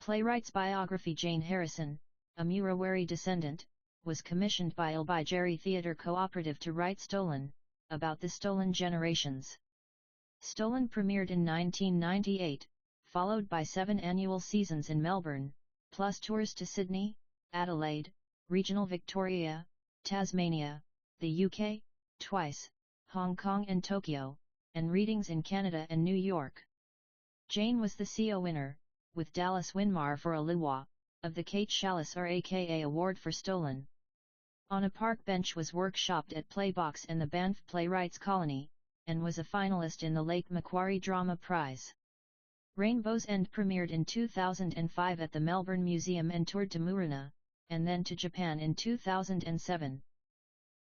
Playwright's biography Jane Harrison, a Murawari descendant, was commissioned by Ilbijeri Theatre Cooperative to write Stolen, about the stolen generations. Stolen premiered in 1998, followed by 7 annual seasons in Melbourne, plus tours to Sydney, Adelaide, regional Victoria, Tasmania, the UK, twice, Hong Kong and Tokyo, and readings in Canada and New York. Jane was the CO winner, with Dallas Winmar for Aluwa, of the Kate Chalice aka Award for Stolen. On a Park Bench was workshopped at Playbox and the Banff Playwrights Colony, and was a finalist in the Lake Macquarie Drama Prize. Rainbow's End premiered in 2005 at the Melbourne Museum and toured to Muruna, and then to Japan in 2007.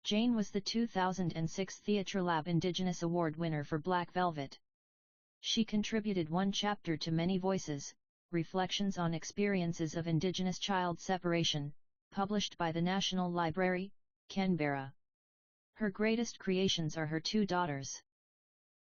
Jane was the 2006 Theatrolab Indigenous Award winner for Black Velvet. She contributed 1 chapter to Many Voices, Reflections on Experiences of Indigenous Child Separation, published by the National Library, Canberra. Her greatest creations are her 2 daughters.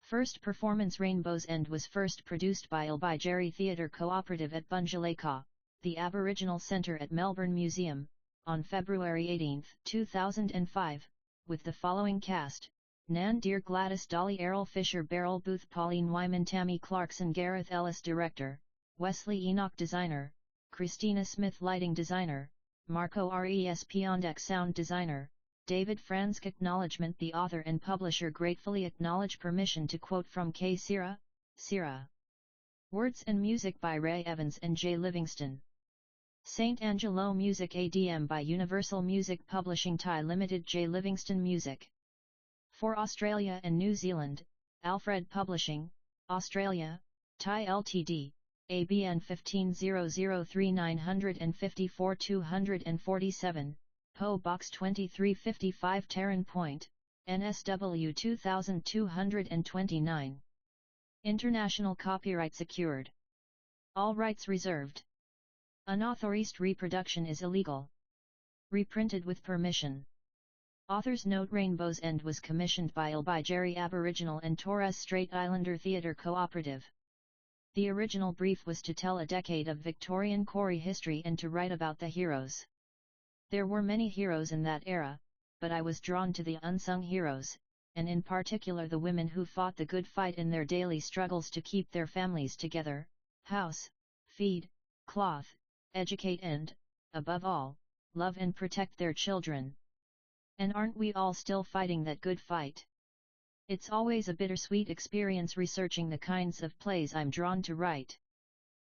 First performance Rainbow's End was first produced by Ilbijeri Theatre Cooperative at Bunjalaka, the Aboriginal Centre at Melbourne Museum, on February 18, 2005, with the following cast: Nan Deer, Gladys Dolly, Errol Fisher, Beryl Booth, Pauline Wyman, Tammy Clarkson, Gareth Ellis director, Wesley Enoch designer, Christina Smith lighting designer, Marco Res Piontek sound designer, David Fransk. Acknowledgement. The author and publisher gratefully acknowledge permission to quote from K. Sira. Words and music by Ray Evans and Jay Livingston. St. Angelo Music ADM by Universal Music Publishing Thai Limited. J. Livingston Music. For Australia and New Zealand, Alfred Publishing, Australia, Thai Ltd, ABN 15003954 PO Box 2355 Terran Point, NSW 2229. International copyright secured. All rights reserved. Unauthorized reproduction is illegal. Reprinted with permission. Author's note: Rainbow's End was commissioned by Ilbijeri Aboriginal and Torres Strait Islander Theatre Cooperative. The original brief was to tell a decade of Victorian Koori history and to write about the heroes. There were many heroes in that era, but I was drawn to the unsung heroes, and in particular the women who fought the good fight in their daily struggles to keep their families together, house, feed, clothe, educate and, above all, love and protect their children. And aren't we all still fighting that good fight? It's always a bittersweet experience researching the kinds of plays I'm drawn to write.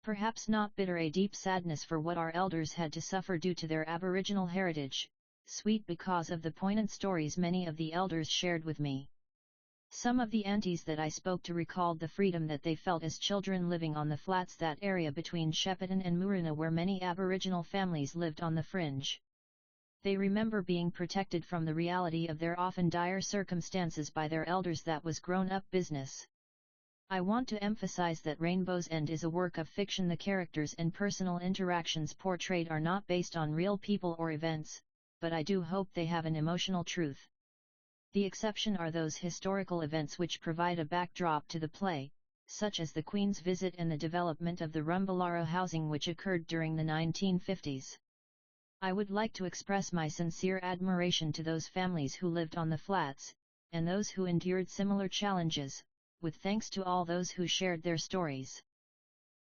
Perhaps not bitter, a deep sadness for what our elders had to suffer due to their Aboriginal heritage, sweet because of the poignant stories many of the elders shared with me. Some of the aunties that I spoke to recalled the freedom that they felt as children living on the flats, that area between Shepparton and Muruna where many Aboriginal families lived on the fringe. They remember being protected from the reality of their often dire circumstances by their elders. That was grown-up business. I want to emphasize that Rainbow's End is a work of fiction. The characters and personal interactions portrayed are not based on real people or events, but I do hope they have an emotional truth. The exception are those historical events which provide a backdrop to the play, such as the Queen's visit and the development of the Rumbalaro housing which occurred during the 1950s. I would like to express my sincere admiration to those families who lived on the flats, and those who endured similar challenges, with thanks to all those who shared their stories.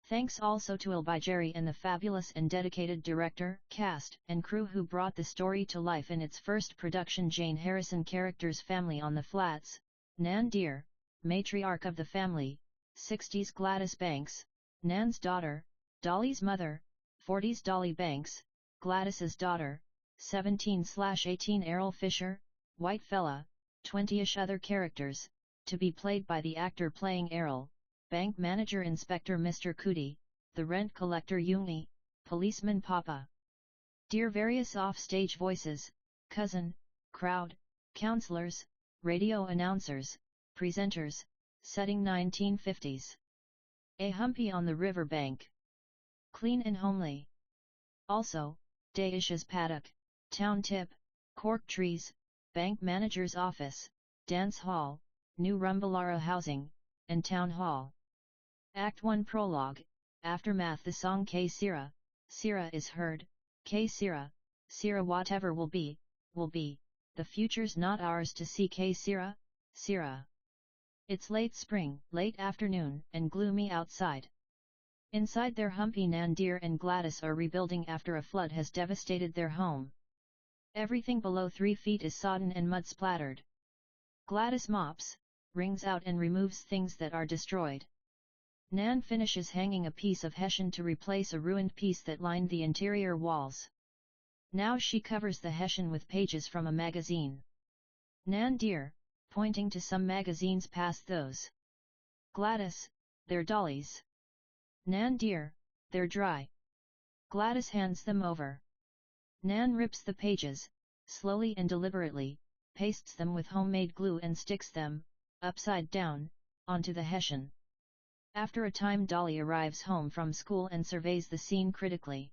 Thanks also to Ilbijeri and the fabulous and dedicated director, cast, and crew who brought the story to life in its first production. Jane Harrison characters: family on the flats, Nan Deer, matriarch of the family, 60s Gladys Banks, Nan's daughter, Dolly's mother, 40s Dolly Banks, Gladys's daughter, 17/18 Errol Fisher, white fella, 20ish other characters, to be played by the actor playing Errol, bank manager Inspector Mr. Cootie, the rent collector Yungi, policeman Papa Deer. Various off-stage voices: cousin, crowd, counselors, radio announcers, presenters, setting 1950s. A humpy on the river bank. Clean and homely. Also, Daish's paddock, town tip, cork trees, bank manager's office, dance hall, new Rumbalaro housing, and town hall. Act 1 Prologue. Aftermath. The song K Sira, Sira is heard, K Sira, Sira whatever will be, the future's not ours to see K Sira, Sira. It's late spring, late afternoon, and gloomy outside. Inside their humpy Nandir and Gladys are rebuilding after a flood has devastated their home. Everything below 3 feet is sodden and mud splattered. Gladys mops, wrings out and removes things that are destroyed. Nan finishes hanging a piece of hessian to replace a ruined piece that lined the interior walls. Now she covers the hessian with pages from a magazine. Nan dear, pointing to some magazines past those. Gladys, they're dollies. Nan dear, they're dry. Gladys hands them over. Nan rips the pages, slowly and deliberately, pastes them with homemade glue and sticks them, upside down, onto the hessian. After a time Dolly arrives home from school and surveys the scene critically.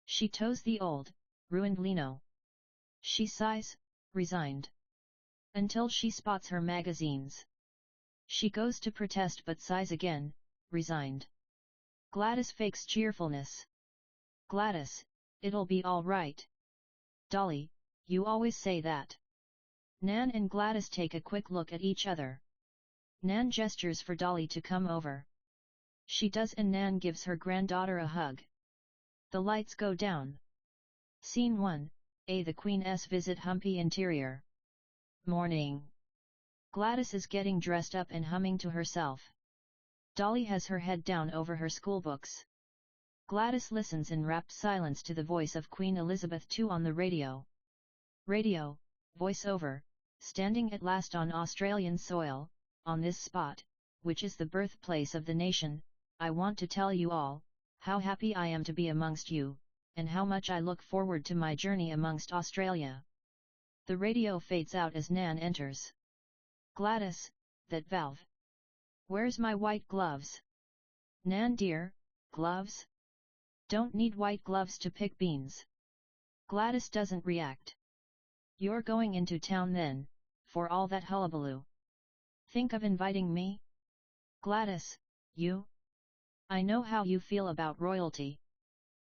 She toes the old, ruined lino. She sighs, resigned. Until she spots her magazines. She goes to protest but sighs again, resigned. Gladys fakes cheerfulness. Gladys, it'll be all right. Dolly, you always say that. Nan and Gladys take a quick look at each other. Nan gestures for Dolly to come over. She does and Nan gives her granddaughter a hug. The lights go down. Scene 1, The Queen's visit Humpy interior. Morning. Gladys is getting dressed up and humming to herself. Dolly has her head down over her schoolbooks. Gladys listens in rapt silence to the voice of Queen Elizabeth II on the radio. Radio, voiceover, standing at last on Australian soil, on this spot, which is the birthplace of the nation, I want to tell you all, how happy I am to be amongst you, and how much I look forward to my journey amongst Australia. The radio fades out as Nan enters. Gladys, that valve. Where's my white gloves? Nan dear, gloves? Don't need white gloves to pick beans. Gladys doesn't react. You're going into town then, for all that hullabaloo. Think of inviting me? Gladys, you? I know how you feel about royalty.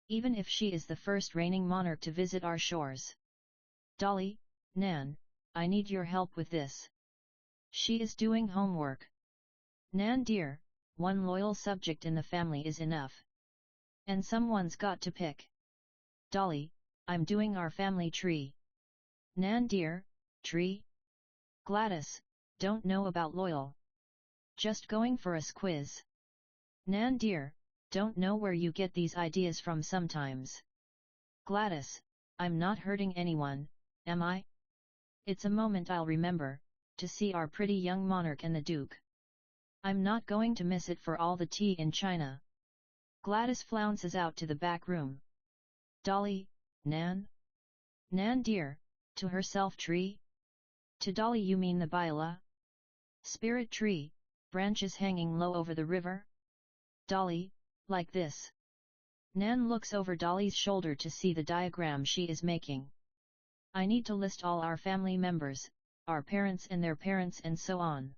Even if she is the first reigning monarch to visit our shores. Dolly, Nan, I need your help with this. She is doing homework. Nan dear, one loyal subject in the family is enough. And someone's got to pick. Dolly, I'm doing our family tree. Nan dear, tree? Gladys, don't know about loyal. Just going for a quiz. Nan dear, don't know where you get these ideas from sometimes. Gladys, I'm not hurting anyone, am I? It's a moment I'll remember, to see our pretty young monarch and the Duke. I'm not going to miss it for all the tea in China. Gladys flounces out to the back room. Dolly, Nan? Nan dear, to herself tree? To Dolly you mean the Biola? Spirit tree, branches hanging low over the river? Dolly, like this. Nan looks over Dolly's shoulder to see the diagram she is making. I need to list all our family members, our parents and their parents and so on.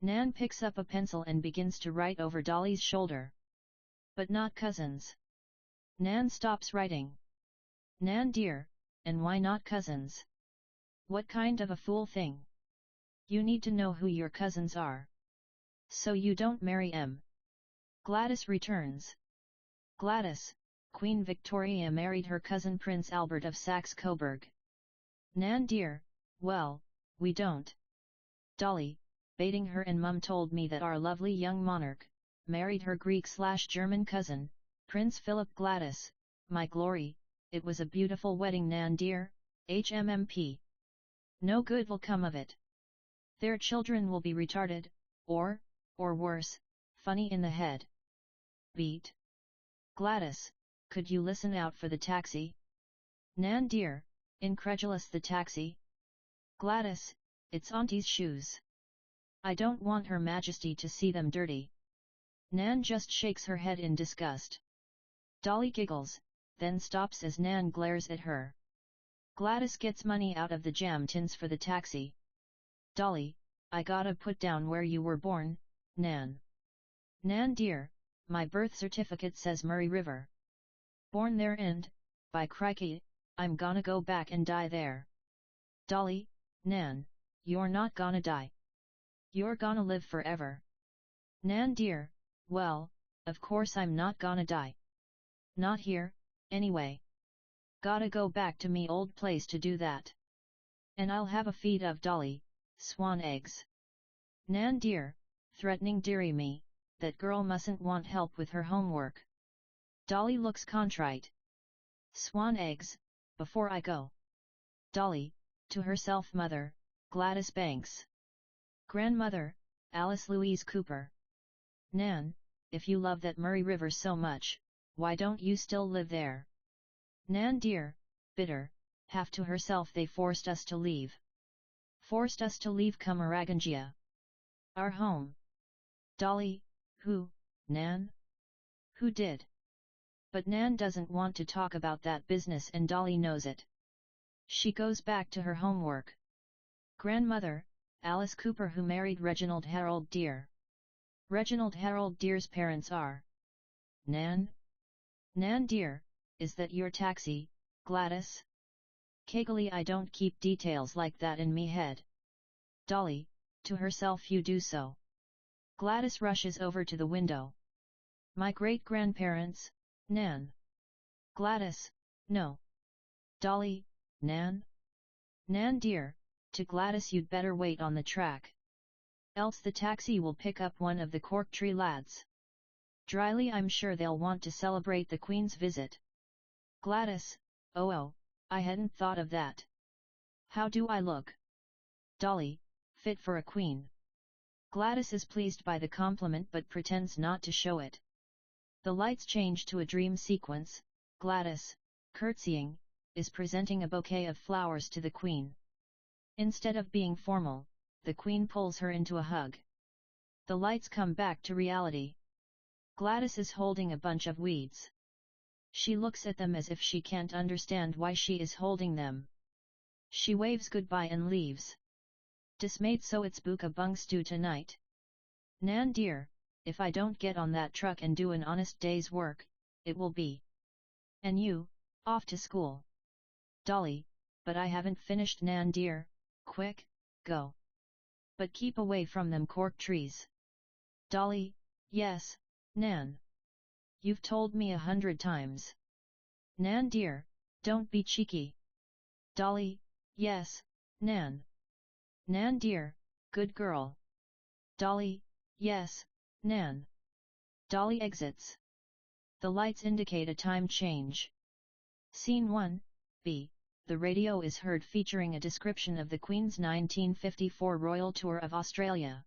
Nan picks up a pencil and begins to write over Dolly's shoulder. But not cousins. Nan stops writing. Nan dear, and why not cousins? What kind of a fool thing? You need to know who your cousins are. So you don't marry M. Gladys returns. Gladys, Queen Victoria married her cousin Prince Albert of Saxe-Coburg. Nan dear, well, we don't. Dolly, baiting her and Mum told me that our lovely young monarch, married her Greek/German cousin, Prince Philip. Gladys, my glory, it was a beautiful wedding Nan dear, HMMP. No good will come of it. Their children will be retarded, or worse, funny in the head. Beat. Gladys, could you listen out for the taxi? Nan dear, incredulous the taxi? Gladys, it's Auntie's shoes. I don't want Her Majesty to see them dirty. Nan just shakes her head in disgust. Dolly giggles, then stops as Nan glares at her. Gladys gets money out of the jam tins for the taxi. Dolly, I gotta put down where you were born, Nan. Nan dear, my birth certificate says Murray River. Born there and, by crikey, I'm gonna go back and die there. Dolly, Nan, you're not gonna die. You're gonna live forever. Nan dear, well, of course I'm not gonna die. Not here, anyway. Gotta go back to me old place to do that. And I'll have a feed of Dolly, swan eggs. Nan dear, threatening dearie me, that girl mustn't want help with her homework. Dolly looks contrite. Swan eggs, before I go. Dolly, to herself mother, Gladys Banks. Grandmother, Alice Louise Cooper. Nan, if you love that Murray River so much, why don't you still live there? Nan dear, bitter, half to herself they forced us to leave. Forced us to leave Kumaragangia. Our home. Dolly, who, Nan? Who did? But Nan doesn't want to talk about that business and Dolly knows it. She goes back to her homework. Grandmother, Alice Cooper who married Reginald Harold Dear. Reginald Harold Dear's parents are. Nan? Nan dear, is that your taxi, Gladys? Kegely I don't keep details like that in me head. Dolly, to herself you do so. Gladys rushes over to the window. My great-grandparents, Nan. Gladys, no. Dolly, Nan? Nan dear, to Gladys you'd better wait on the track. Else the taxi will pick up one of the cork tree lads. Dryly I'm sure they'll want to celebrate the Queen's visit. Gladys, oh, I hadn't thought of that. How do I look? Dolly, fit for a queen. Gladys is pleased by the compliment but pretends not to show it. The lights change to a dream sequence. Gladys, curtsying, is presenting a bouquet of flowers to the Queen. Instead of being formal, the Queen pulls her into a hug. The lights come back to reality. Gladys is holding a bunch of weeds. She looks at them as if she can't understand why she is holding them. She waves goodbye and leaves. Dismayed so it's Buka Bung stew tonight. Nan dear, if I don't get on that truck and do an honest day's work, it will be. And you, off to school. Dolly, but I haven't finished Nan dear, quick, go. But keep away from them cork trees. Dolly, yes, Nan. You've told me 100 times. Nan dear, don't be cheeky. Dolly, yes, Nan. Nan dear, good girl. Dolly, yes, Nan. Dolly exits. The lights indicate a time change. Scene 1, B. The radio is heard featuring a description of the Queen's 1954 royal tour of Australia.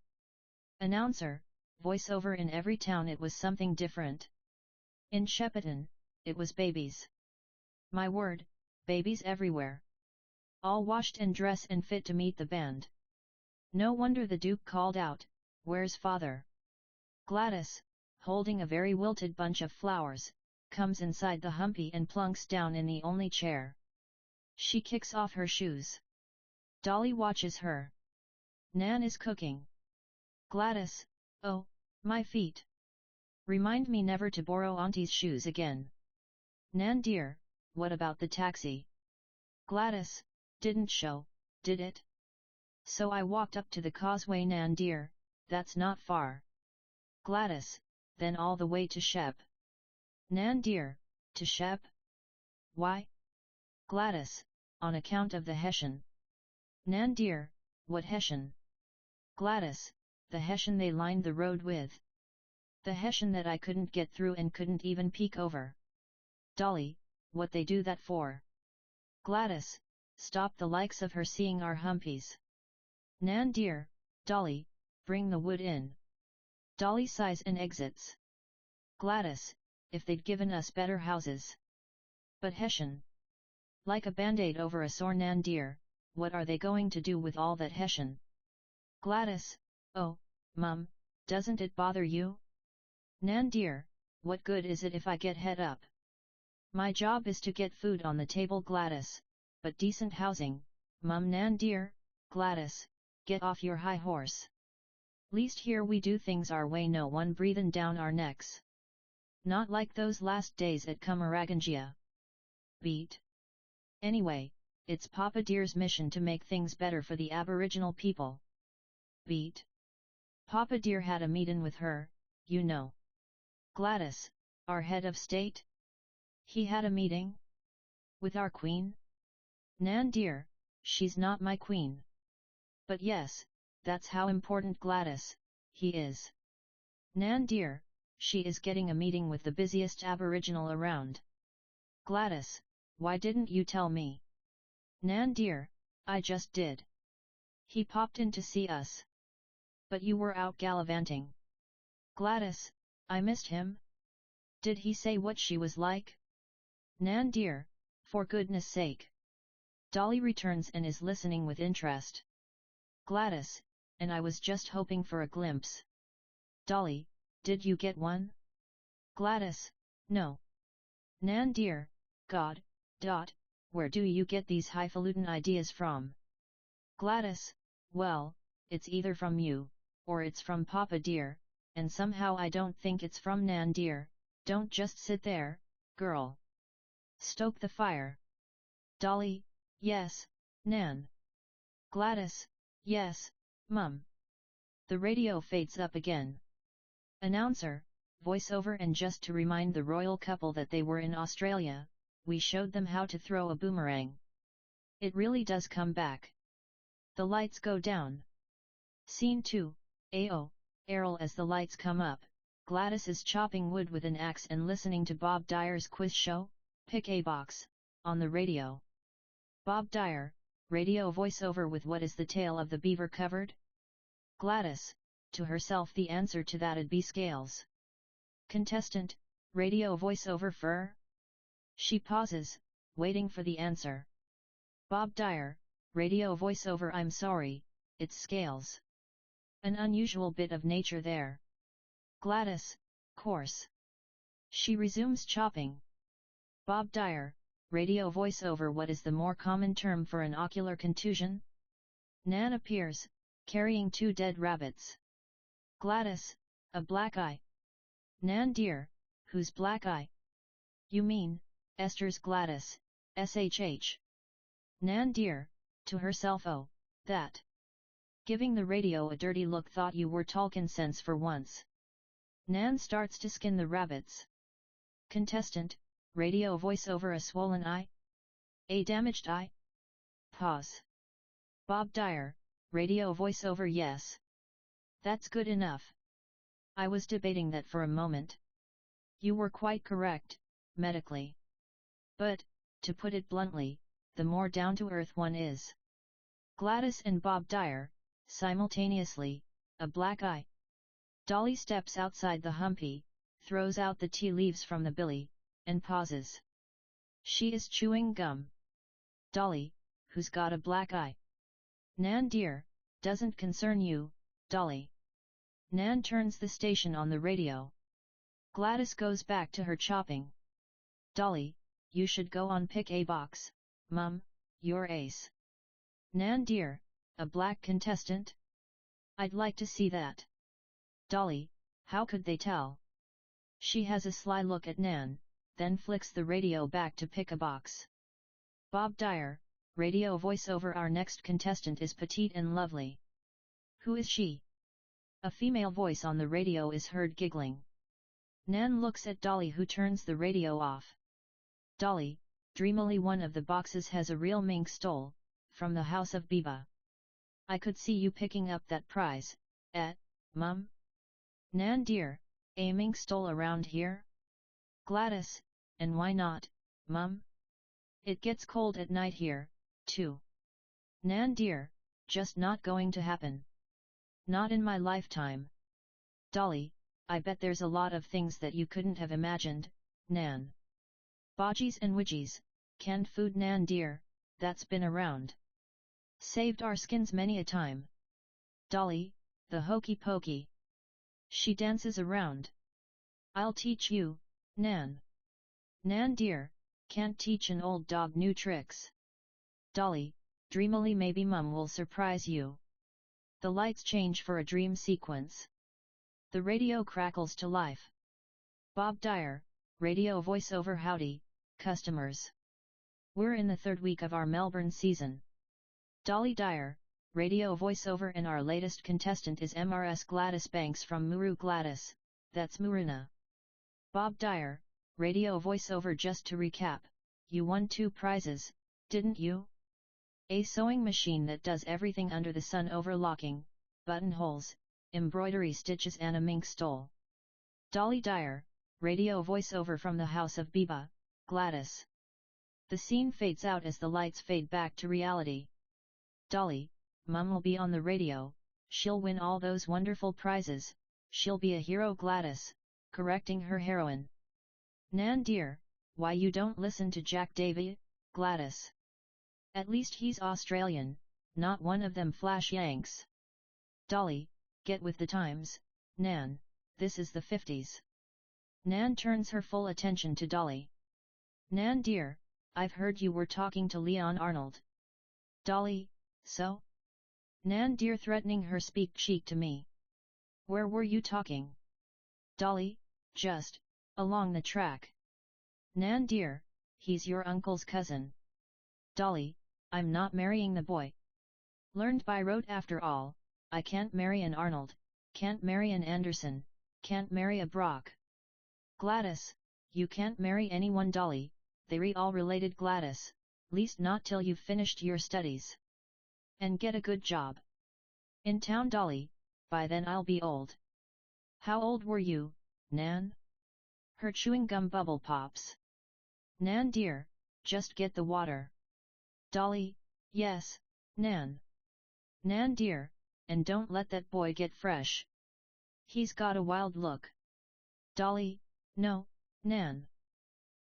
Announcer, voiceover in every town it was something different. In Shepparton, it was babies. My word, babies everywhere. All washed and dressed and fit to meet the band. No wonder the Duke called out, "Where's father?" Gladys, holding a very wilted bunch of flowers, comes inside the humpy and plunks down in the only chair. She kicks off her shoes. Dolly watches her. Nan is cooking. Gladys, oh, my feet. Remind me never to borrow Auntie's shoes again. Nan dear, what about the taxi? Gladys, didn't show, did it? So I walked up to the causeway. Nan dear, that's not far. Gladys, then all the way to Shep. Nan dear, to Shep? Why? Gladys, on account of the Hessian. Nan dear, what Hessian? Gladys, the Hessian they lined the road with. The Hessian that I couldn't get through and couldn't even peek over. Dolly, what they do that for? Gladys, stop the likes of her seeing our humpies. Nan dear, Dolly, bring the wood in. Dolly sighs and exits. Gladys, if they'd given us better houses. But Hessian. Like a band-aid over a sore. Nan dear, what are they going to do with all that Hessian? Gladys, oh, Mum, doesn't it bother you? Nan dear, what good is it if I get head up? My job is to get food on the table. Gladys, but decent housing, Mum. Nan dear, Gladys, get off your high horse. Least here we do things our way, no one breathin' down our necks. Not like those last days at Kumaragangia. Beat. Anyway, it's Papa Dear's mission to make things better for the Aboriginal people. Beat. Papa Dear had a meetin' with her, you know. Gladys, our head of state? He had a meeting? With our queen? Nan dear, she's not my queen. But yes, that's how important Gladys, he is. Nan dear, she is getting a meeting with the busiest Aboriginal around. Gladys, why didn't you tell me? Nan dear, I just did. He popped in to see us. But you were out gallivanting. Gladys, I missed him. Did he say what she was like? Nan dear, for goodness sake. Dolly returns and is listening with interest. Gladys, and I was just hoping for a glimpse. Dolly, did you get one? Gladys, no. Nan dear, God, where do you get these highfalutin ideas from? Gladys, well, it's either from you, or it's from Papa dear, and somehow I don't think it's from Nan dear. Don't just sit there, girl. Stoke the fire. Dolly, yes, Nan. Gladys, yes, Mum. The radio fades up again. Announcer, voiceover, and just to remind the royal couple that they were in Australia, we showed them how to throw a boomerang. It really does come back. The lights go down. Scene 2, AO, Errol. As the lights come up, Gladys is chopping wood with an axe and listening to Bob Dyer's quiz show, Pick a Box, on the radio. Bob Dyer, radio voiceover with what is the tail of the beaver covered? Gladys, to herself the answer to that'd be scales. Contestant, radio voiceover fur? She pauses, waiting for the answer. Bob Dyer, radio voiceover. I'm sorry, it's scales. An unusual bit of nature there. Gladys, course. She resumes chopping. Bob Dyer, radio voiceover. What is the more common term for an ocular contusion? Nan appears, carrying 2 dead rabbits. Gladys, a black eye. Nan dear, whose black eye? You mean, Esther's. Gladys, SHH. Nan dear, to herself, oh, that. Giving the radio a dirty look. Thought you were talkin' sense for once. Nan starts to skin the rabbits. Contestant, radio voiceover. A swollen eye? A damaged eye? Pause. Bob Dyer, radio voiceover. Yes. That's good enough. I was debating that for a moment. You were quite correct, medically. But, to put it bluntly, the more down-to-earth one is. Gladys and Bob Dyer, simultaneously, a black eye. Dolly steps outside the humpy, throws out the tea leaves from the billy, and pauses. She is chewing gum. Dolly, who's got a black eye? Nan dear, doesn't concern you, Dolly. Nan turns the station on the radio. Gladys goes back to her chopping. Dolly, you should go on Pick a Box, Mum, you're ace. Nan dear, a black contestant? I'd like to see that. Dolly, how could they tell? She has a sly look at Nan, then flicks the radio back to Pick a Box. Bob Dyer, radio voiceover. Our next contestant is petite and lovely. Who is she? A female voice on the radio is heard giggling. Nan looks at Dolly, who turns the radio off. Dolly, dreamily. One of the boxes has a real mink stole, from the house of Biba. I could see you picking up that prize, Mum? Nan dear, a mink stole around here? Gladys, and why not, Mum? It gets cold at night here, too. Nan dear, just not going to happen. Not in my lifetime. Dolly, I bet there's a lot of things that you couldn't have imagined, Nan. Bodgies and widgies, canned food. Nan dear, that's been around. Saved our skins many a time. Dolly, the hokey pokey. She dances around. I'll teach you, Nan. Nan dear, can't teach an old dog new tricks. Dolly, dreamily. Maybe Mum will surprise you. The lights change for a dream sequence. The radio crackles to life. Bob Dyer, radio voiceover. Howdy, customers. We're in the third week of our Melbourne season. Dolly Dyer, radio voiceover, and our latest contestant is MRS Gladys Banks from Muru. Gladys, that's Muruna. Bob Dyer, radio voiceover. Just to recap, you won 2 prizes, didn't you? A sewing machine that does everything under the sun: overlocking, buttonholes, embroidery stitches, and a mink stole. Dolly Dyer, radio voiceover from the house of Biba, Gladys. The scene fades out as the lights fade back to reality. Dolly, Mum will be on the radio, she'll win all those wonderful prizes, she'll be a hero. Gladys, correcting her heroine. Nan dear, why you don't listen to Jack Davy, Gladys? At least he's Australian, not one of them flash Yanks. Dolly, get with the times, Nan, this is the 50s. Nan turns her full attention to Dolly. Nan dear, I've heard you were talking to Leon Arnold. Dolly, so? Nan dear, threatening her, speak cheek to me. Where were you talking? Dolly, just along the track. Nan dear, he's your uncle's cousin. Dolly, I'm not marrying the boy. Learned by rote after all, I can't marry an Arnold, can't marry an Anderson, can't marry a Brock. Gladys, you can't marry anyone. Dolly, they're all related. Gladys, least not till you've finished your studies. And get a good job in town. Dolly, by then I'll be old. How old were you, Nan? Her chewing gum bubble pops. Nan dear, just get the water. Dolly, yes, Nan. Nan dear, and don't let that boy get fresh. He's got a wild look. Dolly, no, Nan.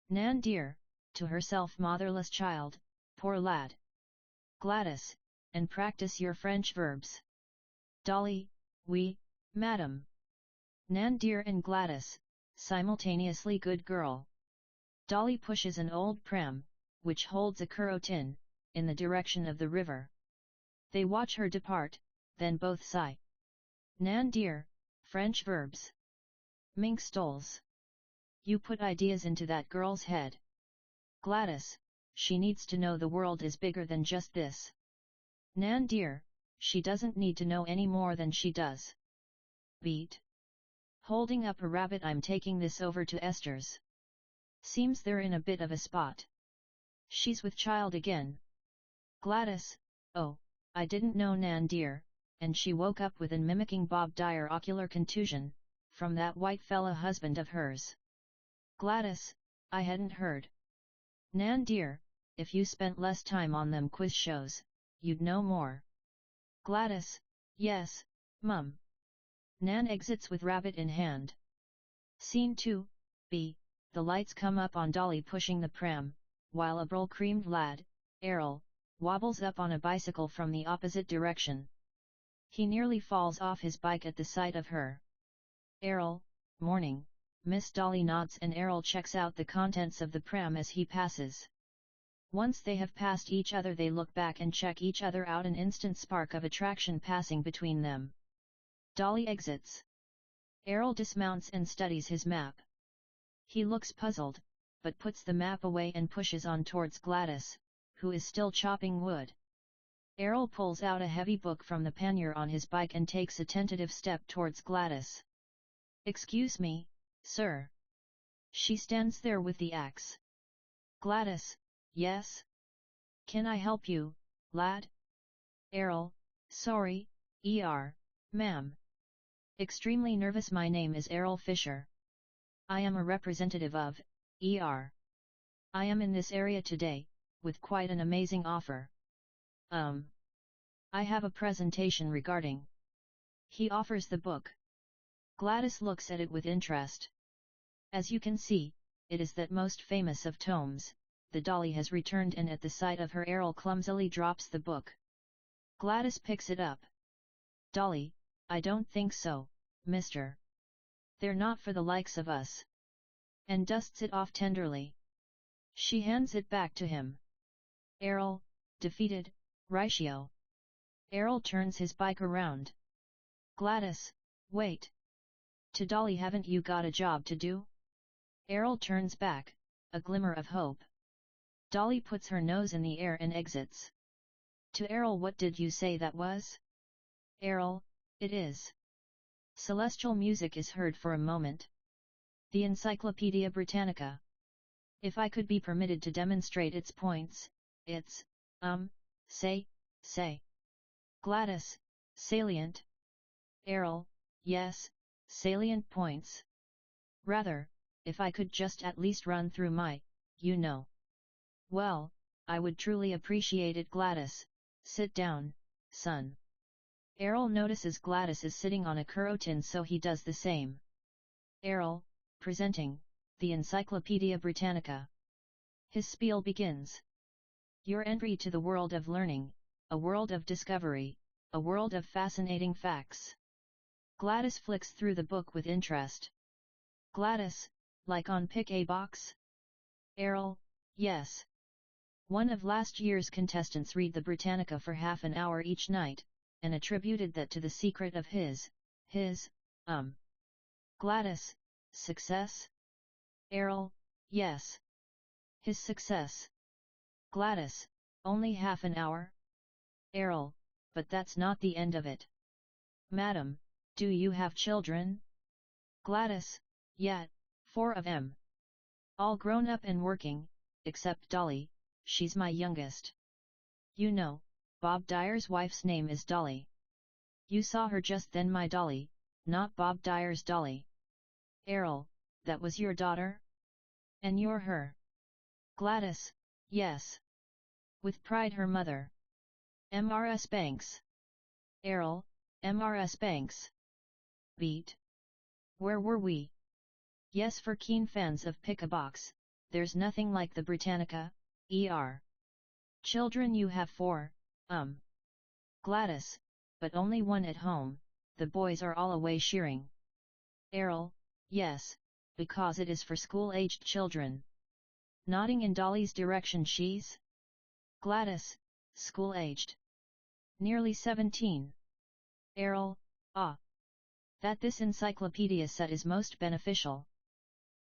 Nan dear, to herself, motherless child, poor lad. Gladys, and practice your French verbs. Dolly, oui, madam. Nan dear and Gladys, simultaneously, good girl. Dolly pushes an old pram, which holds a curro tin, in the direction of the river. They watch her depart, then both sigh. Nan dear, French verbs. Mink stoles. You put ideas into that girl's head. Gladys, she needs to know the world is bigger than just this. Nan dear, she doesn't need to know any more than she does. Beat. Holding up a rabbit, I'm taking this over to Esther's. Seems they're in a bit of a spot. She's with child again. Gladys, oh, I didn't know, Nan dear, and she woke up with an mimicking Bob Dyer ocular contusion, from that white fella husband of hers. Gladys, I hadn't heard. Nan dear, if you spent less time on them quiz shows, you'd know more. Gladys, yes, Mum. Nan exits with rabbit in hand. Scene 2, B. The lights come up on Dolly pushing the pram, while a brill-creamed lad, Errol, wobbles up on a bicycle from the opposite direction. He nearly falls off his bike at the sight of her. Errol, morning, Miss Dolly nods, and Errol checks out the contents of the pram as he passes. Once they have passed each other, they look back and check each other out, an instant spark of attraction passing between them. Dolly exits. Errol dismounts and studies his map. He looks puzzled, but puts the map away and pushes on towards Gladys, who is still chopping wood. Errol pulls out a heavy book from the pannier on his bike and takes a tentative step towards Gladys. Excuse me, sir. She stands there with the axe. Gladys, yes? Can I help you, lad? Errol, sorry, ma'am. Extremely nervous. My name is Errol Fisher. I am a representative of I am in this area today, with quite an amazing offer. I have a presentation regarding. He offers the book. Gladys looks at it with interest. As you can see, it is that most famous of tomes. The Dolly has returned, and at the sight of her, Errol clumsily drops the book. Gladys picks it up. Dolly, I don't think so, mister. They're not for the likes of us. And dusts it off tenderly. She hands it back to him. Errol, defeated, Ratio. Errol turns his bike around. Gladys, wait. To Dolly, haven't you got a job to do? Errol turns back, a glimmer of hope. Dolly puts her nose in the air and exits. To Errol, what did you say that was? Errol, it is. Celestial music is heard for a moment. The Encyclopedia Britannica. If I could be permitted to demonstrate its points, it's, say. Gladys, salient. Errol, yes, salient points. Rather, if I could just at least run through my, you know. Well, I would truly appreciate it. Gladys, sit down, son. Errol notices Gladys is sitting on a curotine, so he does the same. Errol, presenting, the Encyclopedia Britannica. His spiel begins. Your entry to the world of learning, a world of discovery, a world of fascinating facts. Gladys flicks through the book with interest. Gladys, like on Pick a Box? Errol, yes. One of last year's contestants read the Britannica for half an hour each night, and attributed that to the secret of his. Gladys, success? Errol, yes. His success. Gladys, only half an hour? Errol, but that's not the end of it. Madam, do you have children? Gladys, yeah, 4 of 'em. All grown up and working, except Dolly, she's my youngest. You know, Bob Dyer's wife's name is Dolly. You saw her just then, my Dolly, not Bob Dyer's Dolly. Errol, that was your daughter? And you're her? Gladys, yes. With pride, her mother. M.R.S. Banks. Errol, M.R.S. Banks. Beat. Where were we? Yes, for keen fans of Pick a Box, there's nothing like the Britannica, er. Children, you have 4, Gladys, but only 1 at home, the boys are all away shearing. Errol, yes, because it is for school-aged children. Nodding in Dolly's direction, she's? Gladys, school-aged. Nearly 17. Errol, that this encyclopedia set is most beneficial.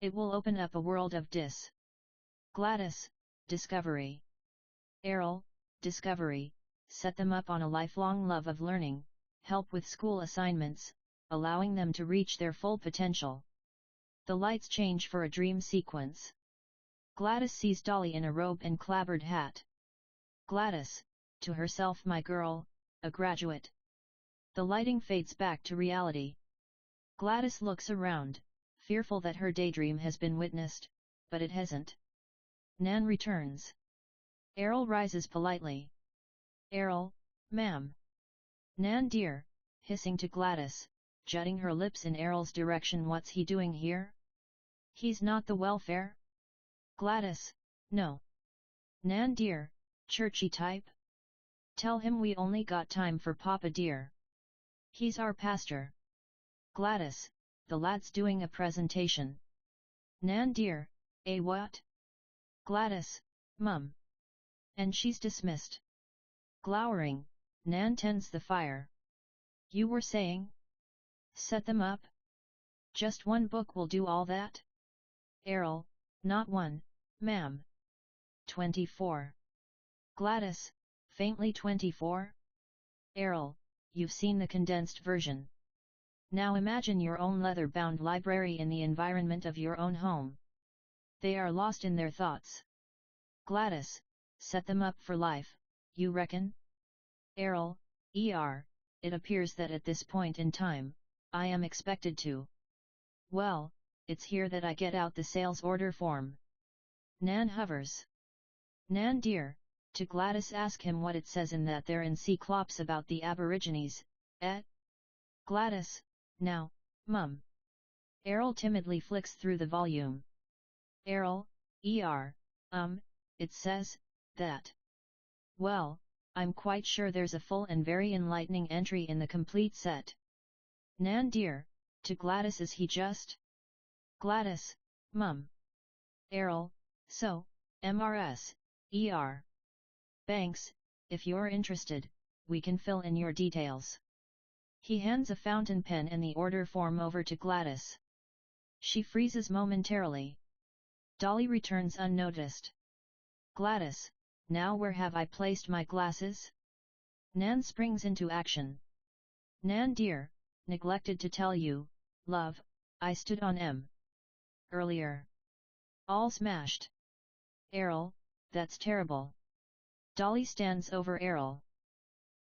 It will open up a world of Gladys, discovery. Errol, discovery, set them up on a lifelong love of learning, help with school assignments, allowing them to reach their full potential. The lights change for a dream sequence. Gladys sees Dolly in a robe and clabbered hat. Gladys, to herself, my girl, a graduate. The lighting fades back to reality. Gladys looks around, fearful that her daydream has been witnessed, but it hasn't. Nan returns. Errol rises politely. Errol, ma'am. Nan dear, hissing to Gladys, jutting her lips in Errol's direction. What's he doing here? He's not the welfare? Gladys, no. Nan dear, churchy type? Tell him we only got time for Papa dear. He's our pastor. Gladys, the lad's doing a presentation. Nan dear, what? Gladys, mum. And she's dismissed. Glowering, Nan tends the fire. You were saying? Set them up? Just 1 book will do all that? Errol, not 1, ma'am. 24. Gladys, faintly 24? Errol, you've seen the condensed version. Now imagine your own leather-bound library in the environment of your own home. They are lost in their thoughts. Gladys, set them up for life, you reckon? Errol, it appears that at this point in time, I am expected to. Well, it's here that I get out the sales order form. Nan hovers. Nan dear, to Gladys, ask him what it says in that there encyclops about the Aborigines, Gladys, now, mum. Errol timidly flicks through the volume. Errol, it says, that. Well, I'm quite sure there's a full and very enlightening entry in the complete set. Nan dear, to Gladys, is he just? Gladys, mum. Errol, so, M.R.S., Banks, if you're interested, we can fill in your details. He hands a fountain pen and the order form over to Gladys. She freezes momentarily. Dolly returns unnoticed. Gladys, now where have I placed my glasses? Nan springs into action. Nan dear, neglected to tell you, love, I stood on M. earlier. All smashed. Errol, that's terrible. Dolly stands over Errol.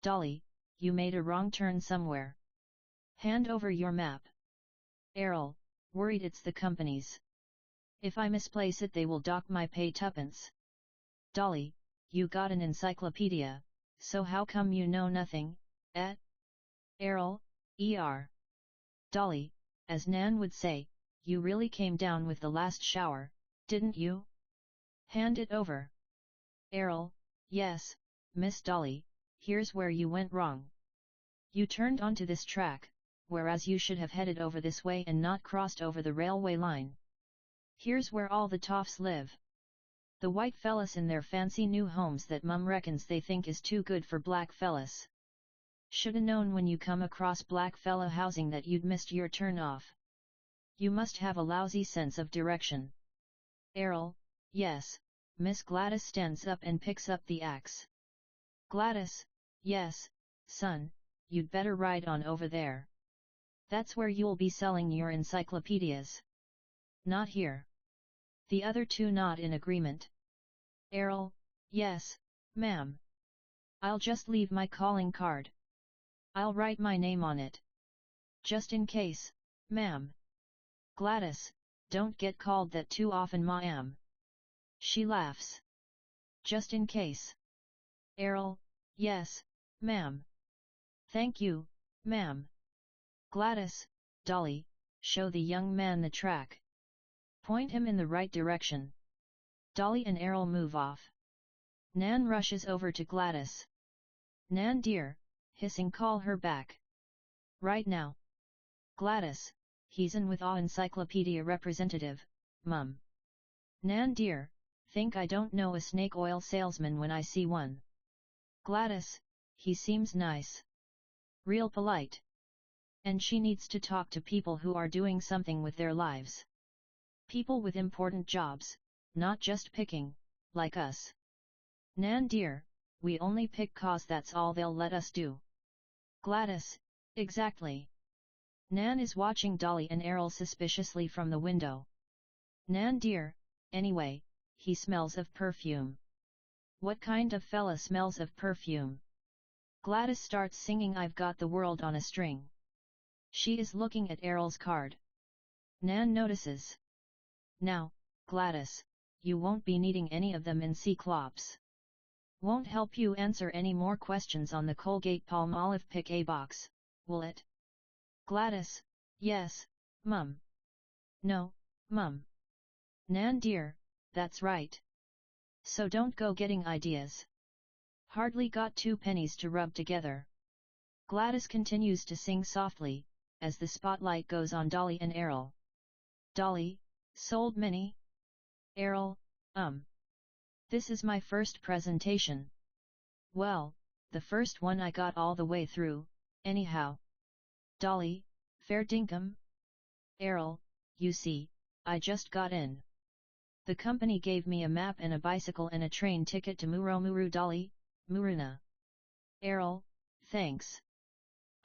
Dolly, you made a wrong turn somewhere. Hand over your map. Errol, worried it's the company's. If I misplace it they will dock my pay tuppence. Dolly, you got an encyclopedia, so how come you know nothing, eh? Errol, er. Dolly, as Nan would say, you really came down with the last shower, didn't you? Hand it over. Errol, yes, Miss Dolly, here's where you went wrong. You turned onto this track, whereas you should have headed over this way and not crossed over the railway line. Here's where all the toffs live. The white fellas in their fancy new homes that Mum reckons they think is too good for black fellas. Shoulda known when you come across black fella housing that you'd missed your turn off. You must have a lousy sense of direction. Errol, yes. Miss Gladys stands up and picks up the axe. Gladys, yes, son, you'd better ride on over there. That's where you'll be selling your encyclopedias. Not here. The other two nod in agreement. Errol, yes, ma'am. I'll just leave my calling card. I'll write my name on it. Just in case, ma'am. Gladys, don't get called that too often, ma'am. She laughs. Just in case. Errol, yes, ma'am. Thank you, ma'am. Gladys, Dolly, show the young man the track. Point him in the right direction. Dolly and Errol move off. Nan rushes over to Gladys. Nan dear, hissing call her back. Right now. Gladys, he's in with our encyclopedia representative, Mum. Nan dear, think I don't know a snake oil salesman when I see one. Gladys, he seems nice. Real polite. And she needs to talk to people who are doing something with their lives. People with important jobs, not just picking, like us. Nan dear, we only pick 'cause that's all they'll let us do. Gladys, exactly. Nan is watching Dolly and Errol suspiciously from the window. Nan dear, anyway, he smells of perfume. What kind of fella smells of perfume? Gladys starts singing I've Got the World on a String. She is looking at Errol's card. Nan notices. Now, Gladys, you won't be needing any of them in Cyclops. Won't help you answer any more questions on the Colgate-Palmolive Pick A box, will it? Gladys, yes, Mum. No, Mum. Nan dear, that's right. So don't go getting ideas. Hardly got 2 pennies to rub together. Gladys continues to sing softly, as the spotlight goes on Dolly and Errol. Dolly, sold many? Errol, This is my first presentation. Well, the first one I got all the way through, anyhow. Dolly, fair dinkum? Errol, you see, I just got in. The company gave me a map and a bicycle and a train ticket to Muromuru. Dolly, Muruna. Errol, thanks.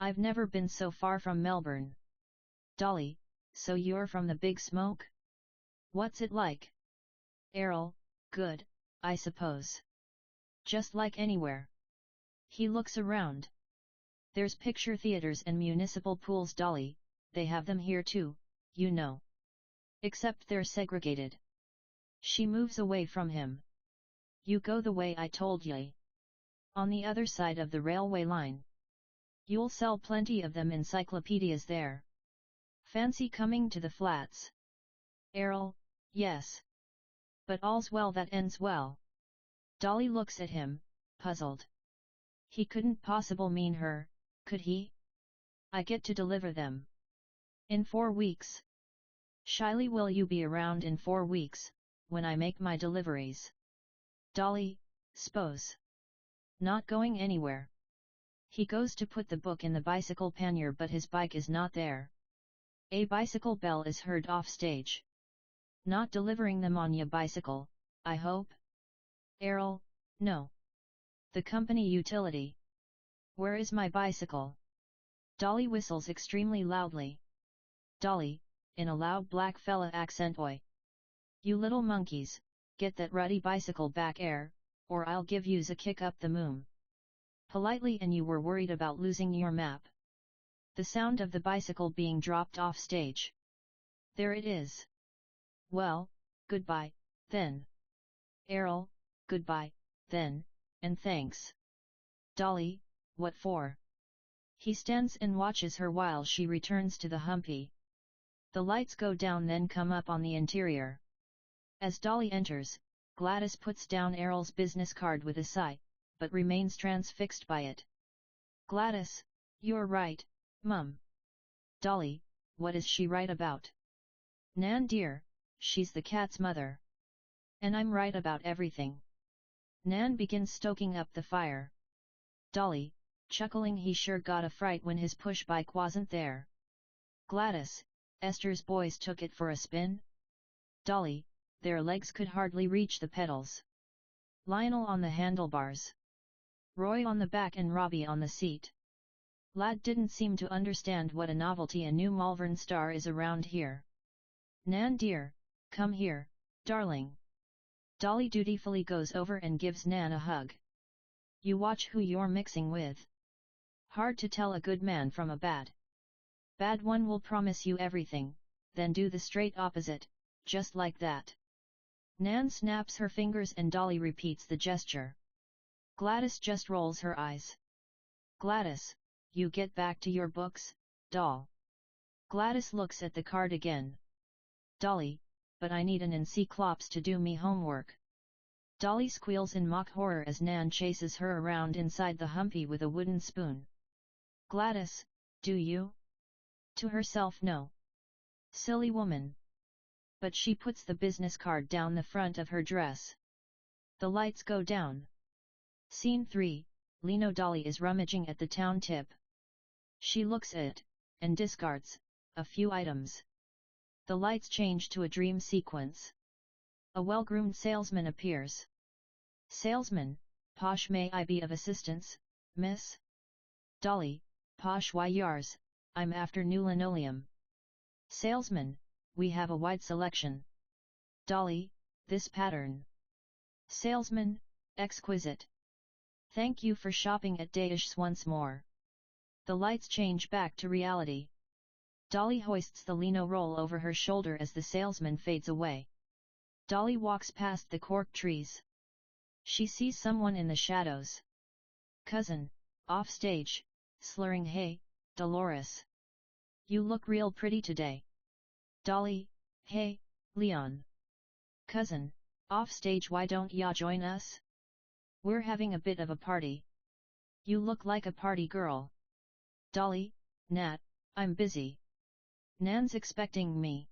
I've never been so far from Melbourne. Dolly, so you're from the Big Smoke? What's it like? Errol, good, I suppose. Just like anywhere. He looks around. There's picture theaters and municipal pools. Dolly, they have them here too, you know. Except they're segregated. She moves away from him. You go the way I told ye. On the other side of the railway line. You'll sell plenty of them encyclopedias there. Fancy coming to the flats? Errol, yes. But all's well that ends well. Dolly looks at him, puzzled. He couldn't possibly mean her, could he? I get to deliver them. In 4 weeks. Shyly, will you be around in 4 weeks, when I make my deliveries? Dolly, s'pose. Not going anywhere. He goes to put the book in the bicycle pannier, but his bike is not there. A bicycle bell is heard off stage. Not delivering them on ya bicycle, I hope? Errol, no. The company utility. Where is my bicycle? Dolly whistles extremely loudly. Dolly, in a loud black fella accent, oi. You little monkeys, get that ruddy bicycle back air, or I'll give yous a kick up the moon. Politely, and you were worried about losing your map. The sound of the bicycle being dropped off stage. There it is. Well, goodbye, then. Errol, goodbye, then, and thanks. Dolly, what for? He stands and watches her while she returns to the humpy. The lights go down, then come up on the interior. As Dolly enters, Gladys puts down Errol's business card with a sigh, but remains transfixed by it. Gladys, you're right, Mum. Dolly, what is she right about? Nan dear, she's the cat's mother. And I'm right about everything. Nan begins stoking up the fire. Dolly, chuckling, he sure got a fright when his push bike wasn't there. Gladys, Esther's boys took it for a spin? Dolly, their legs could hardly reach the pedals. Lionel on the handlebars. Roy on the back and Robbie on the seat. Lad didn't seem to understand what a novelty a new Malvern star is around here. Nan dear, come here, darling. Dolly dutifully goes over and gives Nan a hug. You watch who you're mixing with. Hard to tell a good man from a bad. Bad one will promise you everything, then do the straight opposite, just like that. Nan snaps her fingers and Dolly repeats the gesture. Gladys just rolls her eyes. Gladys, you get back to your books, doll. Gladys looks at the card again. Dolly, but I need an encyclops to do me homework. Dolly squeals in mock horror as Nan chases her around inside the humpy with a wooden spoon. Gladys, do you? To herself, no. Silly woman. But she puts the business card down the front of her dress. The lights go down. Scene 3, Lino. Dolly is rummaging at the town tip. She looks at, and discards, a few items. The lights change to a dream sequence. A well-groomed salesman appears. Salesman, posh, may I be of assistance, miss? Dolly, posh, why yars, I'm after new linoleum. Salesman, we have a wide selection. Dolly, this pattern. Salesman, exquisite. Thank you for shopping at Daesh once more. The lights change back to reality. Dolly hoists the lino roll over her shoulder as the salesman fades away. Dolly walks past the cork trees. She sees someone in the shadows. Cousin, off stage, slurring, hey, Dolores. You look real pretty today. Dolly, hey, Leon. Cousin, off stage, why don't ya join us? We're having a bit of a party. You look like a party girl. Dolly, Nat, I'm busy. Nan's expecting me.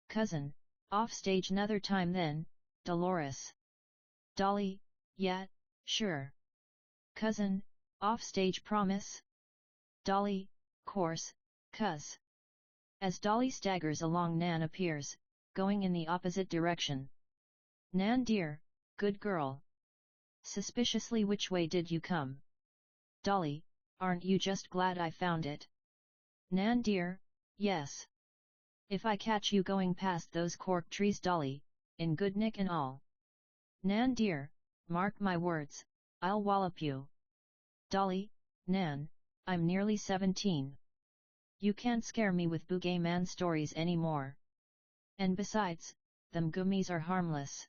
Cousin, off stage another time then, Dolores. Dolly, yeah, sure. Cousin, off stage promise? Dolly, course, cuz. As Dolly staggers along, Nan appears, going in the opposite direction. Nan dear, good girl. Suspiciously, which way did you come? Dolly, aren't you just glad I found it? Nan dear, yes. If I catch you going past those cork trees, Dolly, in good nick and all. Nan dear, mark my words, I'll wallop you. Dolly, Nan, I'm nearly 17. You can't scare me with bouquet man stories anymore. And besides, them gummies are harmless.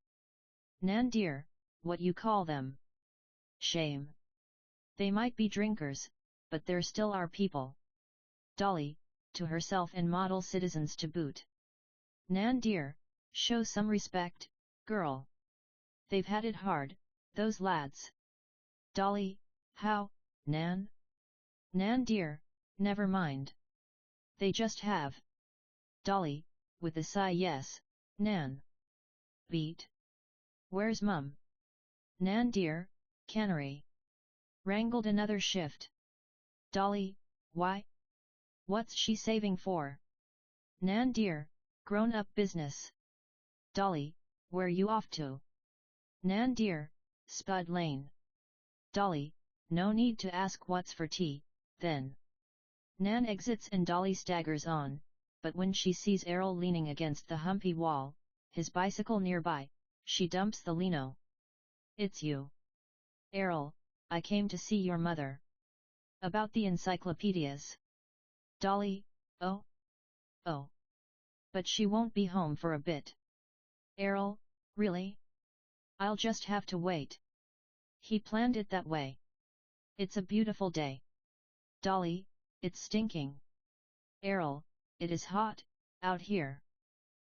Nan dear, what you call them? Shame. They might be drinkers, but they're still our people. Dolly, to herself and model citizens to boot. Nan dear, show some respect, girl. They've had it hard, those lads. Dolly, how, Nan? Nan dear, never mind. They just have. Dolly, with a sigh, yes, Nan. Beat. Where's Mum? Nan dear, cannery. Wrangled another shift. Dolly, why? What's she saving for? Nan dear, grown-up business. Dolly, where you off to? Nan dear, Spud Lane. Dolly, no need to ask what's for tea, then. Nan exits and Dolly staggers on, but when she sees Errol leaning against the humpy wall, his bicycle nearby, she dumps the lino. It's you. Errol, I came to see your mother. About the encyclopedias. Dolly, oh? Oh. But she won't be home for a bit. Errol, really? I'll just have to wait. He planned it that way. It's a beautiful day. Dolly, it's stinking. Errol, it is hot, out here.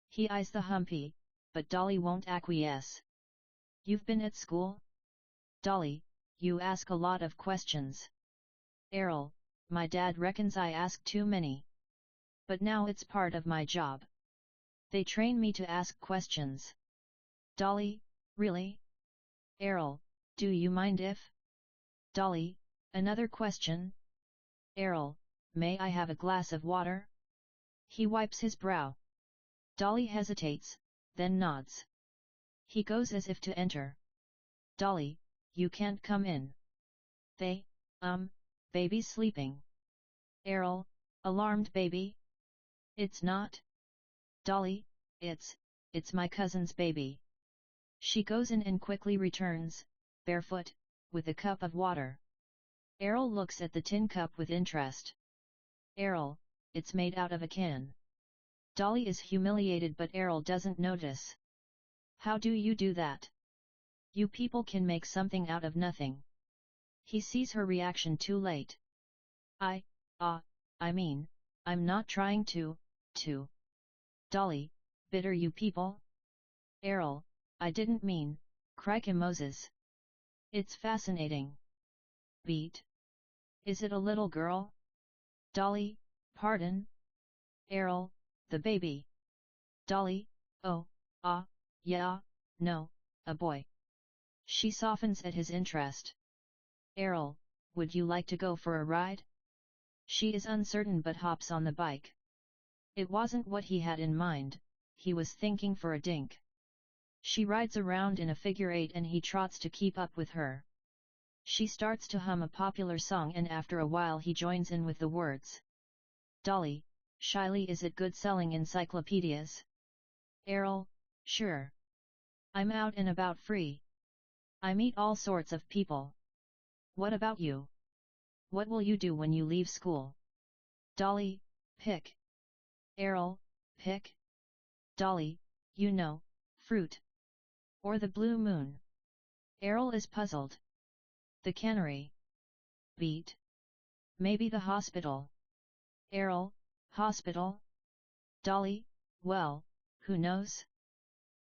He eyes the humpy, but Dolly won't acquiesce. You've been at school? Dolly, you ask a lot of questions. Errol, my dad reckons I ask too many. But now it's part of my job. They train me to ask questions. Dolly, really? Errol, do you mind if? Dolly, another question? Errol, may I have a glass of water? He wipes his brow. Dolly hesitates, then nods. He goes as if to enter. Dolly, you can't come in. They, baby's sleeping. Errol, alarmed baby? It's not. Dolly, it's my cousin's baby. She goes in and quickly returns, barefoot, with a cup of water. Errol looks at the tin cup with interest. Errol, it's made out of a can. Dolly is humiliated but Errol doesn't notice. How do you do that? You people can make something out of nothing. He sees her reaction too late. I mean, I'm not trying to. Dolly, bitter you people? Errol, I didn't mean, crikey Moses. It's fascinating. Beat. Is it a little girl? Dolly, pardon? Errol, the baby. Dolly, oh, yeah, no, a boy. She softens at his interest. Errol, would you like to go for a ride? She is uncertain but hops on the bike. It wasn't what he had in mind, he was thinking for a dink. She rides around in a figure eight and he trots to keep up with her. She starts to hum a popular song and after a while he joins in with the words. Dolly, shyly, is it good selling encyclopedias? Errol, sure. I'm out and about free. I meet all sorts of people. What about you? What will you do when you leave school? Dolly, pick. Errol, pick. Dolly, you know, fruit. Or the blue moon. Errol is puzzled. The cannery. Beat. Maybe the hospital. Errol, hospital? Dolly, well, who knows?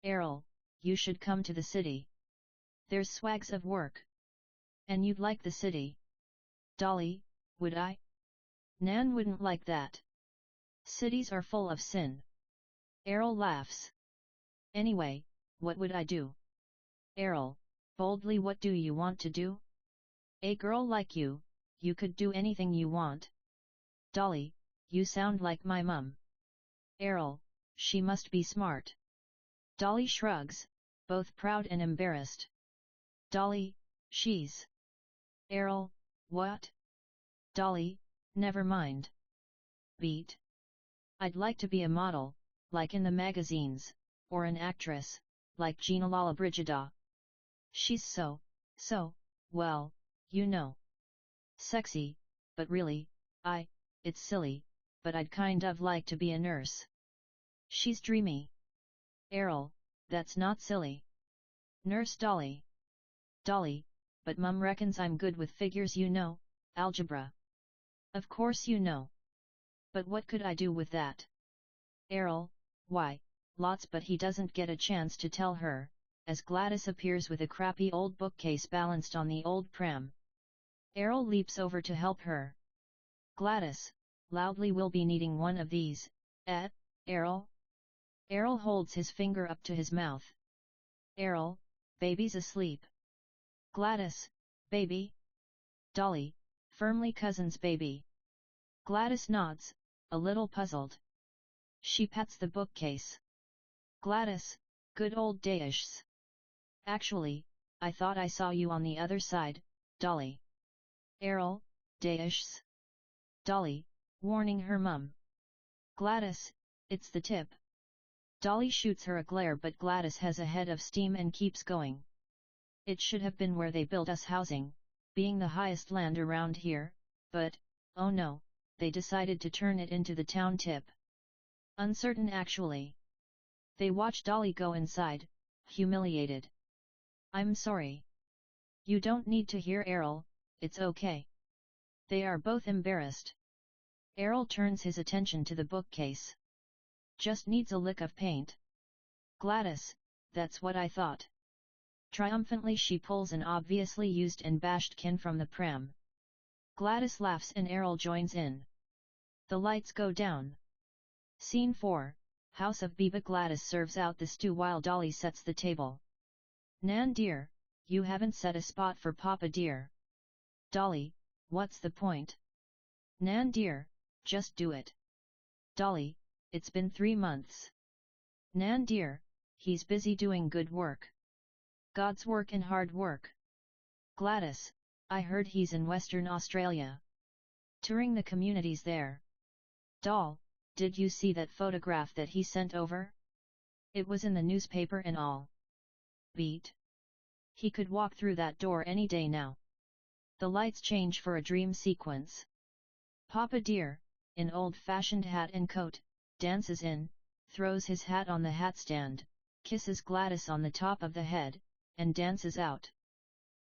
Errol, you should come to the city. There's swags of work. And you'd like the city. Dolly, would I? Nan wouldn't like that. Cities are full of sin. Errol laughs. Anyway, what would I do? Errol, boldly, what do you want to do? A girl like you could do anything you want. Dolly, you sound like my mum. Errol, she must be smart. Dolly shrugs, both proud and embarrassed. Dolly, she's. Errol, what? Dolly, never mind. Beat. I'd like to be a model, like in the magazines, or an actress, like Gina Lollobrigida. She's so, well, you know. Sexy, but really, it's silly, but I'd kind of like to be a nurse. She's dreamy. Errol, that's not silly. Nurse Dolly. Dolly, but Mum reckons I'm good with figures, you know, algebra. Of course you know. But what could I do with that? Errol, why, lots, but he doesn't get a chance to tell her, as Gladys appears with a crappy old bookcase balanced on the old pram. Errol leaps over to help her. Gladys, loudly, will be needing one of these, Errol? Errol holds his finger up to his mouth. Errol, baby's asleep. Gladys, baby? Dolly, firmly, cousin's baby. Gladys nods, a little puzzled. She pats the bookcase. Gladys, Good old days. Actually, I thought I saw you on the other side, Dolly. Errol, days. Dolly, warning her mum. Gladys, it's the tip. Dolly shoots her a glare, but Gladys has a head of steam and keeps going. It should have been where they built us housing, being the highest land around here, but, oh no, they decided to turn it into the town tip. Uncertain actually. They watch Dolly go inside, humiliated. I'm sorry. You don't need to hear Errol, it's okay. They are both embarrassed. Errol turns his attention to the bookcase. Just needs a lick of paint. Gladys, that's what I thought. Triumphantly she pulls an obviously used and bashed can from the pram. Gladys laughs and Errol joins in. The lights go down. Scene 4, House of Biba. Gladys serves out the stew while Dolly sets the table. Nan dear, you haven't set a spot for Papa dear. Dolly, what's the point? Nan dear, just do it. Dolly, it's been 3 months. Nan dear, he's busy doing good work. God's work and hard work. Gladys, I heard he's in Western Australia. Touring the communities there. Doll, did you see that photograph that he sent over? It was in the newspaper and all. Beat. He could walk through that door any day now. The lights change for a dream sequence. Papa dear, in old-fashioned hat and coat, dances in, throws his hat on the hat stand, kisses Gladys on the top of the head, and dances out.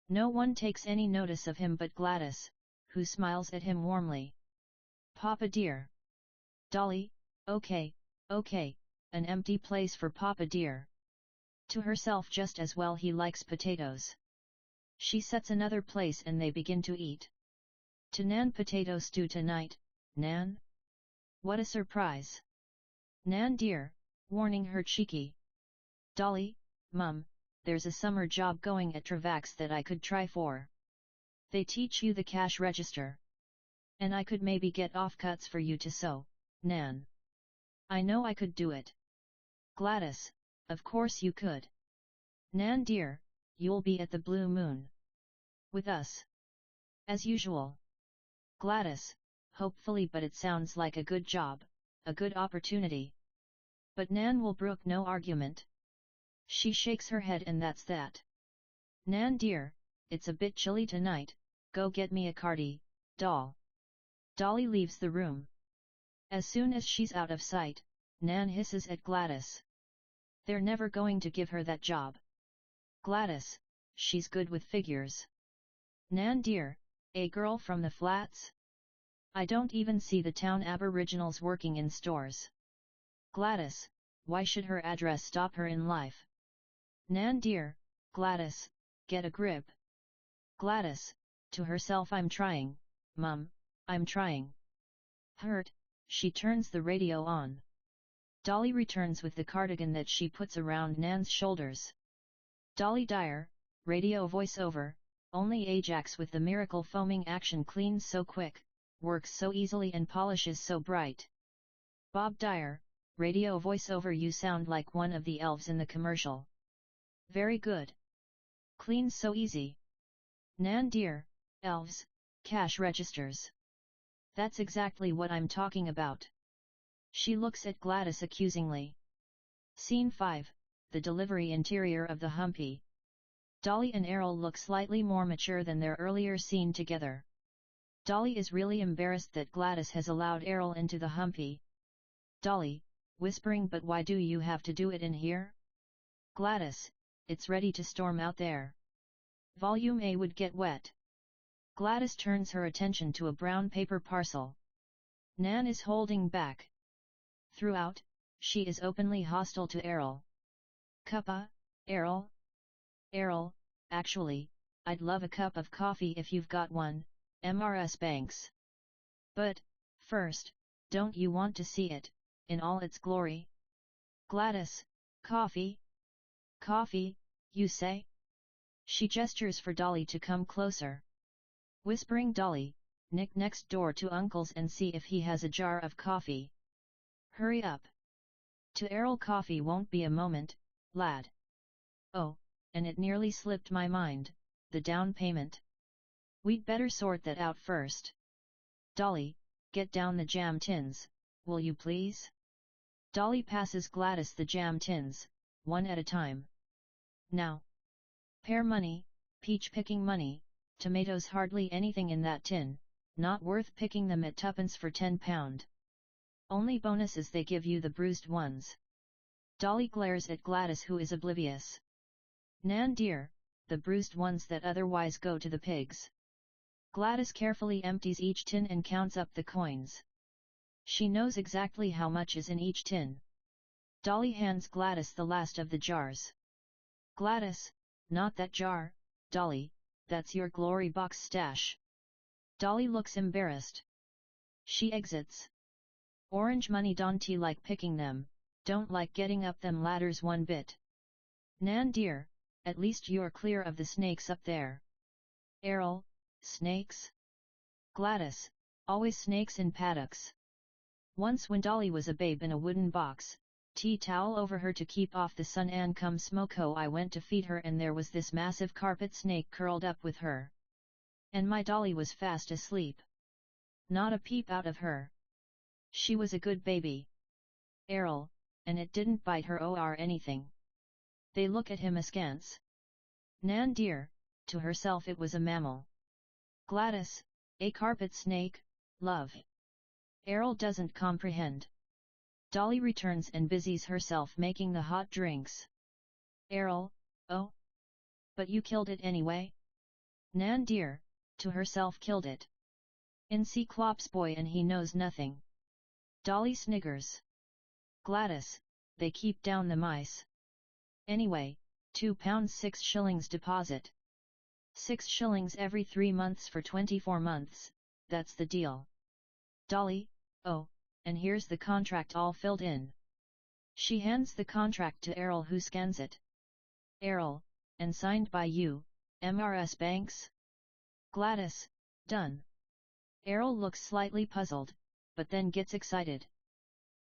No one takes any notice of him but Gladys, who smiles at him warmly. Papa dear. Dolly, okay, okay, an empty place for Papa dear. To herself, just as well he likes potatoes. She sets another place and they begin to eat. To Nan, potato stew tonight, Nan? What a surprise! Nan dear, warning her cheeky. Dolly, Mum, there's a summer job going at Travax that I could try for. They teach you the cash register. And I could maybe get offcuts for you to sew, Nan. I know I could do it. Gladys, of course you could. Nan dear, you'll be at the Blue Moon. With us. As usual. Gladys, hopefully, but it sounds like a good job, a good opportunity. But Nan will brook no argument. She shakes her head and that's that. Nan dear, it's a bit chilly tonight, go get me a cardi, doll. Dolly leaves the room. As soon as she's out of sight, Nan hisses at Gladys. They're never going to give her that job. Gladys, she's good with figures. Nan dear, a girl from the flats? I don't even see the town aboriginals working in stores. Gladys, why should her address stop her in life? Nan dear, Gladys, get a grip. Gladys, to herself, I'm trying, Mum, I'm trying. Hurt, she turns the radio on. Dolly returns with the cardigan that she puts around Nan's shoulders. Dolly Dyer, radio voiceover, only Ajax with the miracle foaming action cleans so quick, works so easily and polishes so bright. Bob Dyer, radio voiceover, you sound like one of the elves in the commercial. Very good. Cleans so easy. Nan dear, elves, cash registers. That's exactly what I'm talking about. She looks at Gladys accusingly. Scene 5, the delivery interior of the Humpy. Dolly and Errol look slightly more mature than their earlier scene together. Dolly is really embarrassed that Gladys has allowed Errol into the Humpy. Dolly, whispering, but why do you have to do it in here? Gladys, it's ready to storm out there. Volume A would get wet. Gladys turns her attention to a brown paper parcel. Nan is holding back. Throughout, she is openly hostile to Errol. Cuppa, Errol? Errol, actually, I'd love a cup of coffee if you've got one, MRS Banks. But, first, don't you want to see it, in all its glory? Gladys, coffee? Coffee, you say? She gestures for Dolly to come closer. Whispering, Dolly, nick next door to Uncle's and see if he has a jar of coffee. Hurry up. To Errol, coffee won't be a moment, lad. Oh, and it nearly slipped my mind, the down payment. We'd better sort that out first. Dolly, get down the jam tins, will you please? Dolly passes Gladys the jam tins, one at a time. Now. Pear money, peach picking money, tomatoes hardly anything in that tin, not worth picking them at twopence for £10. Only bonuses they give you the bruised ones. Dolly glares at Gladys, who is oblivious. Nan dear, the bruised ones that otherwise go to the pigs. Gladys carefully empties each tin and counts up the coins. She knows exactly how much is in each tin. Dolly hands Gladys the last of the jars. Gladys, not that jar, Dolly, that's your glory box stash. Dolly looks embarrassed. She exits. Orange money don't like picking them, don't like getting up them ladders one bit. Nan dear, at least you're clear of the snakes up there. Errol, snakes? Gladys, always snakes in paddocks. Once when Dolly was a babe in a wooden box, tea towel over her to keep off the sun, and come smoko I went to feed her, and there was this massive carpet snake curled up with her. And my Dolly was fast asleep. Not a peep out of her. She was a good baby. Errol, and it didn't bite her or anything. They look at him askance. Nan dear, to herself it was a mammal. Gladys, a carpet snake, love. Errol doesn't comprehend. Dolly returns and busies herself making the hot drinks. Errol, oh? But you killed it anyway? Nan dear, to herself killed it. In Cyclops boy and he knows nothing. Dolly sniggers. Gladys, they keep down the mice. Anyway, £2 6 deposit. 6 shillings every 3 months for 24 months, that's the deal. Dolly, oh, and here's the contract all filled in. She hands the contract to Errol, who scans it. Errol, and signed by you, MRS Banks? Gladys, done. Errol looks slightly puzzled, but then gets excited.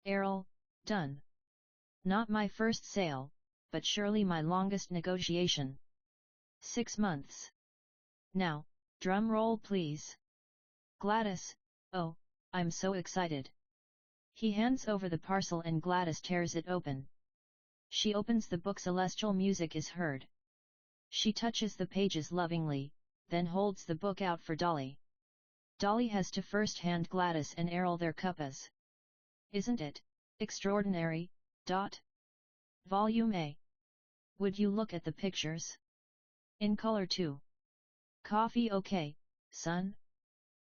Errol, done. Not my first sale, but surely my longest negotiation. 6 months. Now, drum roll please. Gladys, oh, I'm so excited. He hands over the parcel and Gladys tears it open. She opens the book, celestial music is heard. She touches the pages lovingly, then holds the book out for Dolly. Dolly has to first hand Gladys and Errol their cuppas. Isn't it extraordinary? Volume A. Would you look at the pictures? In color too. Coffee okay, son?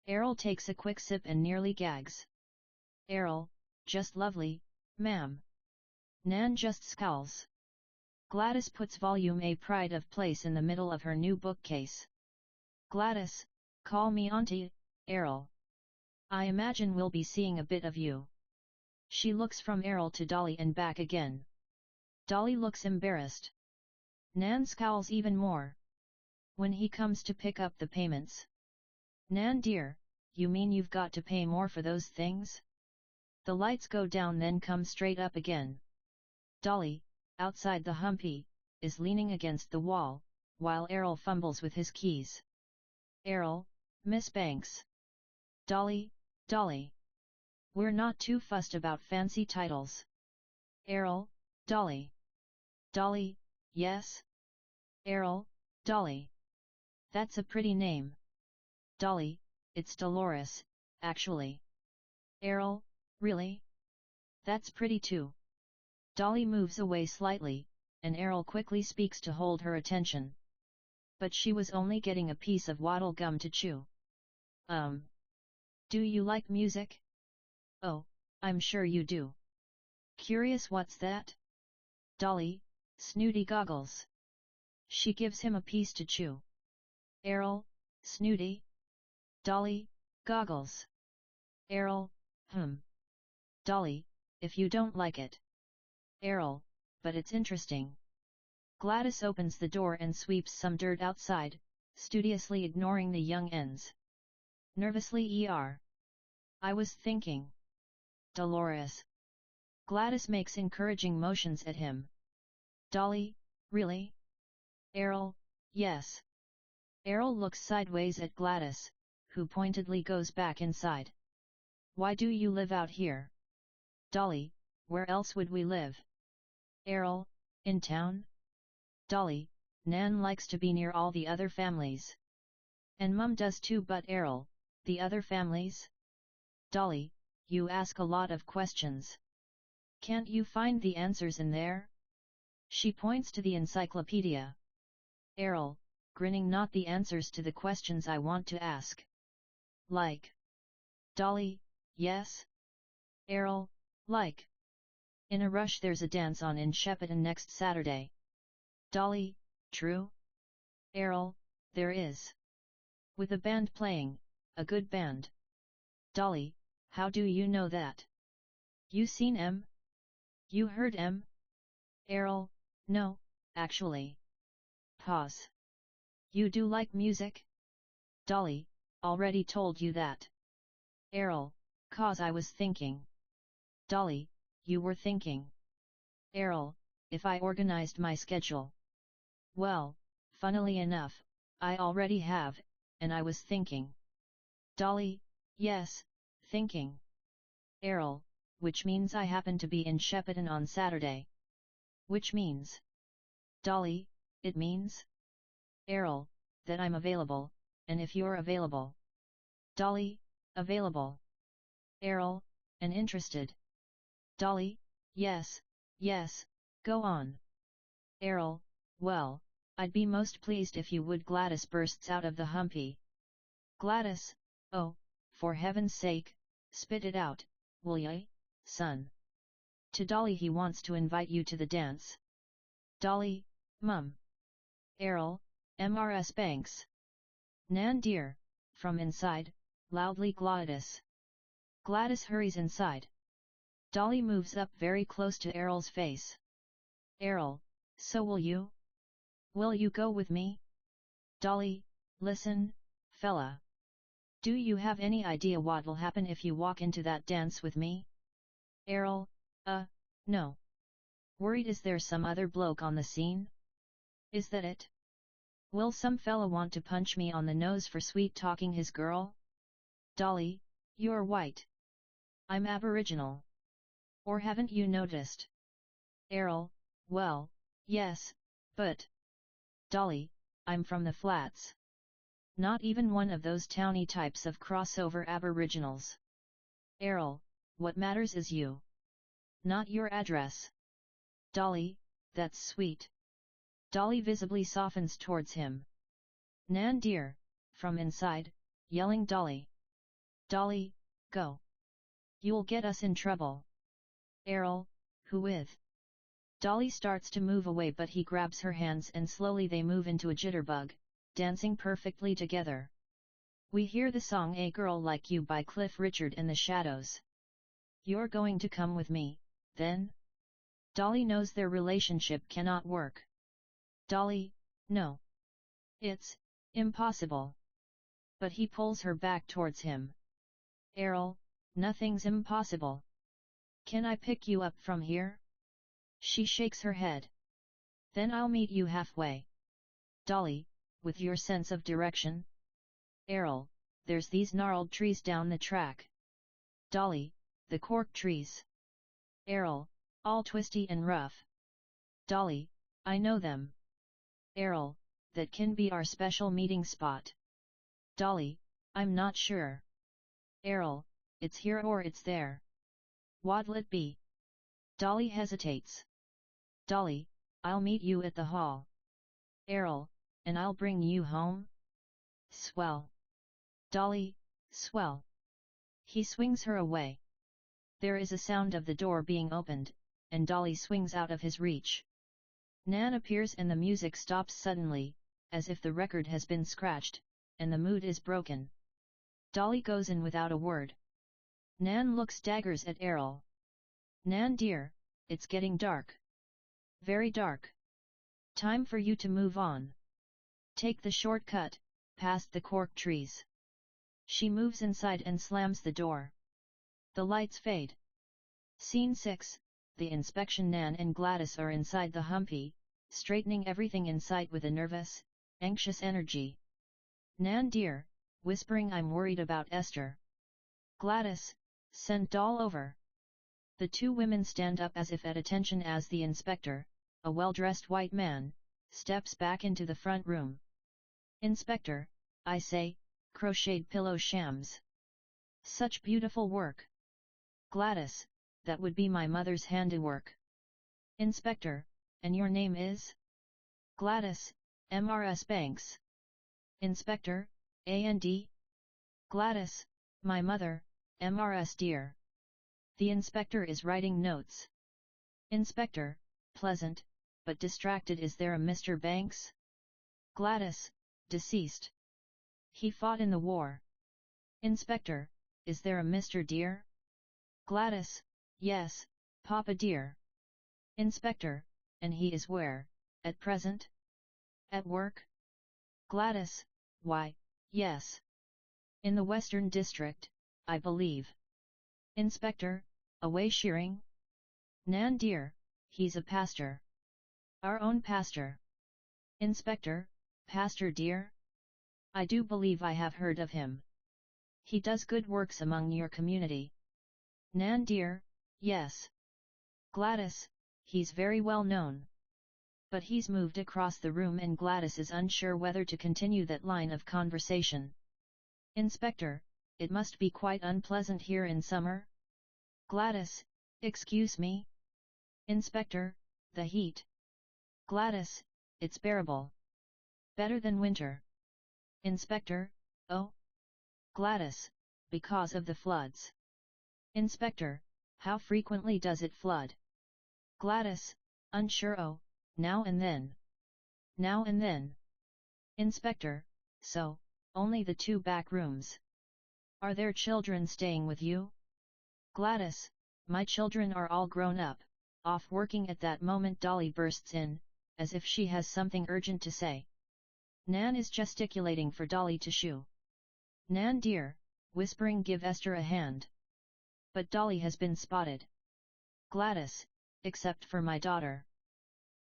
Errol takes a quick sip and nearly gags. Errol, just lovely, ma'am. Nan just scowls. Gladys puts volume A, pride of place, in the middle of her new bookcase. Gladys, call me auntie, Errol. I imagine we'll be seeing a bit of you. She looks from Errol to Dolly and back again. Dolly looks embarrassed. Nan scowls even more. When he comes to pick up the payments. Nan dear, you mean you've got to pay more for those things? The lights go down then come straight up again. Dolly, outside the humpy, is leaning against the wall, while Errol fumbles with his keys. Errol, Miss Banks. Dolly, Dolly. We're not too fussed about fancy titles. Errol, Dolly. Dolly, yes? Errol, Dolly. That's a pretty name. Dolly, it's Dolores, actually. Errol, really? That's pretty too. Dolly moves away slightly, and Errol quickly speaks to hold her attention. But she was only getting a piece of wattle gum to chew. Do you like music? Oh, I'm sure you do. Curious what's that? Dolly, snooty goggles. She gives him a piece to chew. Errol, snooty? Dolly, goggles. Errol, Dolly, if you don't like it. Errol, but it's interesting. Gladys opens the door and sweeps some dirt outside, studiously ignoring the young ends. Nervously I was thinking. Dolores. Gladys makes encouraging motions at him. Dolly, really? Errol, yes. Errol looks sideways at Gladys, who pointedly goes back inside. Why do you live out here? Dolly, where else would we live? Errol, in town? Dolly, Nan likes to be near all the other families. And Mum does too, but Errol, the other families? Dolly, you ask a lot of questions. Can't you find the answers in there? She points to the encyclopedia. Errol, grinning, not the answers to the questions I want to ask. Like? Dolly, yes? Errol, like? In a rush, there's a dance on in Shepparton next Saturday. Dolly, true? Errol, there is. With a band playing, a good band. Dolly, how do you know that? You seen 'em? You heard 'em? Errol, no, actually. Pause. You do like music? Dolly, already told you that. Errol, 'cause I was thinking. Dolly, you were thinking. Errol, if I organized my schedule. Well, funnily enough, I already have, and I was thinking. Dolly, yes, thinking. Errol, which means I happen to be in Shepparton on Saturday. Which means? Dolly, it means? Errol, that I'm available, and if you're available. Dolly, available. Errol, and interested. Dolly, yes, yes, go on. Errol, well, I'd be most pleased if you would. Gladys bursts out of the humpy. Gladys, oh, for heaven's sake, spit it out, will ya, son? To Dolly, he wants to invite you to the dance. Dolly, Mum. Errol, Mrs. Banks. Nan dear, from inside, loudly Gladys. Gladys hurries inside. Dolly moves up very close to Errol's face. Errol, so will you? Will you go with me? Dolly, listen, fella. Do you have any idea what'll happen if you walk into that dance with me? Errol, no. Worried? Is there some other bloke on the scene? Is that it? Will some fella want to punch me on the nose for sweet talking his girl? Dolly, you're white. I'm Aboriginal. Or haven't you noticed? Errol, well, yes, but... Dolly, I'm from the flats. Not even one of those towny types of crossover Aboriginals. Errol, what matters is you. Not your address. Dolly, that's sweet. Dolly visibly softens towards him. Nan dear, from inside, yelling Dolly. Dolly, go. You'll get us in trouble. Errol, who with? Dolly starts to move away, but he grabs her hands and slowly they move into a jitterbug, dancing perfectly together. We hear the song A Girl Like You by Cliff Richard and the Shadows. You're going to come with me, then? Dolly knows their relationship cannot work. Dolly, no. It's impossible. But he pulls her back towards him. Errol, nothing's impossible. Can I pick you up from here? She shakes her head. Then I'll meet you halfway. Dolly, with your sense of direction? Errol, there's these gnarled trees down the track. Dolly, the cork trees. Errol, all twisty and rough. Dolly, I know them. Errol, that can be our special meeting spot. Dolly, I'm not sure. Errol, it's here or it's there. What'll it be? Dolly hesitates. Dolly, I'll meet you at the hall. Errol, and I'll bring you home? Swell. Dolly, swell. He swings her away. There is a sound of the door being opened, and Dolly swings out of his reach. Nan appears and the music stops suddenly, as if the record has been scratched, and the mood is broken. Dolly goes in without a word. Nan looks daggers at Errol. Nan dear, it's getting dark. Very dark. Time for you to move on. Take the shortcut, past the cork trees. She moves inside and slams the door. The lights fade. Scene 6, the inspection. Nan and Gladys are inside the humpy, straightening everything in sight with a nervous, anxious energy. Nan dear, whispering, I'm worried about Esther. Gladys, send doll over. The two women stand up as if at attention as the inspector, a well-dressed white man, steps back into the front room. Inspector, I say, crocheted pillow shams. Such beautiful work. Gladys, that would be my mother's handiwork. Inspector, and your name is? Gladys, MRS Banks. Inspector, A&D? Gladys, my mother, MRS dear. The inspector is writing notes. Inspector, pleasant, but distracted. Is there a Mr. Banks? Gladys, deceased. He fought in the war. Inspector, is there a Mr. Dear? Gladys, yes, Papa dear. Inspector, and he is where, at present? At work? Gladys, why, yes. In the Western District, I believe. Inspector, away shearing? Nan dear, he's a pastor. Our own pastor. Inspector, pastor dear? I do believe I have heard of him. He does good works among your community. Nan dear, yes. Gladys, he's very well known. But he's moved across the room and Gladys is unsure whether to continue that line of conversation. Inspector, it must be quite unpleasant here in summer? Gladys, excuse me? Inspector, the heat. Gladys, it's bearable. Better than winter. Inspector, oh? Gladys, because of the floods. Inspector, how frequently does it flood? Gladys, unsure. Oh, now and then. Now and then. Inspector, so, only the two back rooms. Are there children staying with you? Gladys, my children are all grown up, off working. At that moment Dolly bursts in, as if she has something urgent to say. Nan is gesticulating for Dolly to shoo. Nan dear, whispering, give Esther a hand. But Dolly has been spotted. Gladys, except for my daughter.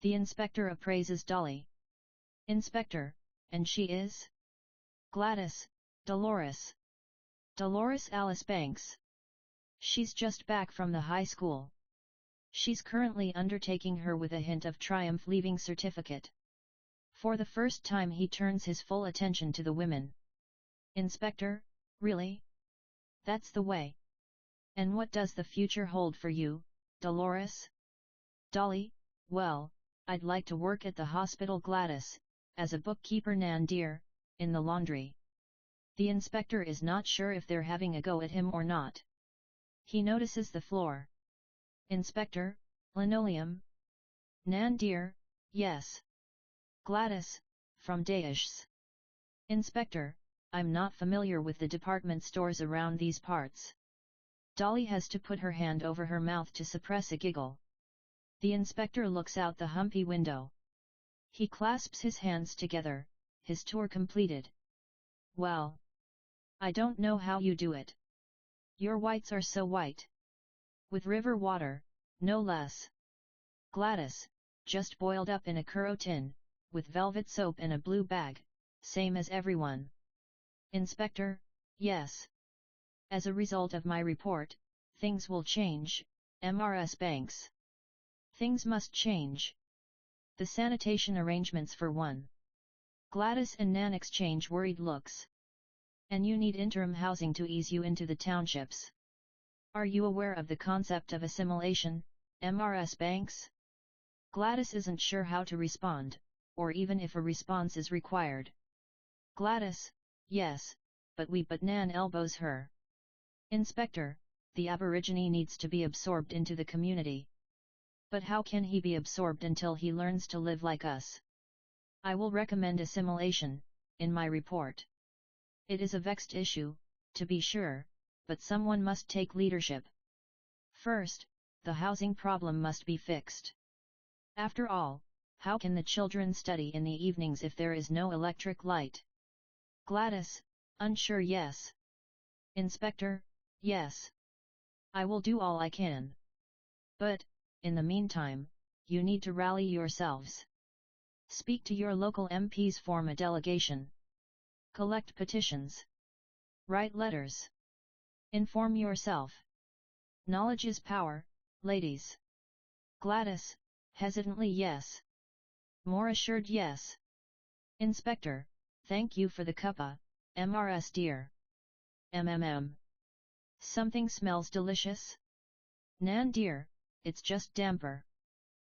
The inspector appraises Dolly. Inspector, and she is? Gladys, Dolores. Dolores Alice Banks. She's just back from the high school. She's currently undertaking her with a hint of triumph leaving certificate. For the first time he turns his full attention to the women. Inspector, really? That's the way. And what does the future hold for you, Dolores? Dolly, well, I'd like to work at the hospital. Gladys, as a bookkeeper. Nan dear, in the laundry. The inspector is not sure if they're having a go at him or not. He notices the floor. Inspector, linoleum? Nan dear, yes. Gladys, from Daesh's. Inspector, I'm not familiar with the department stores around these parts. Dolly has to put her hand over her mouth to suppress a giggle. The inspector looks out the humpy window. He clasps his hands together, his tour completed. Well, I don't know how you do it. Your whites are so white. With river water, no less. Gladys, just boiled up in a Curo tin, with velvet soap and a blue bag, same as everyone. Inspector, yes. As a result of my report, things will change, MRS Banks. Things must change. The sanitation arrangements for one. Gladys and Nan exchange worried looks. And you need interim housing to ease you into the townships. Are you aware of the concept of assimilation, MRS Banks? Gladys isn't sure how to respond, or even if a response is required. Gladys, yes, but Nan elbows her. Inspector, the Aborigine needs to be absorbed into the community. But how can he be absorbed until he learns to live like us? I will recommend assimilation, in my report. It is a vexed issue, to be sure, but someone must take leadership. First, the housing problem must be fixed. After all, how can the children study in the evenings if there is no electric light? Gladys, unsure. Yes. Inspector, yes. I will do all I can. But, in the meantime, you need to rally yourselves. Speak to your local MPs, form a delegation. Collect petitions. Write letters. Inform yourself. Knowledge is power, ladies. Gladys, hesitantly yes. More assured yes. Inspector, thank you for the cuppa, MRS dear. MMM. Something smells delicious? Nan dear, it's just damper.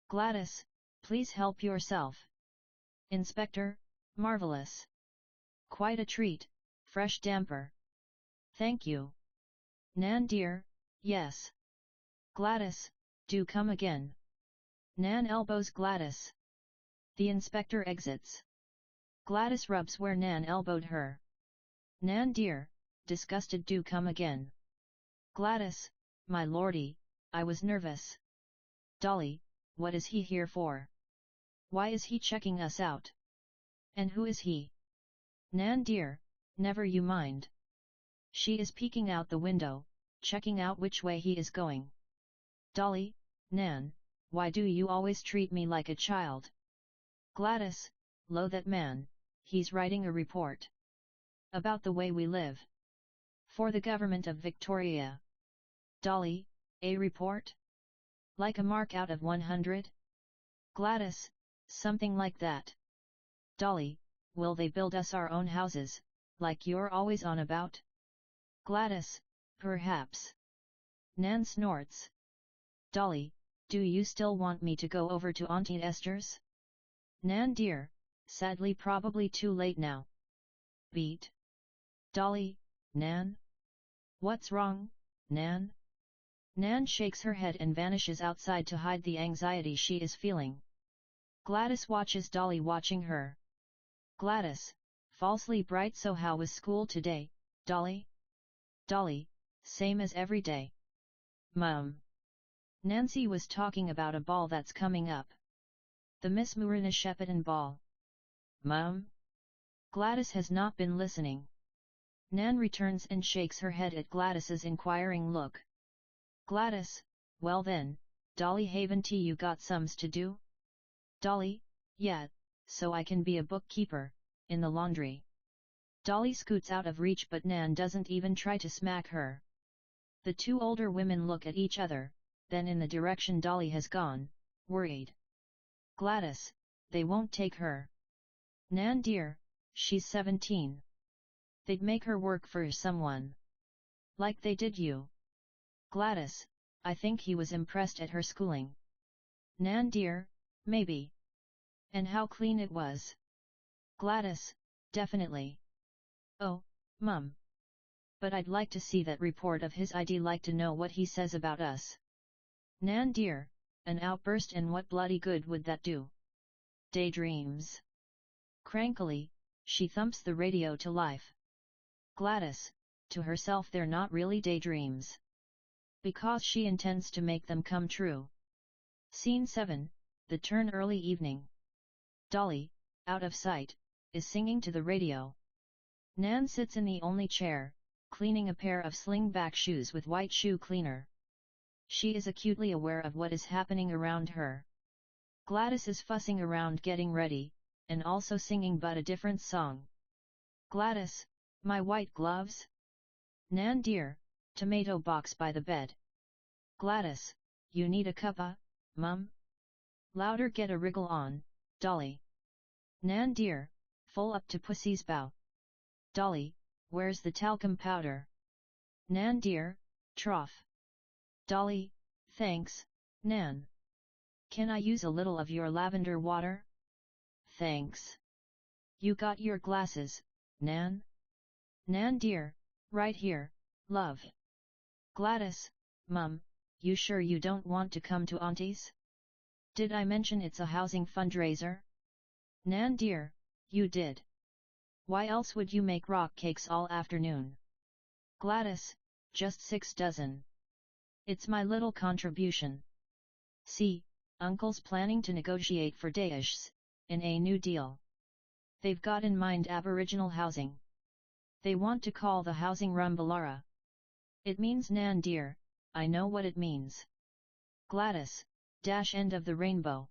Gladys, please help yourself. Inspector, marvelous. Quite a treat, fresh damper. Thank you. Nan dear, yes. Gladys, do come again. Nan elbows Gladys. The inspector exits. Gladys rubs where Nan elbowed her. Nan dear, disgusted, do come again. Gladys, my lordy, I was nervous. Dolly, what is he here for? Why is he checking us out? And who is he? Nan dear, never you mind. She is peeking out the window, checking out which way he is going. Dolly, Nan, why do you always treat me like a child? Gladys, lo that man, he's writing a report. About the way we live. For the government of Victoria. Dolly, a report? Like a mark out of 100? Gladys, something like that. Dolly, will they build us our own houses, like you're always on about? Gladys, perhaps. Nan snorts. Dolly, do you still want me to go over to Auntie Esther's? Nan dear, sadly probably too late now. Beat. Dolly, Nan? What's wrong, Nan? Nan shakes her head and vanishes outside to hide the anxiety she is feeling. Gladys watches Dolly watching her. Gladys, falsely bright, so how was school today, Dolly? Dolly, same as every day. Mum. Nancy was talking about a ball that's coming up. The Miss Murina Shepparton ball. Mum? Gladys has not been listening. Nan returns and shakes her head at Gladys's inquiring look. Gladys, well then, Dolly haven't you got sums to do? Dolly, yeah, so I can be a bookkeeper, in the laundry. Dolly scoots out of reach, but Nan doesn't even try to smack her. The two older women look at each other, then in the direction Dolly has gone, worried. Gladys, they won't take her. Nan dear, she's 17. They'd make her work for someone. Like they did you. Gladys, I think he was impressed at her schooling. Nan dear, maybe. And how clean it was. Gladys, definitely. Oh, Mum. But I'd like to see that report of his. I'd like to know what he says about us. Nan dear, an outburst, and what bloody good would that do? Daydreams. Crankily, she thumps the radio to life. Gladys, to herself, they're not really daydreams. Because she intends to make them come true. Scene 7, the turn early evening. Dolly, out of sight, is singing to the radio. Nan sits in the only chair, cleaning a pair of sling-back shoes with white shoe cleaner. She is acutely aware of what is happening around her. Gladys is fussing around getting ready, and also singing but a different song. Gladys, my white gloves? Nan dear, tomato box by the bed. Gladys, you need a cuppa, Mum? Louder, get a wriggle on, Dolly. Nan dear, full up to pussy's bow. Dolly, where's the talcum powder? Nan dear, trough. Dolly, thanks, Nan. Can I use a little of your lavender water? Thanks. You got your glasses, Nan? Nan dear, right here, love. Gladys, Mum, you sure you don't want to come to Auntie's? Did I mention it's a housing fundraiser? Nan dear, you did. Why else would you make rock cakes all afternoon? Gladys, just 6 dozen. It's my little contribution. See, Uncle's planning to negotiate for Daeshs, in a new deal. They've got in mind Aboriginal housing. They want to call the housing Rumbalara. It means, Nan dear, I know what it means. Gladys, dash end of the rainbow.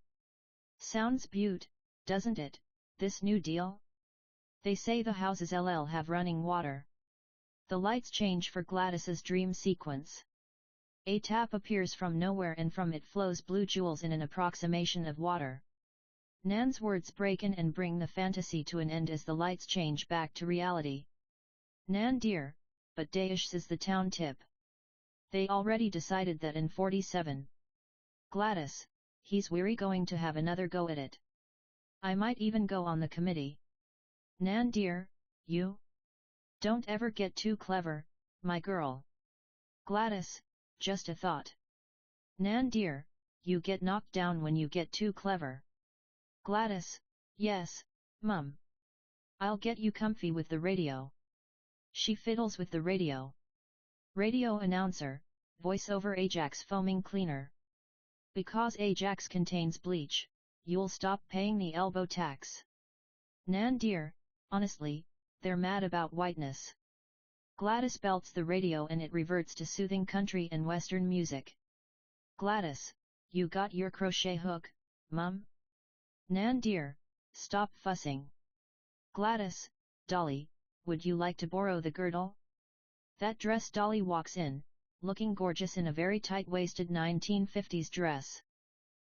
Sounds beaut, Doesn't it, this new deal? They say the houses LL have running water. The lights change for Gladys's dream sequence. A tap appears from nowhere and from it flows blue jewels in an approximation of water. Nan's words break in and bring the fantasy to an end as the lights change back to reality. Nan dear, but Daesh is the town tip. They already decided that in 47. Gladys, he's weary going to have another go at it. I might even go on the committee. Nan dear, you? Don't ever get too clever, my girl. Gladys, just a thought. Nan dear, you get knocked down when you get too clever. Gladys, yes, Mum. I'll get you comfy with the radio. She fiddles with the radio. Radio announcer, voice over Ajax foaming cleaner. Because Ajax contains bleach, you'll stop paying the elbow tax. Nan dear, honestly, they're mad about whiteness. Gladys belts the radio and it reverts to soothing country and western music. Gladys, you got your crochet hook, Mum? Nan dear, stop fussing. Gladys, Dolly, would you like to borrow the girdle? That dress. Dolly walks in, looking gorgeous in a very tight-waisted 1950s dress.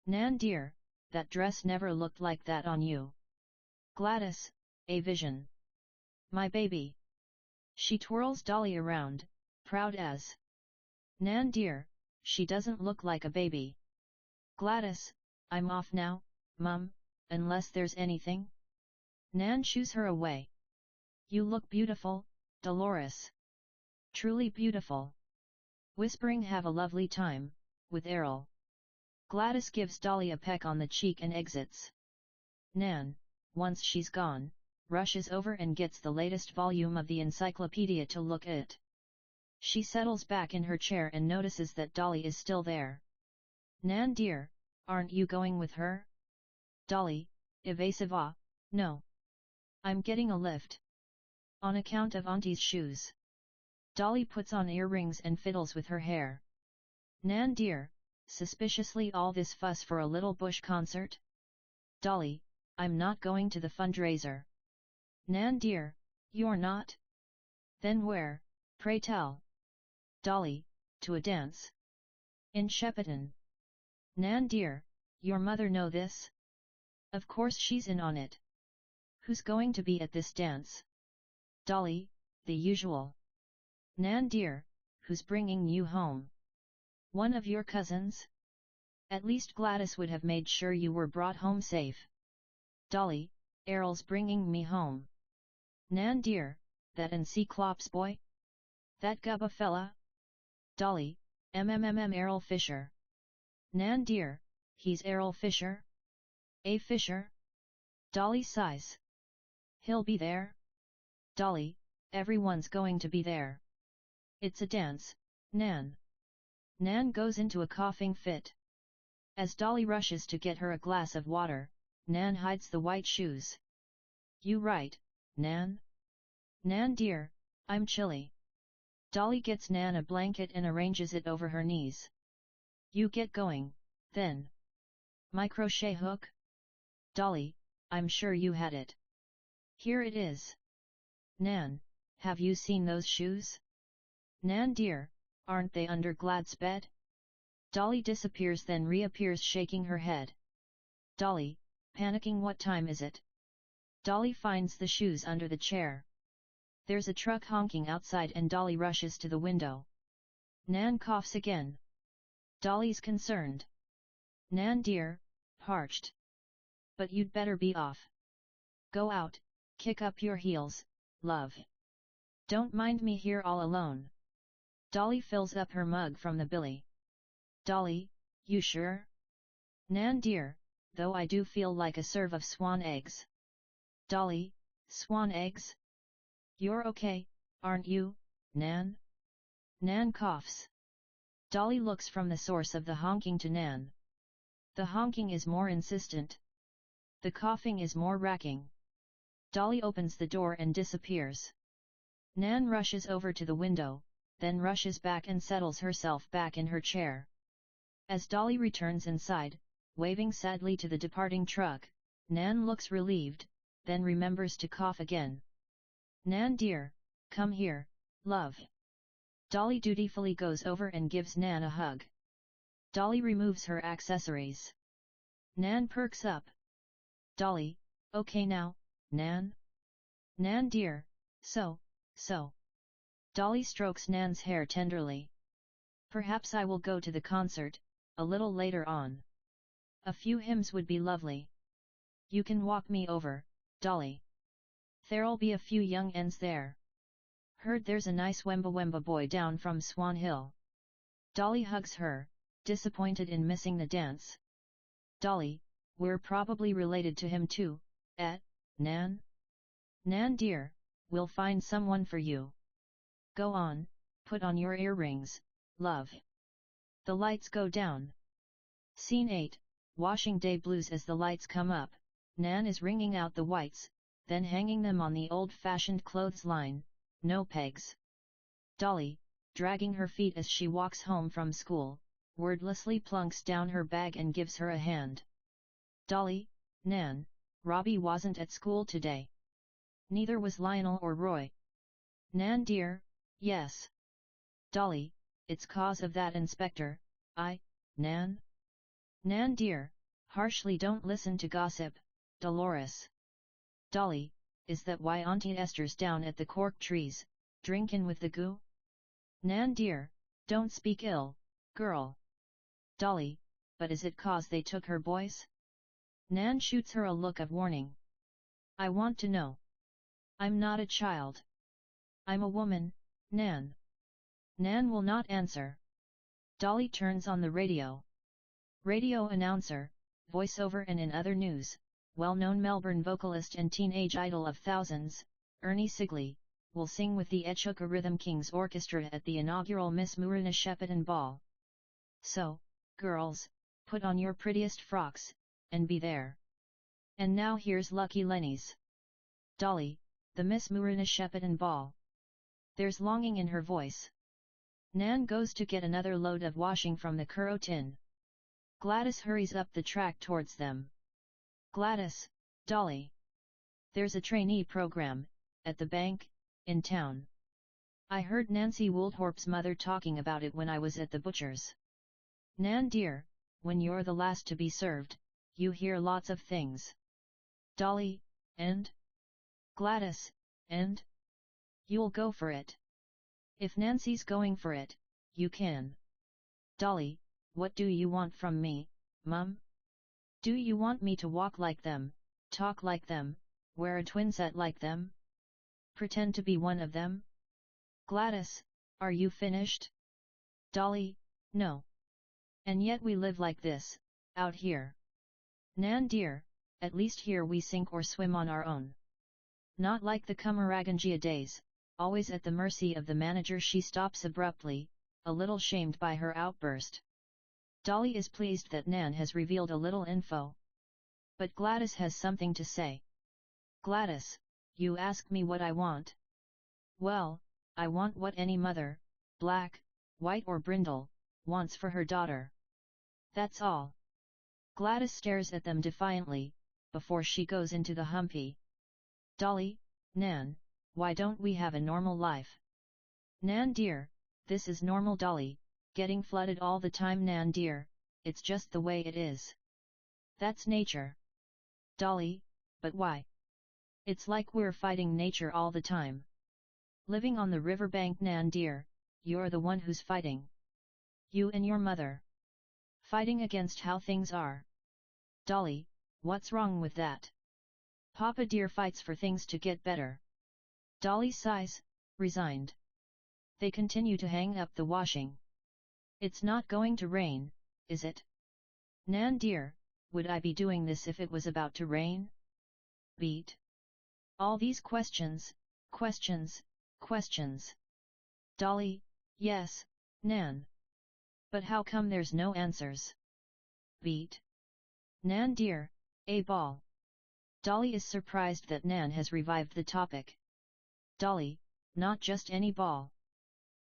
Nan dear, that dress never looked like that on you. Gladys, a vision. My baby. She twirls Dolly around, proud as. Nan dear, she doesn't look like a baby. Gladys, I'm off now, Mum, unless there's anything. Nan shoos her away. You look beautiful, Dolores. Truly beautiful. Whispering have a lovely time, with Errol. Gladys gives Dolly a peck on the cheek and exits. Nan, once she's gone, rushes over and gets the latest volume of the encyclopedia to look at. She settles back in her chair and notices that Dolly is still there. Nan dear, aren't you going with her? Dolly, evasive. No. I'm getting a lift. On account of Auntie's shoes. Dolly puts on earrings and fiddles with her hair. Nan dear, suspiciously all this fuss for a little bush concert? Dolly, I'm not going to the fundraiser. Nan dear, you're not? Then where, pray tell? Dolly, to a dance. In Shepparton. Nan dear, your mother know this? Of course she's in on it. Who's going to be at this dance? Dolly, the usual. Nan dear, who's bringing you home? One of your cousins? At least Gladys would have made sure you were brought home safe. Dolly, Errol's bringing me home. Nan dear, that Cyclops boy? That gubba fella? Dolly, Errol Fisher. Nan dear, he's Errol Fisher? A Fisher? Dolly sighs. He'll be there? Dolly, everyone's going to be there. It's a dance, Nan. Nan goes into a coughing fit. As Dolly rushes to get her a glass of water, Nan hides the white shoes. You right, Nan? Nan dear, I'm chilly. Dolly gets Nan a blanket and arranges it over her knees. You get going, then. My crochet hook? Dolly, I'm sure you had it. Here it is. Nan, have you seen those shoes? Nan dear, aren't they under Glad's bed? Dolly disappears then reappears shaking her head. Dolly, panicking, what time is it? Dolly finds the shoes under the chair. There's a truck honking outside and Dolly rushes to the window. Nan coughs again. Dolly's concerned. Nan dear, parched. But you'd better be off. Go out, kick up your heels, love. Don't mind me here all alone. Dolly fills up her mug from the billy. Dolly, you sure? Nan dear, though I do feel like a serve of swan eggs. Dolly, swan eggs? You're okay, aren't you, Nan? Nan coughs. Dolly looks from the source of the honking to Nan. The honking is more insistent. The coughing is more racking. Dolly opens the door and disappears. Nan rushes over to the window, then rushes back and settles herself back in her chair. As Dolly returns inside, waving sadly to the departing truck, Nan looks relieved, then remembers to cough again. Nan dear, come here, love. Dolly dutifully goes over and gives Nan a hug. Dolly removes her accessories. Nan perks up. Dolly, okay now, Nan? Nan dear, so. Dolly strokes Nan's hair tenderly. Perhaps I will go to the concert, a little later on. A few hymns would be lovely. You can walk me over, Dolly. There'll be a few young ends there. Heard there's a nice Wemba boy down from Swan Hill. Dolly hugs her, disappointed in missing the dance. Dolly, we're probably related to him too, Nan? Nan dear, we'll find someone for you. Go on, put on your earrings, love. The lights go down. Scene 8, Washing Day Blues. As the lights come up, Nan is wringing out the whites, then hanging them on the old-fashioned clothesline, no pegs. Dolly, dragging her feet as she walks home from school, wordlessly plunks down her bag and gives her a hand. Dolly, Nan, Robbie wasn't at school today. Neither was Lionel or Roy. Nan dear, yes. Dolly, it's cause of that inspector, Nan? Nan dear, harshly don't listen to gossip, Dolores. Dolly, is that why Auntie Esther's down at the cork trees, drinkin' with the goo? Nan dear, don't speak ill, girl. Dolly, but is it cause they took her boys? Nan shoots her a look of warning. I want to know. I'm not a child. I'm a woman, Nan. Nan will not answer. Dolly turns on the radio. Radio announcer, voiceover. And in other news, well-known Melbourne vocalist and teenage idol of thousands, Ernie Sigley, will sing with the Echuca Rhythm Kings Orchestra at the inaugural Miss Murina Shepparton Ball. So, girls, put on your prettiest frocks, and be there. And now here's Lucky Lenny's. Dolly, the Miss Murina Shepparton Ball. There's longing in her voice. Nan goes to get another load of washing from the Kuro tin. Gladys hurries up the track towards them. Gladys, Dolly. There's a trainee program, at the bank, in town. I heard Nancy Woolthorpe's mother talking about it when I was at the butcher's. Nan dear, when you're the last to be served, you hear lots of things. Dolly, and? Gladys, and? You'll go for it. If Nancy's going for it, you can. Dolly, what do you want from me, Mum? Do you want me to walk like them, talk like them, wear a twin set like them? Pretend to be one of them? Gladys, are you finished? Dolly, no. And yet we live like this, out here. Nan dear, at least here we sink or swim on our own. Not like the Kumaragangia days, always at the mercy of the manager. She stops abruptly, a little shamed by her outburst. Dolly is pleased that Nan has revealed a little info. But Gladys has something to say. Gladys, you ask me what I want. Well, I want what any mother, black, white or brindle, wants for her daughter. That's all. Gladys stares at them defiantly, before she goes into the humpy. Dolly, Nan, why don't we have a normal life? Nan dear, this is normal. Dolly, getting flooded all the time. Nan dear, it's just the way it is. That's nature. Dolly, but why? It's like we're fighting nature all the time. Living on the riverbank. Nan dear, you're the one who's fighting. You and your mother. Fighting against how things are. Dolly, what's wrong with that? Papa dear fights for things to get better. Dolly sighs, resigned. They continue to hang up the washing. It's not going to rain, is it? Nan dear, would I be doing this if it was about to rain? Beat. All these questions. Dolly, yes, Nan. But how come there's no answers? Beat. Nan dear, a ball. Dolly is surprised that Nan has revived the topic. Dolly, not just any ball.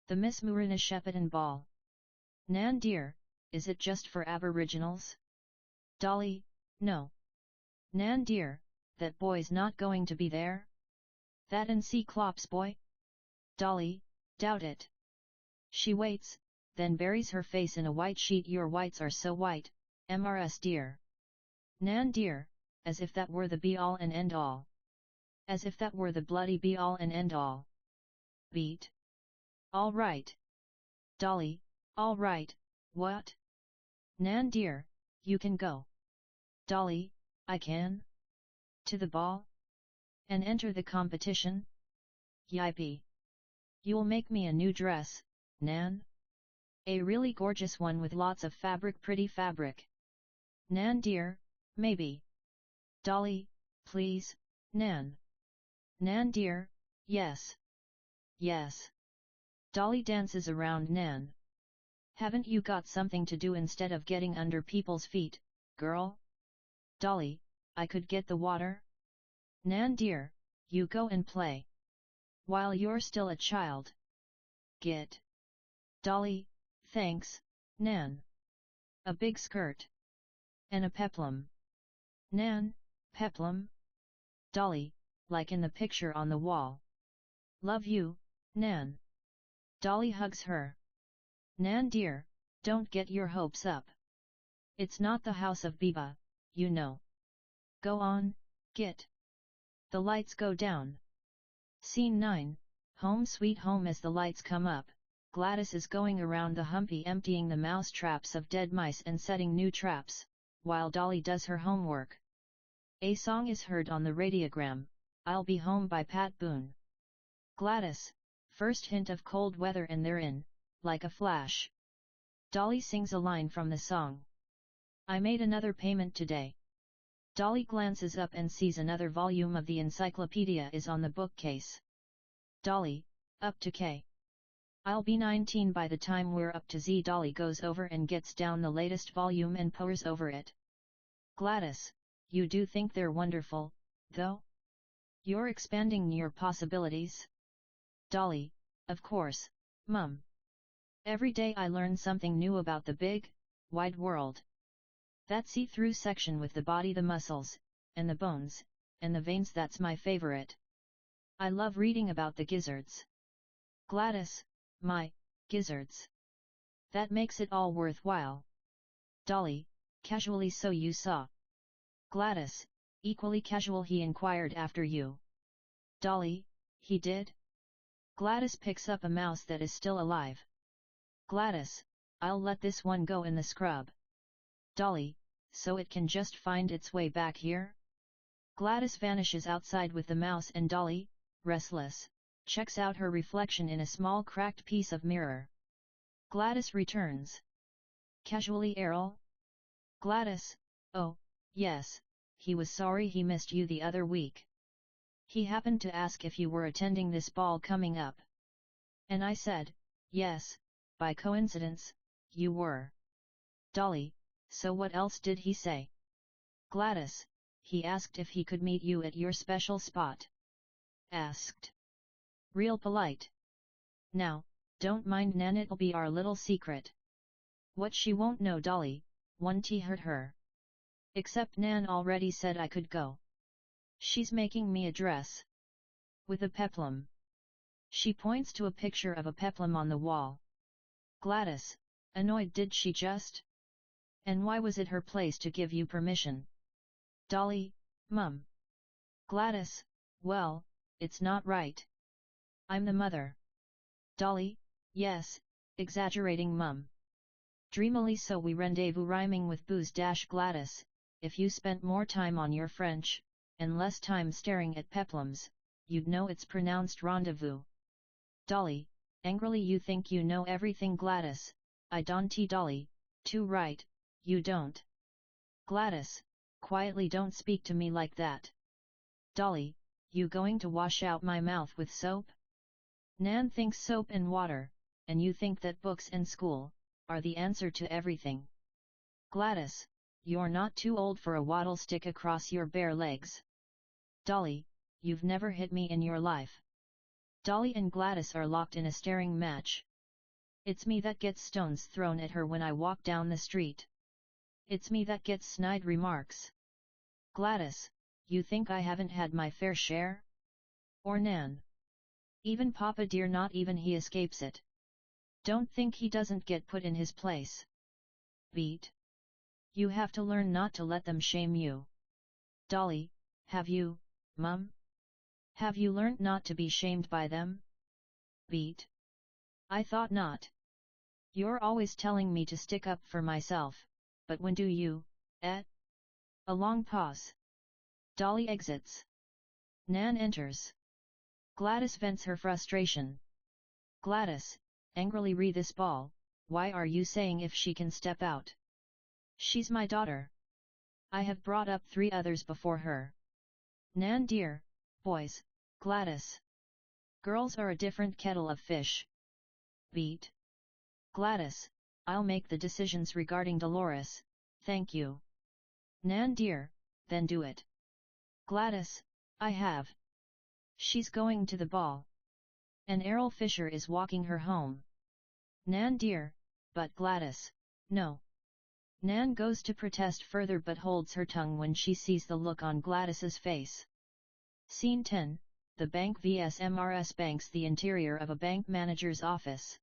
The Miss Murina Shepparton Ball. Nan dear, is it just for Aboriginals? Dolly, no. Nan dear, that boy's not going to be there? That N.C. Clops boy? Dolly, doubt it. She waits, then buries her face in a white sheet. Your whites are so white, Mrs. dear. Nan dear, as if that were the be-all and end-all. As if that were the bloody be-all and end-all. Beat. All right. Dolly, all right, what? Nan dear, you can go. Dolly, I can? To the ball? And enter the competition? Yippee! You'll make me a new dress, Nan? A really gorgeous one with lots of fabric, pretty fabric. Nan dear, maybe. Dolly, please, Nan. Nan dear, yes. Yes. Dolly dances around Nan. Haven't you got something to do instead of getting under people's feet, girl? Dolly, I could get the water? Nan dear, you go and play. While you're still a child. Get. Dolly, thanks, Nan. A big skirt. And a peplum. Nan, peplum? Dolly, like in the picture on the wall. Love you, Nan. Dolly hugs her. Nan dear, don't get your hopes up. It's not the house of Biba, you know. Go on, Git. The lights go down. Scene 9, Home Sweet Home. As the lights come up, Gladys is going around the humpy emptying the mouse traps of dead mice and setting new traps, while Dolly does her homework. A song is heard on the radiogram, I'll Be Home by Pat Boone. Gladys, first hint of cold weather and they're in, like a flash. Dolly sings a line from the song. I made another payment today. Dolly glances up and sees another volume of the encyclopedia is on the bookcase. Dolly, up to K. I'll be 19 by the time we're up to Z. Dolly goes over and gets down the latest volume and pores over it. Gladys, you do think they're wonderful, though? You're expanding your possibilities? Dolly, of course, Mum. Every day I learn something new about the big, wide world. That see-through section with the body, the muscles, and the bones, and the veins, that's my favorite. I love reading about the gizzards. Gladys, my, gizzards. That makes it all worthwhile. Dolly, casually, so you saw. Gladys, equally casual, he inquired after you. Dolly, he did? Gladys picks up a mouse that is still alive. Gladys, I'll let this one go in the scrub. Dolly, so it can just find its way back here? Gladys vanishes outside with the mouse and Dolly, restless, checks out her reflection in a small cracked piece of mirror. Gladys returns. Casually, Errol? Gladys, oh, yes, he was sorry he missed you the other week. He happened to ask if you were attending this ball coming up. And I said, yes, by coincidence, you were. Dolly, so what else did he say? Gladys, he asked if he could meet you at your special spot. Asked. Real polite. Now, don't mind Nan, it'll be our little secret. What she won't know, Dolly, won't hurt her. Except Nan already said I could go. She's making me a dress. With a peplum. She points to a picture of a peplum on the wall. Gladys, annoyed, did she just? And why was it her place to give you permission? Dolly, Mum. Gladys, well, it's not right. I'm the mother. Dolly, yes, exaggerating, Mum. Dreamily, so we rendezvous, rhyming with booze. Gladys, if you spent more time on your French, and less time staring at peplums, you'd know it's pronounced rendezvous. Dolly, angrily, you think you know everything. Gladys, I don't. Dolly, too right, you don't. Gladys, quietly, don't speak to me like that. Dolly, you going to wash out my mouth with soap? Nan thinks soap and water, and you think that books and school are the answer to everything. Gladys, you're not too old for a waddle stick across your bare legs. Dolly, you've never hit me in your life. Dolly and Gladys are locked in a staring match. It's me that gets stones thrown at her when I walk down the street. It's me that gets snide remarks. Gladys, you think I haven't had my fair share? Or Nan? Even Papa dear, not even he escapes it. Don't think he doesn't get put in his place. Beat. You have to learn not to let them shame you. Dolly, have you, Mum? Have you learnt not to be shamed by them? Beat. I thought not. You're always telling me to stick up for myself, but when do you, eh? A long pause. Dolly exits. Nan enters. Gladys vents her frustration. Gladys, angrily, re this ball, why are you saying if she can step out? She's my daughter. I have brought up 3 others before her. Nan dear, boys, Gladys. Girls are a different kettle of fish. Beat. Gladys, I'll make the decisions regarding Dolores, thank you. Nan dear, then do it. Gladys, I have. She's going to the ball. And Errol Fisher is walking her home. Nan dear, but Gladys, no. Nan goes to protest further but holds her tongue when she sees the look on Gladys's face. Scene 10, The Bank vs MRS Banks. The interior of a bank manager's office.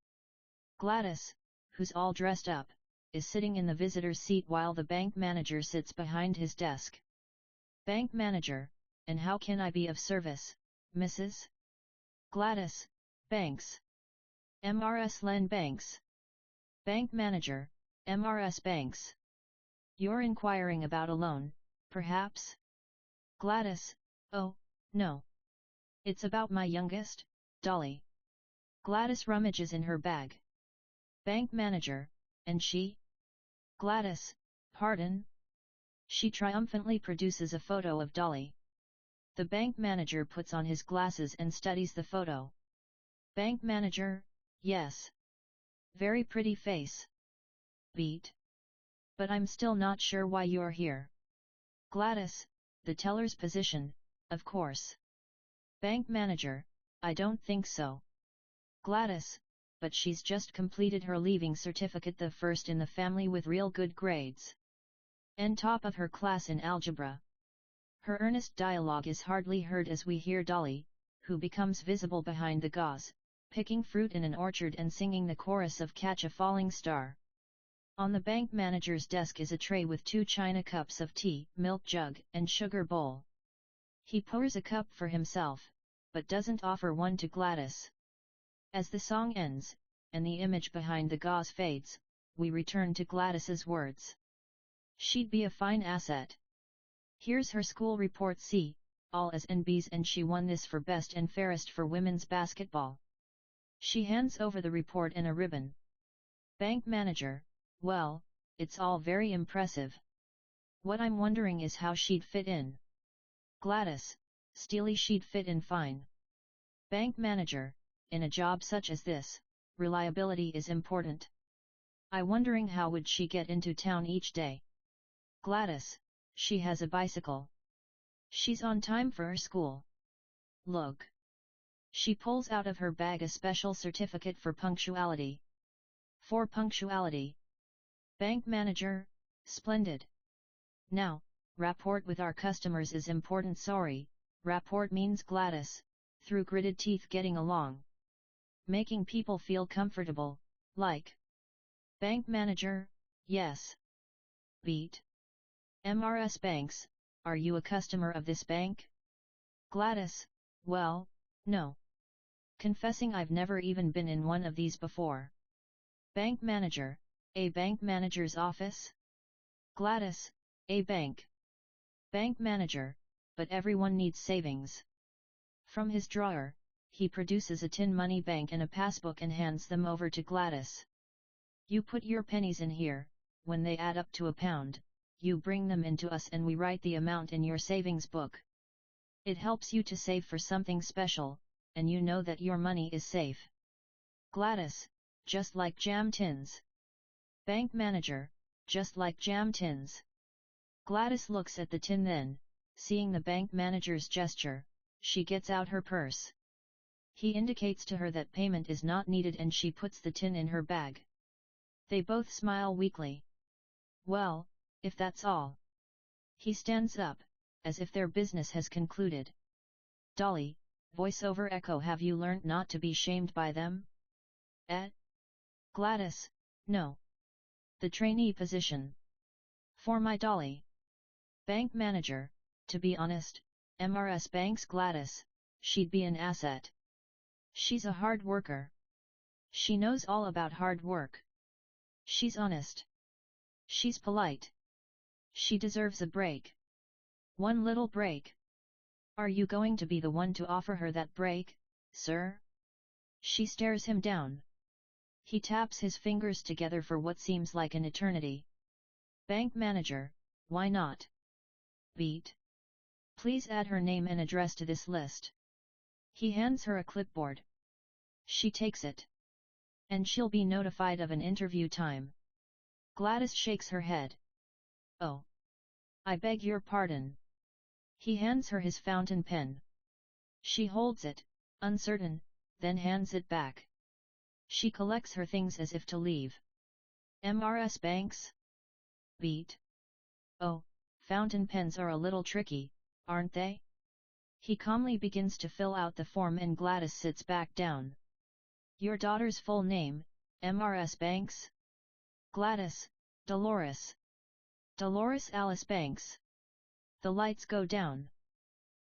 Gladys, who's all dressed up, is sitting in the visitor's seat while the bank manager sits behind his desk. Bank manager, and how can I be of service, Mrs. Gladys, Banks. MRS Len Banks. Bank manager, MRS Banks. You're inquiring about a loan, perhaps? Gladys, oh, no. It's about my youngest, Dolly. Gladys rummages in her bag. Bank manager, and she? Gladys, pardon? She triumphantly produces a photo of Dolly. The bank manager puts on his glasses and studies the photo. Bank manager, yes. Very pretty face. Beat. But I'm still not sure why you're here. Gladys, the teller's position, of course. Bank manager, I don't think so. Gladys, but she's just completed her leaving certificate, the first in the family with real good grades. And top of her class in algebra. Her earnest dialogue is hardly heard as we hear Dolly, who becomes visible behind the gauze, picking fruit in an orchard and singing the chorus of Catch a Falling Star. On the bank manager's desk is a tray with 2 china cups of tea, milk jug, and sugar bowl. He pours a cup for himself, but doesn't offer one to Gladys. As the song ends, and the image behind the gauze fades, we return to Gladys's words. She'd be a fine asset. Here's her school report, see, all A's and B's, and she won this for best and fairest for women's basketball. She hands over the report and a ribbon. Bank manager, well, it's all very impressive. What I'm wondering is how she'd fit in. Gladys, steely, she'd fit in fine. Bank manager, in a job such as this, reliability is important. I wondering how would she get into town each day. Gladys, she has a bicycle. She's on time for her school. Look. She pulls out of her bag a special certificate for punctuality. For punctuality. Bank manager, splendid. Now, rapport with our customers is important. Sorry, rapport means Gladys, through gritted teeth, getting along. Making people feel comfortable, like. Bank manager, yes. Beat. MRS Banks, are you a customer of this bank? Gladys, well, no. Confessing I've never even been in one of these before. Bank manager, a bank manager's office? Gladys, a bank. Bank manager, but everyone needs savings. From his drawer, he produces a tin money bank and a passbook and hands them over to Gladys. You put your pennies in here, when they add up to £1, you bring them into us and we write the amount in your savings book. It helps you to save for something special, and you know that your money is safe. Gladys, just like jam tins. Bank manager, just like jam tins. Gladys looks at the tin, then, seeing the bank manager's gesture, she gets out her purse. He indicates to her that payment is not needed and she puts the tin in her bag. They both smile weakly. Well, if that's all. He stands up, as if their business has concluded. Dolly, voiceover echo, have you learnt not to be shamed by them? Gladys, no. The trainee position. For my Dolly. Bank manager, to be honest, MRS Bank's Gladys, she'd be an asset. She's a hard worker. She knows all about hard work. She's honest. She's polite. She deserves a break. One little break. Are you going to be the one to offer her that break, sir? She stares him down. He taps his fingers together for what seems like an eternity. Bank manager, why not? Beat. Please add her name and address to this list. He hands her a clipboard. She takes it. And she'll be notified of an interview time. Gladys shakes her head. Oh. I beg your pardon. He hands her his fountain pen. She holds it, uncertain, then hands it back. She collects her things as if to leave. MRS Banks? Beat. Oh, fountain pens are a little tricky, aren't they? He calmly begins to fill out the form and Gladys sits back down. Your daughter's full name, MRS Banks? Gladys, Dolores. Dolores Alice Banks. The lights go down.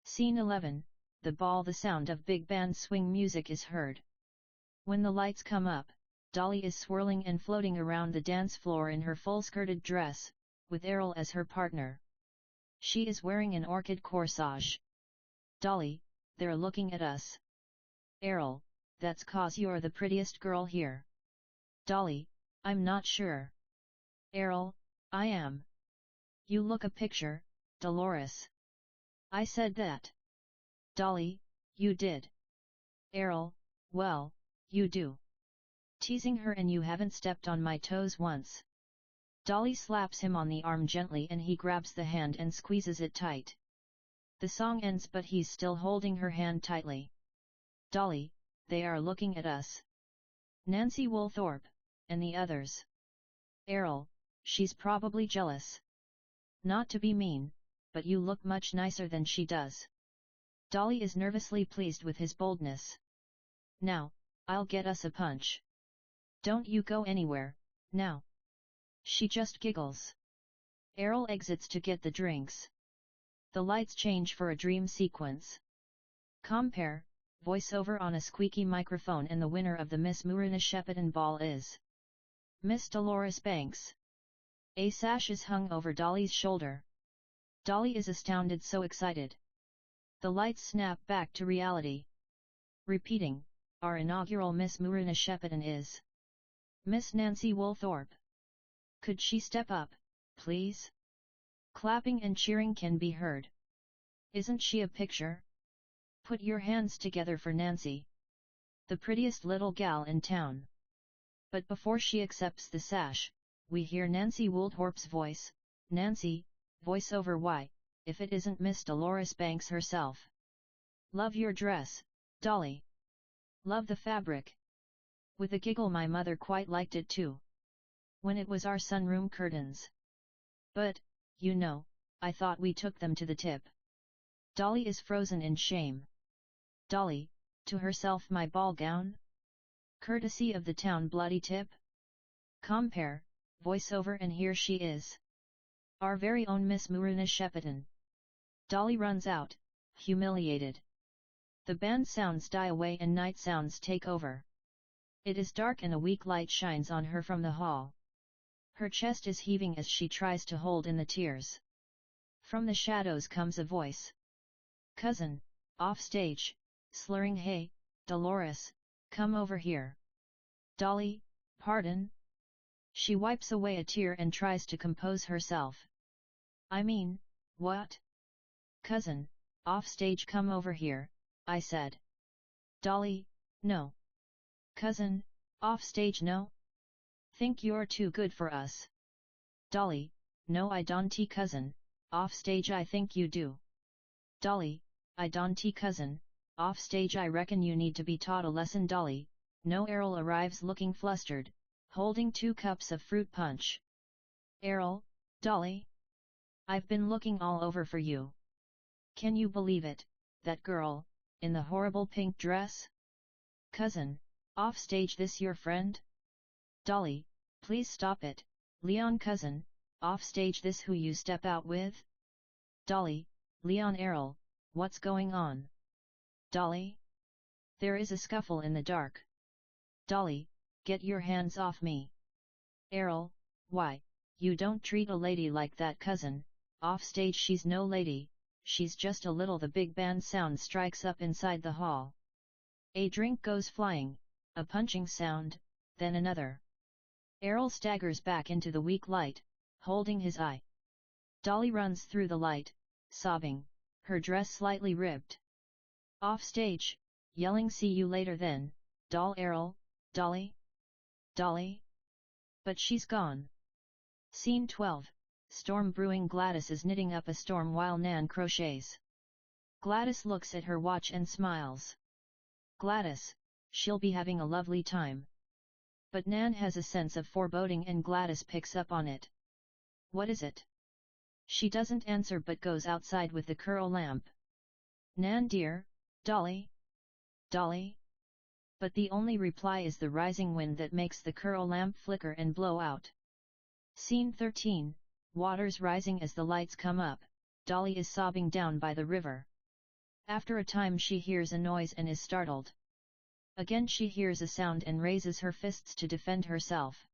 Scene 11, the ball. The sound of big band swing music is heard. When the lights come up, Dolly is swirling and floating around the dance floor in her full-skirted dress, with Errol as her partner. She is wearing an orchid corsage. Dolly, they're looking at us. Errol, that's 'cause you're the prettiest girl here. Dolly, I'm not sure. Errol, I am. You look a picture, Dolores. I said that. Dolly, you did. Errol, well, you do. Teasing her, and you haven't stepped on my toes once. Dolly slaps him on the arm gently and he grabs the hand and squeezes it tight. The song ends but he's still holding her hand tightly. Dolly, they are looking at us. Nancy Woolthorpe, and the others. Errol, she's probably jealous. Not to be mean, but you look much nicer than she does. Dolly is nervously pleased with his boldness. Now, I'll get us a punch. Don't you go anywhere, now. She just giggles. Errol exits to get the drinks. The lights change for a dream sequence. Compare, voiceover on a squeaky microphone, and the winner of the Miss Muruna Shepparton ball is Miss Dolores Banks. A sash is hung over Dolly's shoulder. Dolly is astounded, so excited. The lights snap back to reality. Repeating, our inaugural Miss Muruna Shepparton is Miss Nancy Woolthorpe. Could she step up, please? Clapping and cheering can be heard. Isn't she a picture? Put your hands together for Nancy. The prettiest little gal in town. But before she accepts the sash, we hear Nancy Woolthorpe's voice. Nancy, voiceover, why, if it isn't Miss Dolores Banks herself. Love your dress, Dolly. Love the fabric. With a giggle, my mother quite liked it too. When it was our sunroom curtains. But, you know, I thought we took them to the tip. Dolly is frozen in shame. Dolly, to herself, my ball gown? Courtesy of the town bloody tip? Compare, voiceover, and here she is. Our very own Miss Muruna Shepparton. Dolly runs out, humiliated. The band sounds die away and night sounds take over. It is dark and a weak light shines on her from the hall. Her chest is heaving as she tries to hold in the tears. From the shadows comes a voice. Cousin, off stage, slurring, hey, Dolores, come over here. Dolly, pardon? She wipes away a tear and tries to compose herself. I mean, what? Cousin, off stage, come over here, I said. Dolly, no. Cousin, off stage, no? Think you're too good for us. Dolly, no, I don't. Cousin, off stage, I think you do. Dolly, I don't. Cousin, off stage, I reckon you need to be taught a lesson. Dolly, no. Errol arrives looking flustered, holding 2 cups of fruit punch. Errol, Dolly? I've been looking all over for you. Can you believe it, that girl, in the horrible pink dress? Cousin, off stage this your friend? Dolly, please stop it, Leon cousin, off stage this who you step out with? Dolly, Leon Errol, what's going on? Dolly? There is a scuffle in the dark. Dolly, get your hands off me. Errol, why, you don't treat a lady like that cousin, off stage she's no lady, she's just a little. The big band sound strikes up inside the hall. A drink goes flying, a punching sound, then another. Errol staggers back into the weak light, holding his eye. Dolly runs through the light, sobbing, her dress slightly ripped. Off stage, yelling see you later then, doll. Errol, Dolly? Dolly? But she's gone. Scene 12, storm brewing. Gladys is knitting up a storm while Nan crochets. Gladys looks at her watch and smiles. Gladys, she'll be having a lovely time. But Nan has a sense of foreboding and Gladys picks up on it. What is it? She doesn't answer but goes outside with the curl lamp. Nan dear, Dolly? Dolly? But the only reply is the rising wind that makes the curl lamp flicker and blow out. Scene 13, water's rising as the lights come up, Dolly is sobbing down by the river. After a time she hears a noise and is startled. Again she hears a sound and raises her fists to defend herself.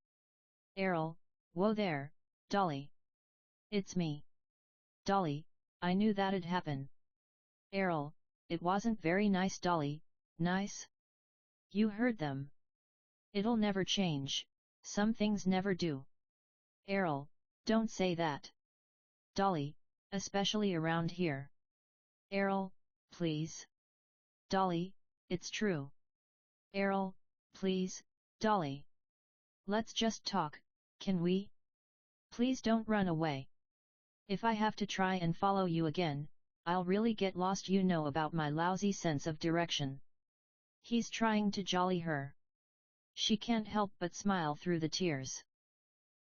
Errol, whoa there, Dolly. It's me. Dolly, I knew that'd happen. Errol, it wasn't very nice. Dolly, nice? You heard them. It'll never change, some things never do. Errol, don't say that. Dolly, especially around here. Errol, please. Dolly, it's true. Errol, please, Dolly. Let's just talk, can we? Please don't run away. If I have to try and follow you again, I'll really get lost. You know about my lousy sense of direction. He's trying to jolly her. She can't help but smile through the tears.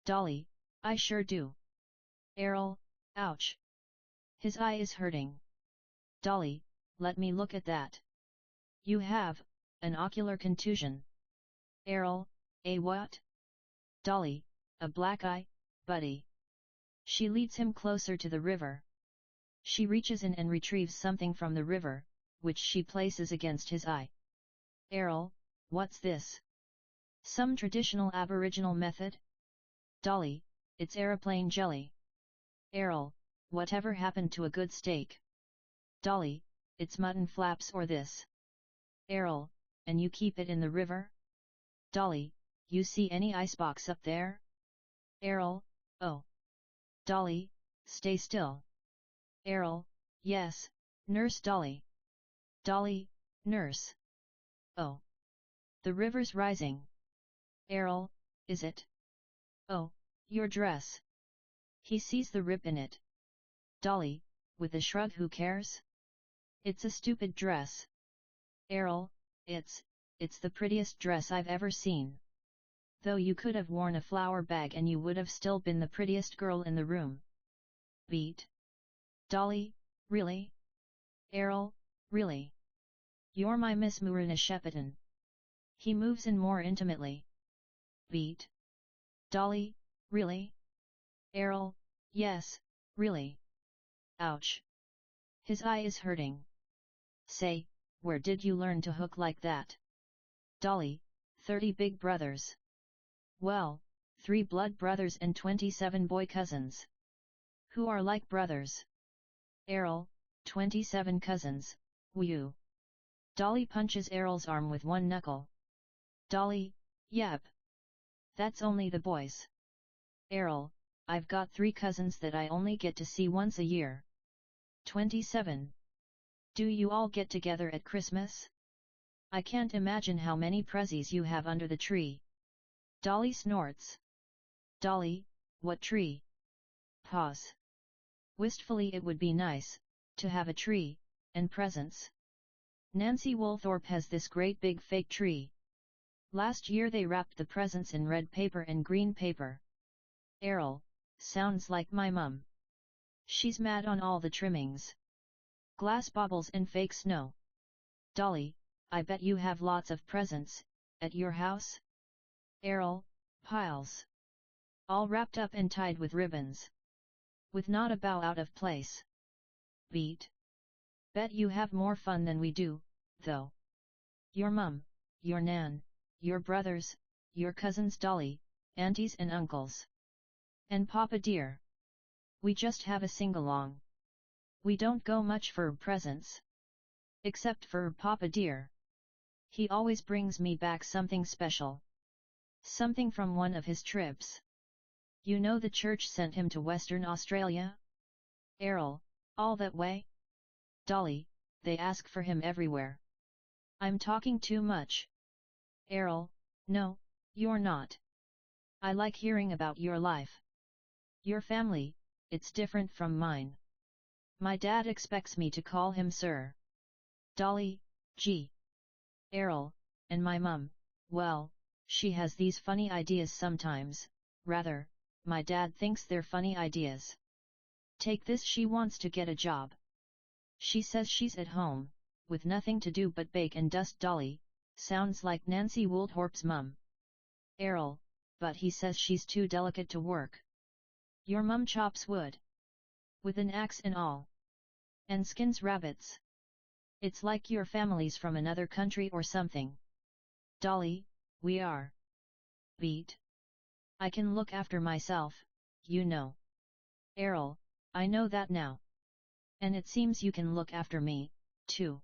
Dolly, I sure do. Errol, ouch. His eye is hurting. Dolly, let me look at that. You have an ocular contusion. Errol, a what? Dolly, a black eye, buddy. She leads him closer to the river. She reaches in and retrieves something from the river, which she places against his eye. Errol, what's this? Some traditional Aboriginal method? Dolly, it's aeroplane jelly. Errol, whatever happened to a good steak? Dolly, it's mutton flaps or this. Errol, and you keep it in the river? Dolly, you see any icebox up there? Errol, oh. Dolly, stay still. Errol, yes, nurse. Dolly. Dolly, nurse. Oh. The river's rising. Errol, is it? Oh, your dress. He sees the rip in it. Dolly, with a shrug, who cares? It's a stupid dress. Errol, it's the prettiest dress I've ever seen. Though you could have worn a flower bag and you would have still been the prettiest girl in the room. Beat. Dolly, really? Errol, really? You're my Miss Muruna Shepparton. He moves in more intimately. Beat. Dolly, really? Errol, yes, really. Ouch. His eye is hurting. Say, where did you learn to hook like that? Dolly, 30 big brothers. Well, 3 blood brothers and 27 boy cousins. Who are like brothers. Errol, 27 cousins, whew. Dolly punches Errol's arm with one knuckle. Dolly, yep. That's only the boys. Errol, I've got 3 cousins that I only get to see once a year. 27. Do you all get together at Christmas? I can't imagine how many prezzies you have under the tree. Dolly snorts. Dolly, what tree? Pause. Wistfully, it would be nice to have a tree and presents. Nancy Woolthorpe has this great big fake tree. Last year they wrapped the presents in red paper and green paper. Errol, sounds like my mum. She's mad on all the trimmings. Glass baubles and fake snow. Dolly, I bet you have lots of presents, at your house? Errol, piles. All wrapped up and tied with ribbons. With not a bow out of place. Beat. Bet you have more fun than we do, though. Your mum, your nan, your brothers, your cousins Dolly, aunties and uncles. And Papa dear. We just have a sing-along. We don't go much for presents. Except for Papa dear. He always brings me back something special. Something from one of his trips. You know the church sent him to Western Australia? Errol, all that way? Dolly, they ask for him everywhere. I'm talking too much. Errol, no, you're not. I like hearing about your life. Your family, it's different from mine. My dad expects me to call him sir. Dolly, gee. Errol, and my mum, well, she has these funny ideas sometimes, rather, my dad thinks they're funny ideas. Take this, she wants to get a job. She says she's at home, with nothing to do but bake and dust. Dolly, sounds like Nancy Waldhorp's mum. Errol, but he says she's too delicate to work. Your mum chops wood. With an axe and all. And skins rabbits. It's like your family's from another country or something. Dolly, we are. Beat. I can look after myself, you know. Errol, I know that now. And it seems you can look after me, too.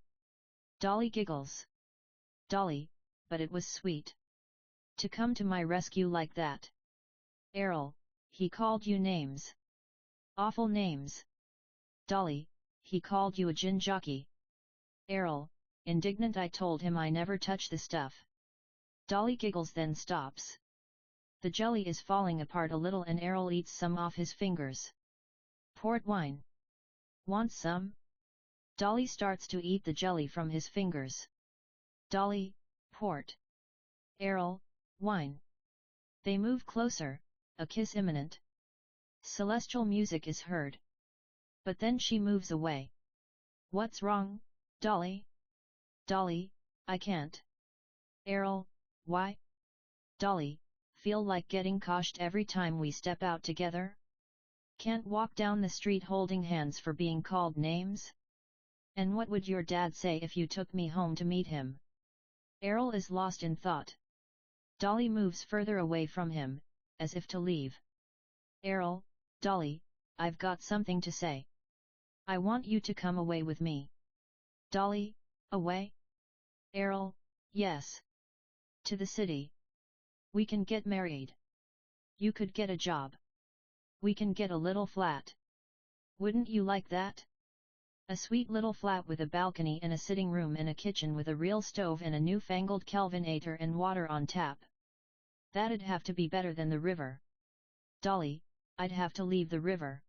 Dolly giggles. Dolly, but it was sweet. To come to my rescue like that. Errol, he called you names. Awful names. Dolly, he called you a gin jockey. Errol, indignant, I told him I never touch the stuff. Dolly giggles, then stops. The jelly is falling apart a little and Errol eats some off his fingers. Port wine. Want some? Dolly starts to eat the jelly from his fingers. Dolly, port. Errol, wine. They move closer, a kiss imminent. Celestial music is heard. But then she moves away. What's wrong, Dolly? Dolly, I can't. Errol, why? Dolly, feel like getting coshed every time we step out together? Can't walk down the street holding hands for being called names? And what would your dad say if you took me home to meet him? Errol is lost in thought. Dolly moves further away from him, as if to leave. Errol, Dolly, I've got something to say. I want you to come away with me. Dolly, away? Errol, yes. To the city. We can get married. You could get a job. We can get a little flat. Wouldn't you like that? A sweet little flat with a balcony and a sitting room and a kitchen with a real stove and a newfangled Kelvinator and water on tap. That'd have to be better than the river. Dolly, I'd have to leave the river.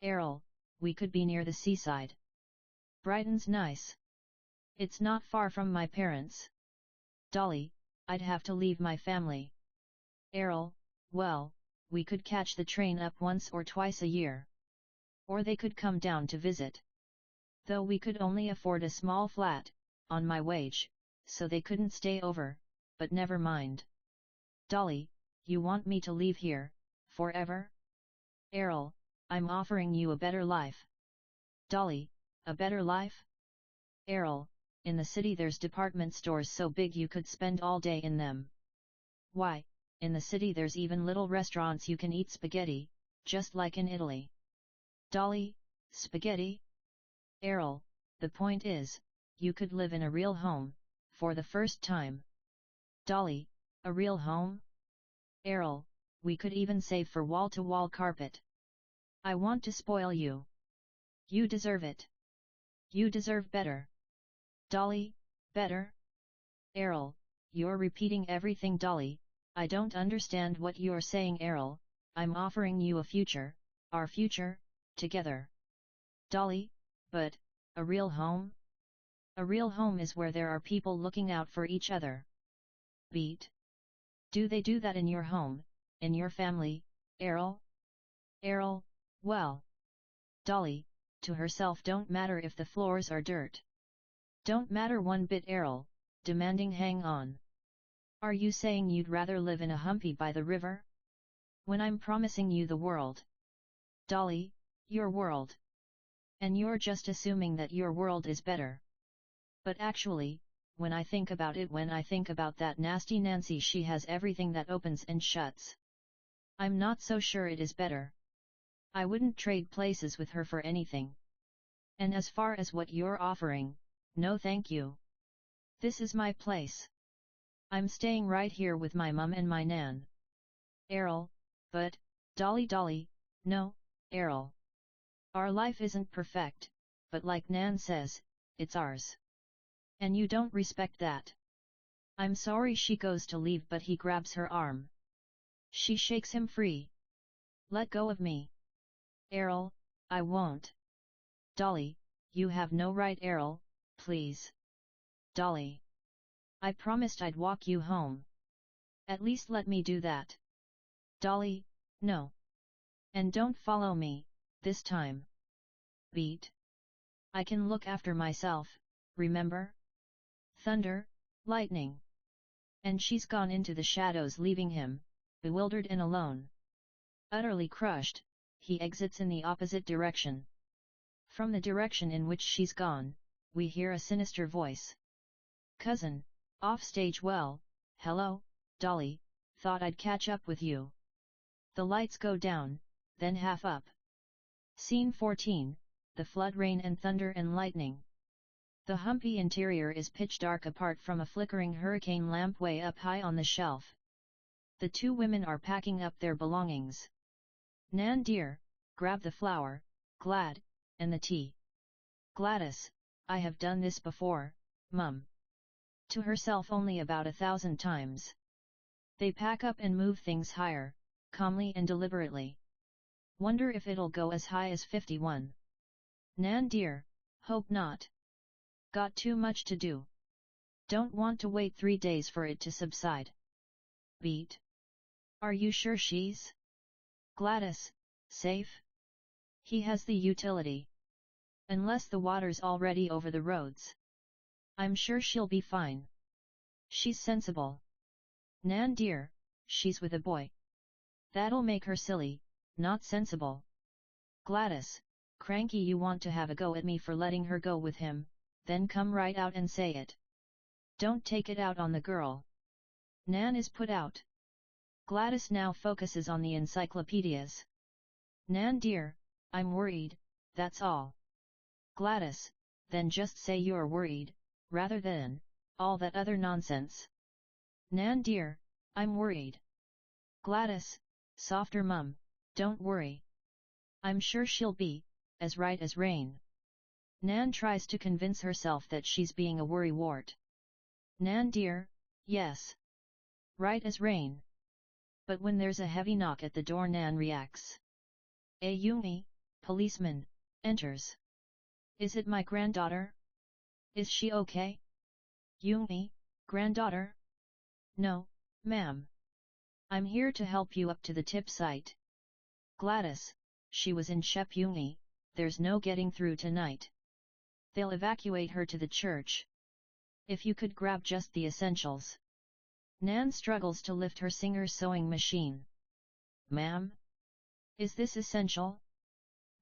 Errol, we could be near the seaside. Brighton's nice. It's not far from my parents. Dolly, I'd have to leave my family. Errol, well, we could catch the train up once or twice a year. Or they could come down to visit. Though we could only afford a small flat, on my wage, so they couldn't stay over, but never mind. Dolly, you want me to leave here, forever? Errol, I'm offering you a better life. Dolly, a better life? Errol, in the city there's department stores so big you could spend all day in them. Why, in the city there's even little restaurants you can eat spaghetti, just like in Italy. Dolly, spaghetti? Errol, the point is, you could live in a real home, for the first time. Dolly, a real home? Errol, we could even save for wall-to-wall carpet. I want to spoil you. You deserve it. You deserve better. Dolly, better? Errol, you're repeating everything. Dolly, I don't understand what you're saying. Errol, I'm offering you a future, our future, together. Dolly, but, a real home? A real home is where there are people looking out for each other. Beat. Do they do that in your home, in your family, Errol? Errol, well. Dolly, to herself, don't matter if the floors are dirt. Don't matter one bit, Errol, demanding, hang on. Are you saying you'd rather live in a humpy by the river? When I'm promising you the world. Dolly, your world. And you're just assuming that your world is better. But actually, when I think about it, when I think about that nasty Nancy, she has everything that opens and shuts. I'm not so sure it is better. I wouldn't trade places with her for anything. And as far as what you're offering, no thank you. This is my place. I'm staying right here with my mum and my nan. Errol, but, Dolly, no, Errol. Our life isn't perfect, but like Nan says, it's ours. And you don't respect that. I'm sorry, she goes to leave, but he grabs her arm. She shakes him free. Let go of me. Errol, I won't. Dolly, you have no right, Errol, please. Dolly. I promised I'd walk you home. At least let me do that. Dolly, no. And don't follow me, this time. Beat. I can look after myself, remember? Thunder, lightning. And she's gone into the shadows, leaving him, bewildered and alone. Utterly crushed, he exits in the opposite direction. From the direction in which she's gone, we hear a sinister voice. Cousin, off stage. Well, hello, Dolly, thought I'd catch up with you. The lights go down, then half up. Scene 14, the flood, rain and thunder and lightning. The humpy interior is pitch dark apart from a flickering hurricane lamp way up high on the shelf. The two women are packing up their belongings. Nan dear, grab the flour, Glad, and the tea. Gladys, I have done this before, Mum. To herself only about 1,000 times. They pack up and move things higher, calmly and deliberately. Wonder if it'll go as high as 51. Nan dear, hope not. Got too much to do. Don't want to wait 3 days for it to subside. Beat. Are you sure she's? Gladys, safe? He has the utility. Unless the water's already over the roads. I'm sure she'll be fine. She's sensible. Nan dear, she's with a boy. That'll make her silly, not sensible. Gladys, cranky, you want to have a go at me for letting her go with him, then come right out and say it. Don't take it out on the girl. Nan is put out. Gladys now focuses on the encyclopedias. Nan dear, I'm worried, that's all. Gladys, then just say you're worried, rather than all that other nonsense. Nan dear, I'm worried. Gladys, softer Mum, don't worry. I'm sure she'll be, as right as rain. Nan tries to convince herself that she's being a worrywart. Nan dear, yes. Right as rain. But when there's a heavy knock at the door, Nan reacts. A Yumi, policeman, enters. Is it my granddaughter? Is she okay? Yumi, granddaughter? No, ma'am. I'm here to help you up to the tip site. Gladys, she was in Shep Yumi, there's no getting through tonight. They'll evacuate her to the church. If you could grab just the essentials. Nan struggles to lift her Singer's sewing machine. Ma'am? Is this essential?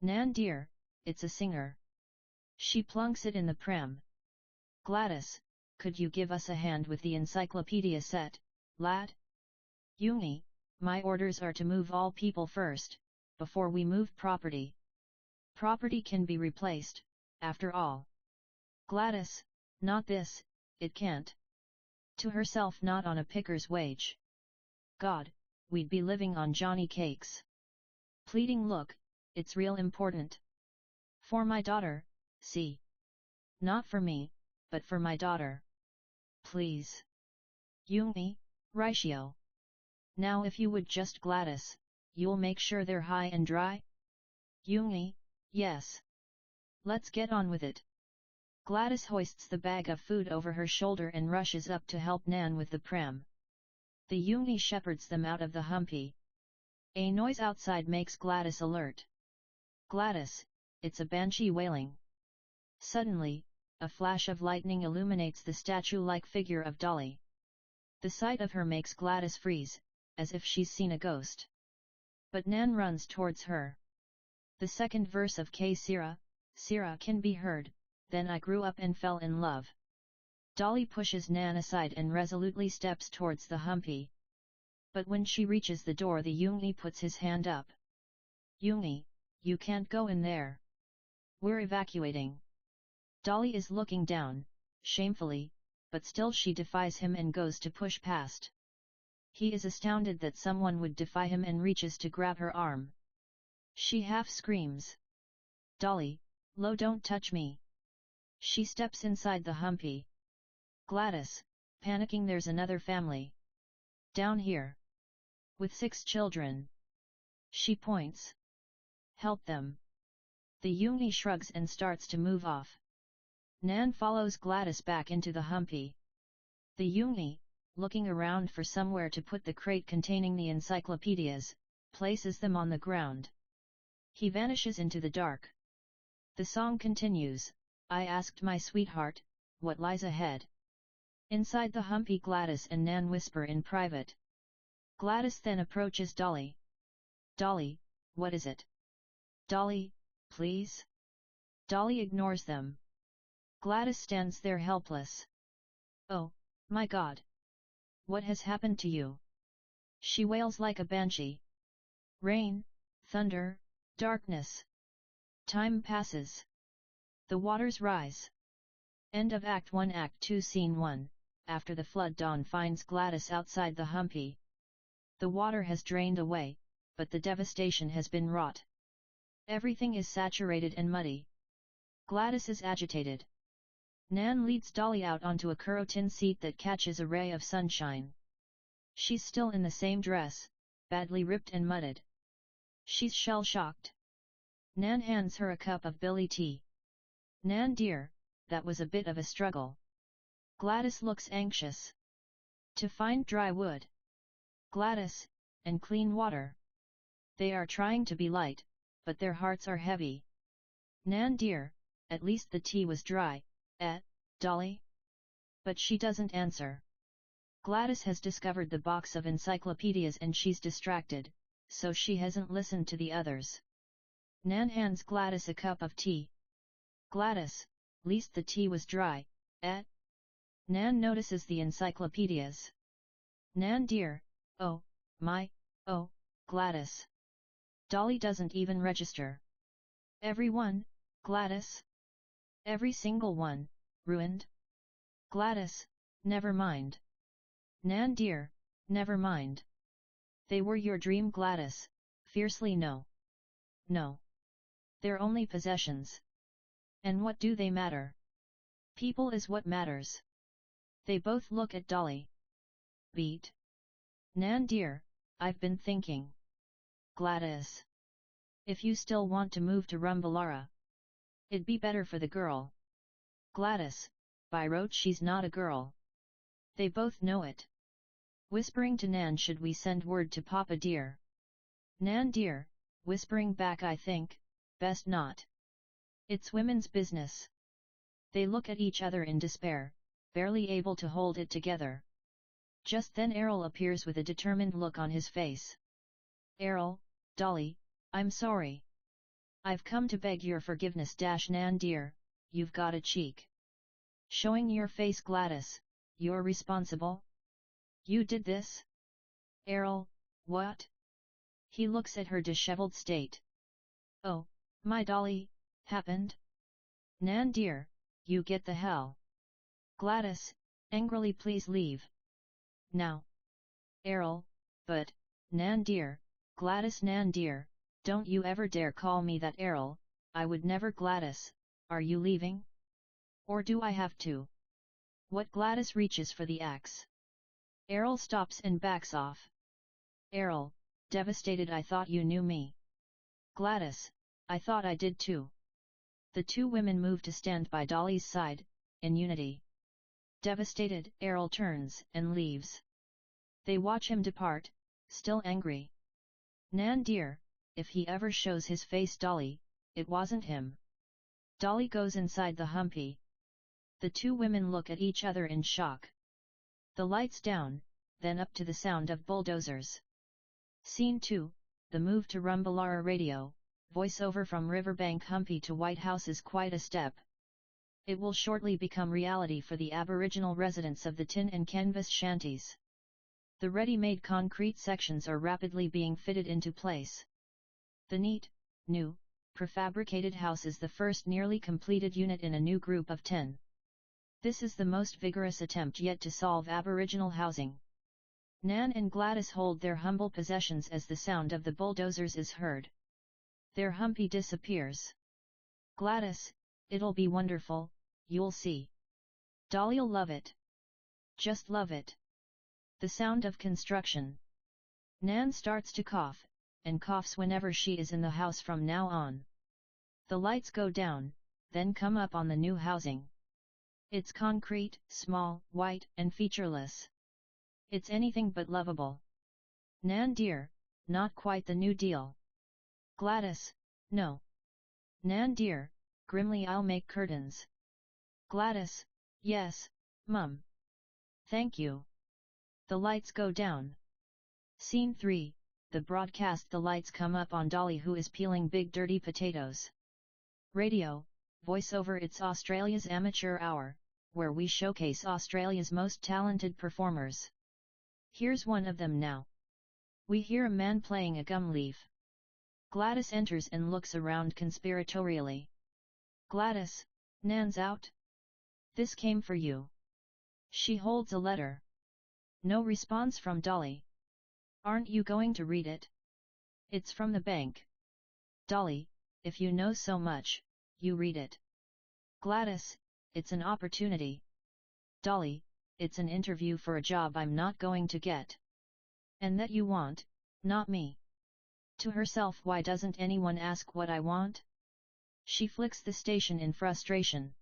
Nan dear, it's a Singer. She plunks it in the pram. Gladys, could you give us a hand with the encyclopedia set, lad? Yumi, my orders are to move all people first, before we move property. Property can be replaced, after all. Gladys, not this, it can't. To herself, not on a picker's wage. God, we'd be living on Johnny cakes. Pleading look, it's real important. For my daughter, see. Not for me, but for my daughter. Please. Yumi, ratio. Now if you would just Gladys, you'll make sure they're high and dry? Yumi, yes. Let's get on with it. Gladys hoists the bag of food over her shoulder and rushes up to help Nan with the pram. The Yumi shepherds them out of the humpy. A noise outside makes Gladys alert. Gladys, it's a banshee wailing. Suddenly, a flash of lightning illuminates the statue-like figure of Dolly. The sight of her makes Gladys freeze, as if she's seen a ghost. But Nan runs towards her. The second verse of K Sira can be heard, then I grew up and fell in love. Dolly pushes Nan aside and resolutely steps towards the humpy. But when she reaches the door, the Yoongi puts his hand up. Yoongi, you can't go in there. We're evacuating. Dolly is looking down, shamefully, but still she defies him and goes to push past. He is astounded that someone would defy him and reaches to grab her arm. She half screams. Dolly, Lo, don't touch me. She steps inside the humpy. Gladys, panicking, there's another family. Down here. With 6 children. She points. Help them. The Yoongi shrugs and starts to move off. Nan follows Gladys back into the humpy. The Yoongi, looking around for somewhere to put the crate containing the encyclopedias, places them on the ground. He vanishes into the dark. The song continues, I asked my sweetheart, what lies ahead? Inside the humpy, Gladys and Nan whisper in private. Gladys then approaches Dolly. Dolly, what is it? Dolly, please? Dolly ignores them. Gladys stands there helpless. Oh, my God! What has happened to you? She wails like a banshee. Rain, thunder, darkness. Time passes. The waters rise. End of Act 1. Act 2. Scene 1. After the flood, dawn finds Gladys outside the humpy. The water has drained away, but the devastation has been wrought. Everything is saturated and muddy. Gladys is agitated. Nan leads Dolly out onto a kerosene seat that catches a ray of sunshine. She's still in the same dress, badly ripped and mudded. She's shell-shocked. Nan hands her a cup of billy tea. Nan dear, that was a bit of a struggle. Gladys looks anxious. To find dry wood. Gladys, and clean water. They are trying to be light, but their hearts are heavy. Nan dear, at least the tea was dry, Dolly? But she doesn't answer. Gladys has discovered the box of encyclopedias and she's distracted, so she hasn't listened to the others. Nan hands Gladys a cup of tea. Gladys, least the tea was dry, Nan notices the encyclopedias. Nan dear, oh, Gladys. Dolly doesn't even register. Every one, Gladys? Every single one, ruined? Gladys, never mind. Nan dear, never mind. They were your dream, Gladys, fiercely. No. No. They're only possessions. And what do they matter? People is what matters. They both look at Dolly. Beat. Nan dear, I've been thinking. Gladys. If you still want to move to Rumbalara, it'd be better for the girl. Gladys, by rote she's not a girl. They both know it. Whispering to Nan, should we send word to Papa dear? Nan dear, whispering back, I think, best not. It's women's business. They look at each other in despair, barely able to hold it together. Just then Errol appears with a determined look on his face. Errol, Dolly, I'm sorry. I've come to beg your forgiveness. Nan dear, you've got a cheek. Showing your face. Gladys, you're responsible? You did this? Errol, what? He looks at her disheveled state. Oh, my Dolly, happened? Nan dear, you get the hell. Gladys, angrily, please leave. Now. Errol, but, Nan dear, Gladys. Nan dear, don't you ever dare call me that. Errol, I would never. Gladys, are you leaving? Or do I have to? What? Gladys reaches for the axe. Errol stops and backs off. Errol, devastated, I thought you knew me. Gladys, I thought I did too. The two women move to stand by Dolly's side, in unity. Devastated, Errol turns and leaves. They watch him depart, still angry. Nan dear, if he ever shows his face, Dolly, it wasn't him. Dolly goes inside the humpy. The two women look at each other in shock. The lights down, then up to the sound of bulldozers. Scene 2, the move to Rumbalara radio, voiceover from Riverbank Humpy to White House is quite a step. It will shortly become reality for the Aboriginal residents of the tin and canvas shanties. The ready-made concrete sections are rapidly being fitted into place. The neat, new, prefabricated house is the first nearly completed unit in a new group of 10. This is the most vigorous attempt yet to solve Aboriginal housing. Nan and Gladys hold their humble possessions as the sound of the bulldozers is heard. Their humpy disappears. Gladys, it'll be wonderful, you'll see. Dolly'll love it. Just love it. The sound of construction. Nan starts to cough, and coughs whenever she is in the house from now on. The lights go down, then come up on the new housing. It's concrete, small, white, and featureless. It's anything but lovable. Nan dear, not quite the New Deal. Gladys, no. Nan dear, grimly I'll make curtains. Gladys, yes, Mum. Thank you. The lights go down. Scene 3, the broadcast. The lights come up on Dolly, who is peeling big dirty potatoes. Radio, voiceover. It's Australia's Amateur Hour, where we showcase Australia's most talented performers. Here's one of them now. We hear a man playing a gum leaf. Gladys enters and looks around conspiratorially. Gladys, Nan's out? This came for you. She holds a letter. No response from Dolly. Aren't you going to read it? It's from the bank. Dolly, if you know so much, you read it. Gladys, it's an opportunity. Dolly, it's an interview for a job I'm not going to get. And that you want, not me. To herself, why doesn't anyone ask what I want? She flicks the station in frustration.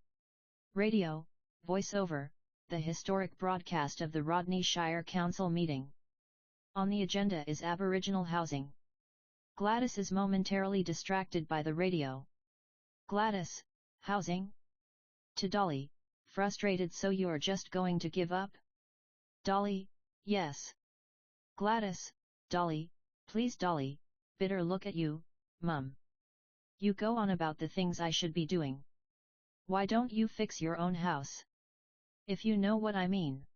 Radio, voiceover, the historic broadcast of the Rodney Shire Council meeting. On the agenda is Aboriginal housing. Gladys is momentarily distracted by the radio. Gladys, housing? To Dolly, frustrated. So you're just going to give up? Dolly, yes. Gladys, Dolly, please Dolly, bitter look at you, Mum. You go on about the things I should be doing. Why don't you fix your own house? If you know what I mean.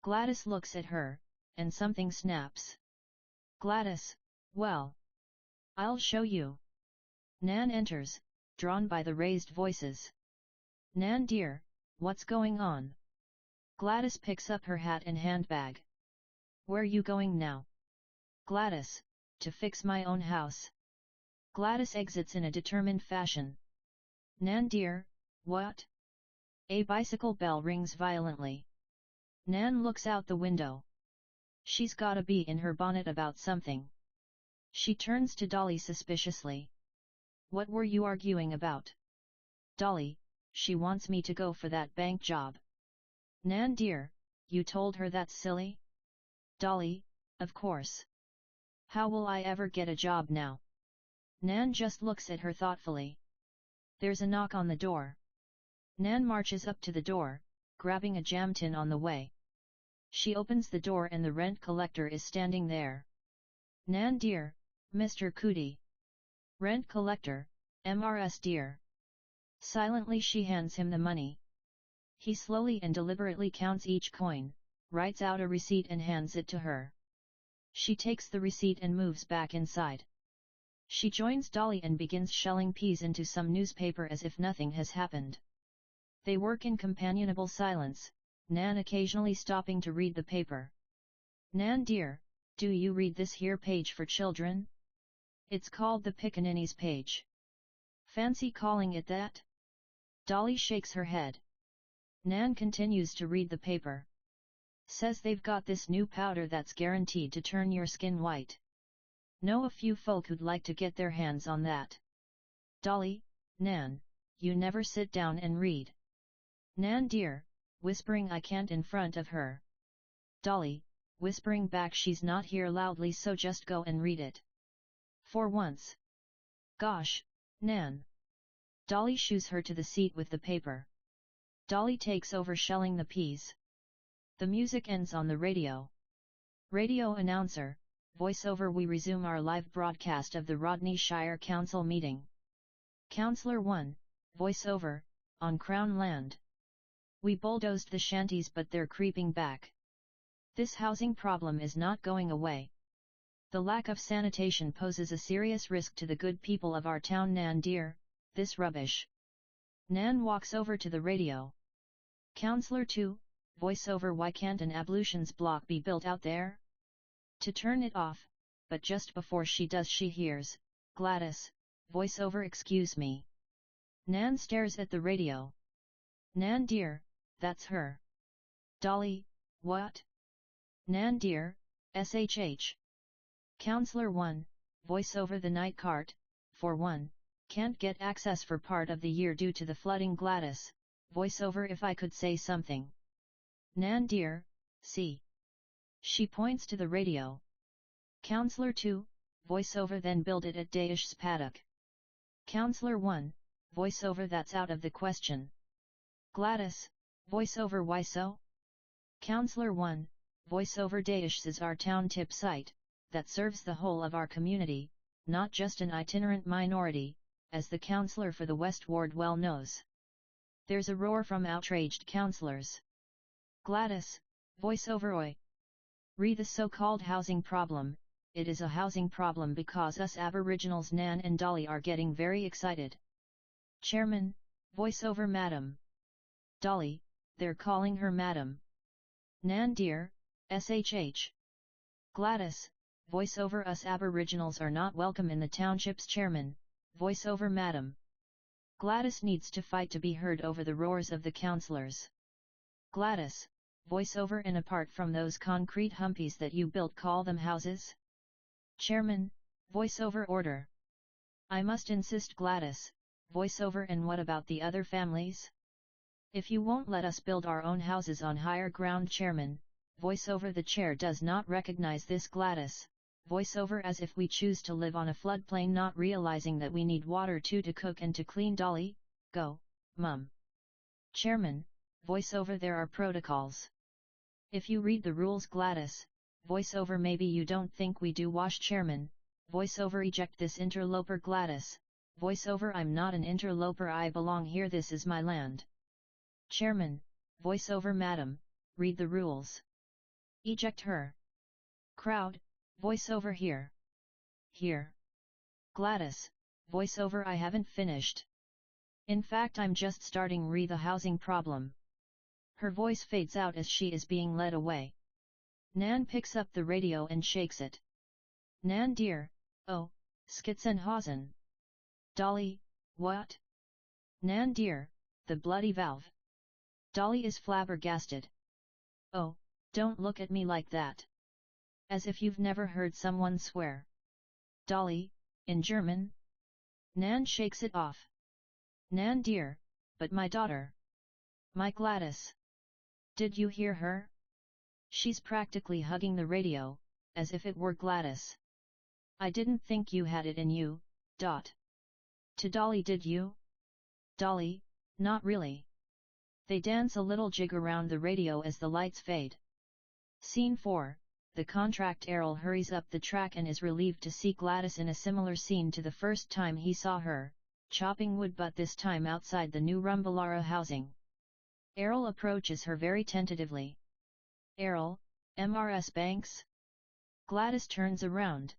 Gladys looks at her, and something snaps. Gladys, well. I'll show you. Nan enters, drawn by the raised voices. Nan dear, what's going on? Gladys picks up her hat and handbag. Where you going now? Gladys, to fix my own house. Gladys exits in a determined fashion. Nan dear, what? A bicycle bell rings violently. Nan looks out the window. She's got a bee in her bonnet about something. She turns to Dolly suspiciously. What were you arguing about? Dolly, she wants me to go for that bank job. Nan dear, you told her that's silly? Dolly, of course. How will I ever get a job now? Nan just looks at her thoughtfully. There's a knock on the door. Nan marches up to the door, grabbing a jam tin on the way. She opens the door and the rent collector is standing there. Nan dear, Mr. Cootie. Rent collector, MRS dear. Silently she hands him the money. He slowly and deliberately counts each coin, writes out a receipt and hands it to her. She takes the receipt and moves back inside. She joins Dolly and begins shelling peas into some newspaper as if nothing has happened. They work in companionable silence, Nan occasionally stopping to read the paper. Nan dear, do you read this here page for children? It's called the Pickaninnies page. Fancy calling it that? Dolly shakes her head. Nan continues to read the paper. Says they've got this new powder that's guaranteed to turn your skin white. Know a few folk who'd like to get their hands on that. Dolly, Nan, you never sit down and read. Nan dear, whispering I can't in front of her. Dolly, whispering back she's not here loudly, so just go and read it. For once. Gosh, Nan. Dolly shoos her to the seat with the paper. Dolly takes over shelling the peas. The music ends on the radio. Radio announcer, voiceover. We resume our live broadcast of the Rodney Shire Council meeting. Councillor 1, voiceover, on Crown land. We bulldozed the shanties but they're creeping back. This housing problem is not going away. The lack of sanitation poses a serious risk to the good people of our town. Nan dear, this rubbish. Nan walks over to the radio. Councillor 2, voiceover. Why can't an ablutions block be built out there? To turn it off, but just before she does she hears, Gladys, voiceover. Excuse me. Nan stares at the radio. Nan dear, that's her. Dolly, what? Nan dear, shh. Councillor 1, voiceover. The night cart, for one, can't get access for part of the year due to the flooding. Gladys, voiceover. If I could say something. Nan dear, see. She points to the radio. Councillor 2, voiceover. Then build it at Daesh's paddock. Councillor 1, voiceover. That's out of the question. Gladys, voiceover. Why so? Councillor 1, voiceover. Daesh's is our town tip site, that serves the whole of our community, not just an itinerant minority, as the councillor for the West Ward well knows. There's a roar from outraged councillors. Gladys, voiceover. Oi! Re the so-called housing problem, it is a housing problem because us Aboriginals. Nan and Dolly are getting very excited. Chairman, voiceover. Madam. Dolly, they're calling her madam. Nan dear, shh. Gladys, voiceover. Us Aboriginals are not welcome in the township's. Chairman, voiceover. Madam. Gladys needs to fight to be heard over the roars of the councillors. Gladys, voiceover. And apart from those concrete humpies that you built, call them houses? Chairman, voiceover. Order. I must insist. Gladys, voiceover. And what about the other families? If you won't let us build our own houses on higher ground. Chairman, voiceover. The chair does not recognize this. Gladys, voiceover. As if we choose to live on a floodplain, not realizing that we need water too to cook and to clean. Dolly, go, mum. Chairman, voiceover. There are protocols. If you read the rules. Gladys, voiceover. Maybe you don't think we do wash. Chairman, voiceover. Eject this interloper. Gladys, voiceover. I'm not an interloper. I belong here. This is my land. Chairman, voiceover. Madam, read the rules. Eject her. Crowd, voiceover. Here. Here. Gladys, voiceover. I haven't finished. In fact, I'm just starting. Re the housing problem. Her voice fades out as she is being led away. Nan picks up the radio and shakes it. Nan dear, oh, Skitzenhausen. Dolly, what? Nan dear, the bloody valve. Dolly is flabbergasted. Oh, don't look at me like that. As if you've never heard someone swear. Dolly, in German? Nan shakes it off. Nan dear, but my daughter. My Gladys. Did you hear her? She's practically hugging the radio, as if it were Gladys. I didn't think you had it in you, dot. To Dolly. Did you? Dolly, not really. They dance a little jig around the radio as the lights fade. Scene 4, the contract. Errol hurries up the track and is relieved to see Gladys in a similar scene to the first time he saw her, chopping wood, but this time outside the new Rumballara housing. Errol approaches her very tentatively. Errol, MRS Banks? Gladys turns around.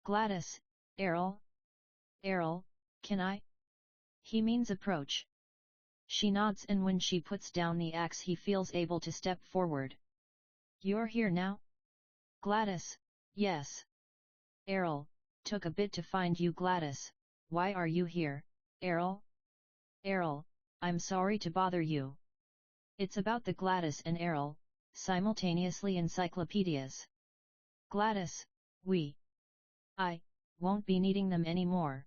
Gladys, Errol? Errol, can I? He means approach. She nods, and when she puts down the axe he feels able to step forward. You're here now? Gladys, yes. Errol, took a bit to find you. Gladys, why are you here, Errol? Errol, I'm sorry to bother you. It's about the Gladys and Errol, simultaneously encyclopedias. Gladys, I won't be needing them anymore.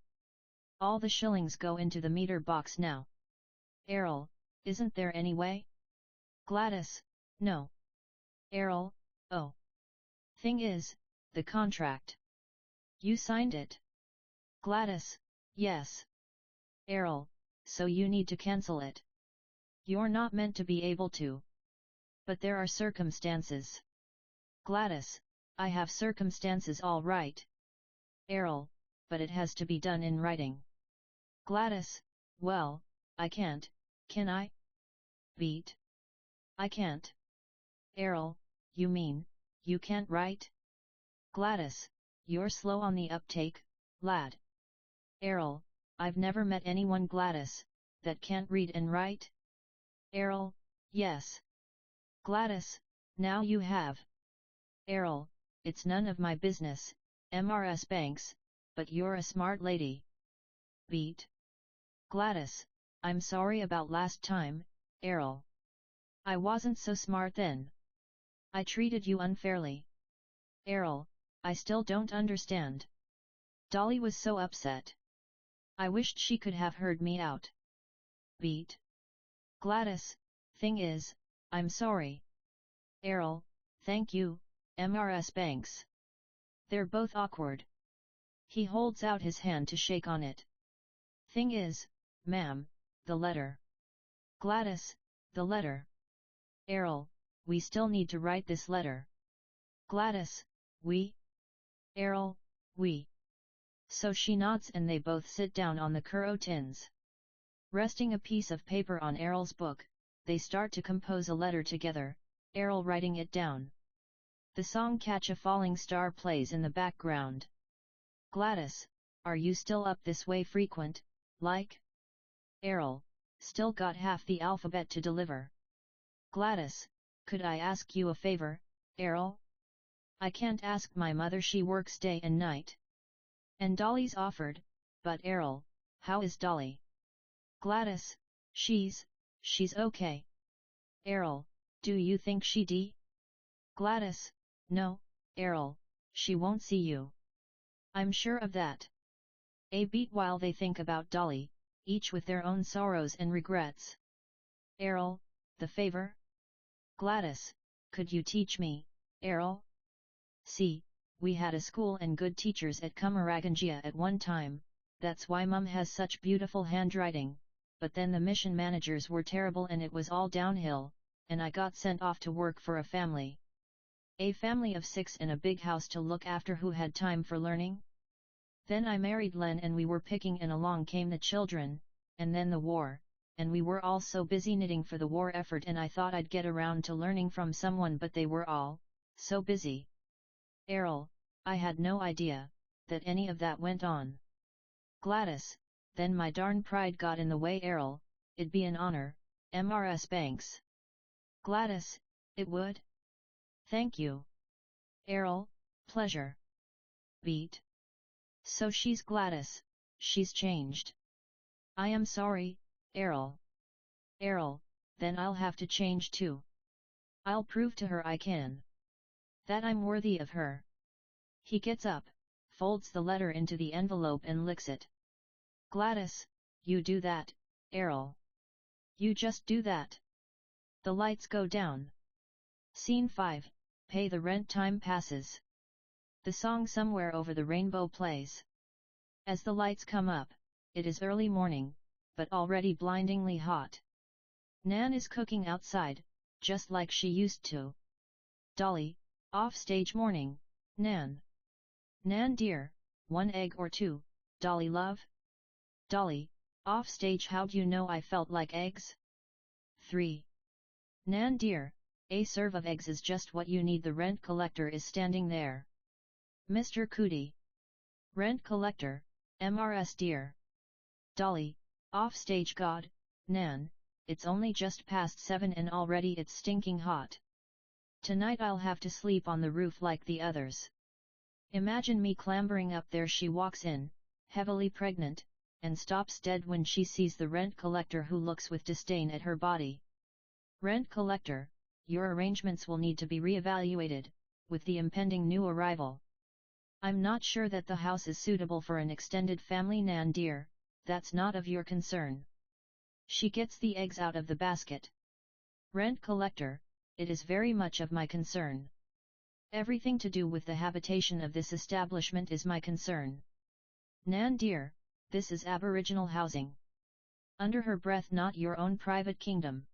All the shillings go into the meter box now. Errol, isn't there any way? Gladys, no. Errol, oh. Thing is, the contract. You signed it. Gladys, yes. Errol, so you need to cancel it. You're not meant to be able to. But there are circumstances. Gladys, I have circumstances all right. Errol, but it has to be done in writing. Gladys, well, I can't, can I? Beat. I can't. Errol, you mean, you can't write? Gladys, you're slow on the uptake, lad. Errol, I've never met anyone, Gladys, that can't read and write. Errol, yes. Gladys, now you have. Errol, it's none of my business, MRS Banks, but you're a smart lady. Beat. Gladys, I'm sorry about last time, Errol. I wasn't so smart then. I treated you unfairly. Errol, I still don't understand. Dolly was so upset. I wished she could have heard me out. Beat. Gladys, thing is, I'm sorry. Errol, thank you, MRS Banks. They're both awkward. He holds out his hand to shake on it. Thing is, ma'am, the letter. Gladys, the letter. Errol, we still need to write this letter. Gladys, we? Errol, we. So she nods and they both sit down on the curotins. Resting a piece of paper on Errol's book, they start to compose a letter together, Errol writing it down. The song Catch a Falling Star plays in the background. Gladys, are you still up this way frequent, like? Errol, still got half the alphabet to deliver. Gladys, could I ask you a favor, Errol? I can't ask my mother, she works day and night. And Dolly's offered, but Errol, how is Dolly? Gladys, she's okay. Errol, do you think she'd? Gladys, no, Errol, she won't see you. I'm sure of that. A beat while they think about Dolly, each with their own sorrows and regrets. Errol, the favor? Gladys, could you teach me, Errol? See, we had a school and good teachers at Kumaragangia at one time, that's why Mum has such beautiful handwriting, but then the mission managers were terrible and it was all downhill, and I got sent off to work for a family. A family of 6 in a big house to look after who had time for learning? Then I married Len and we were picking and along came the children, and then the war, and we were all so busy knitting for the war effort and I thought I'd get around to learning from someone but they were all so busy. Errol, I had no idea that any of that went on. Gladys, then my darn pride got in the way. Errol, it'd be an honor, MRS Banks. Gladys, it would? Thank you. Errol, pleasure. Beat. So she's Gladys, she's changed. I am sorry, Errol. Errol, then I'll have to change too. I'll prove to her I can. That I'm worthy of her. He gets up, folds the letter into the envelope and licks it. Gladys, you do that, Errol. You just do that. The lights go down. Scene 5, Pay the Rent. Time passes. The song Somewhere Over the Rainbow plays. As the lights come up, it is early morning, but already blindingly hot. Nan is cooking outside, just like she used to. Dolly, off-stage morning, Nan. Nan dear, 1 egg or 2, Dolly love? Dolly, off-stage, how'd you know I felt like eggs? 3. Nan dear, a serve of eggs is just what you need. The rent collector is standing there. Mr. Cootie. Rent collector, MRS dear. Dolly, off-stage God, Nan, it's only just past 7 and already it's stinking hot. Tonight I'll have to sleep on the roof like the others. Imagine me clambering up there. She walks in, heavily pregnant, and stops dead when she sees the rent collector, who looks with disdain at her body. Rent collector, your arrangements will need to be reevaluated, with the impending new arrival. I'm not sure that the house is suitable for an extended family. Nan dear, that's not of your concern. She gets the eggs out of the basket. Rent collector, it is very much of my concern. Everything to do with the habitation of this establishment is my concern. Nan dear, this is Aboriginal housing. Under her breath, not your own private kingdom.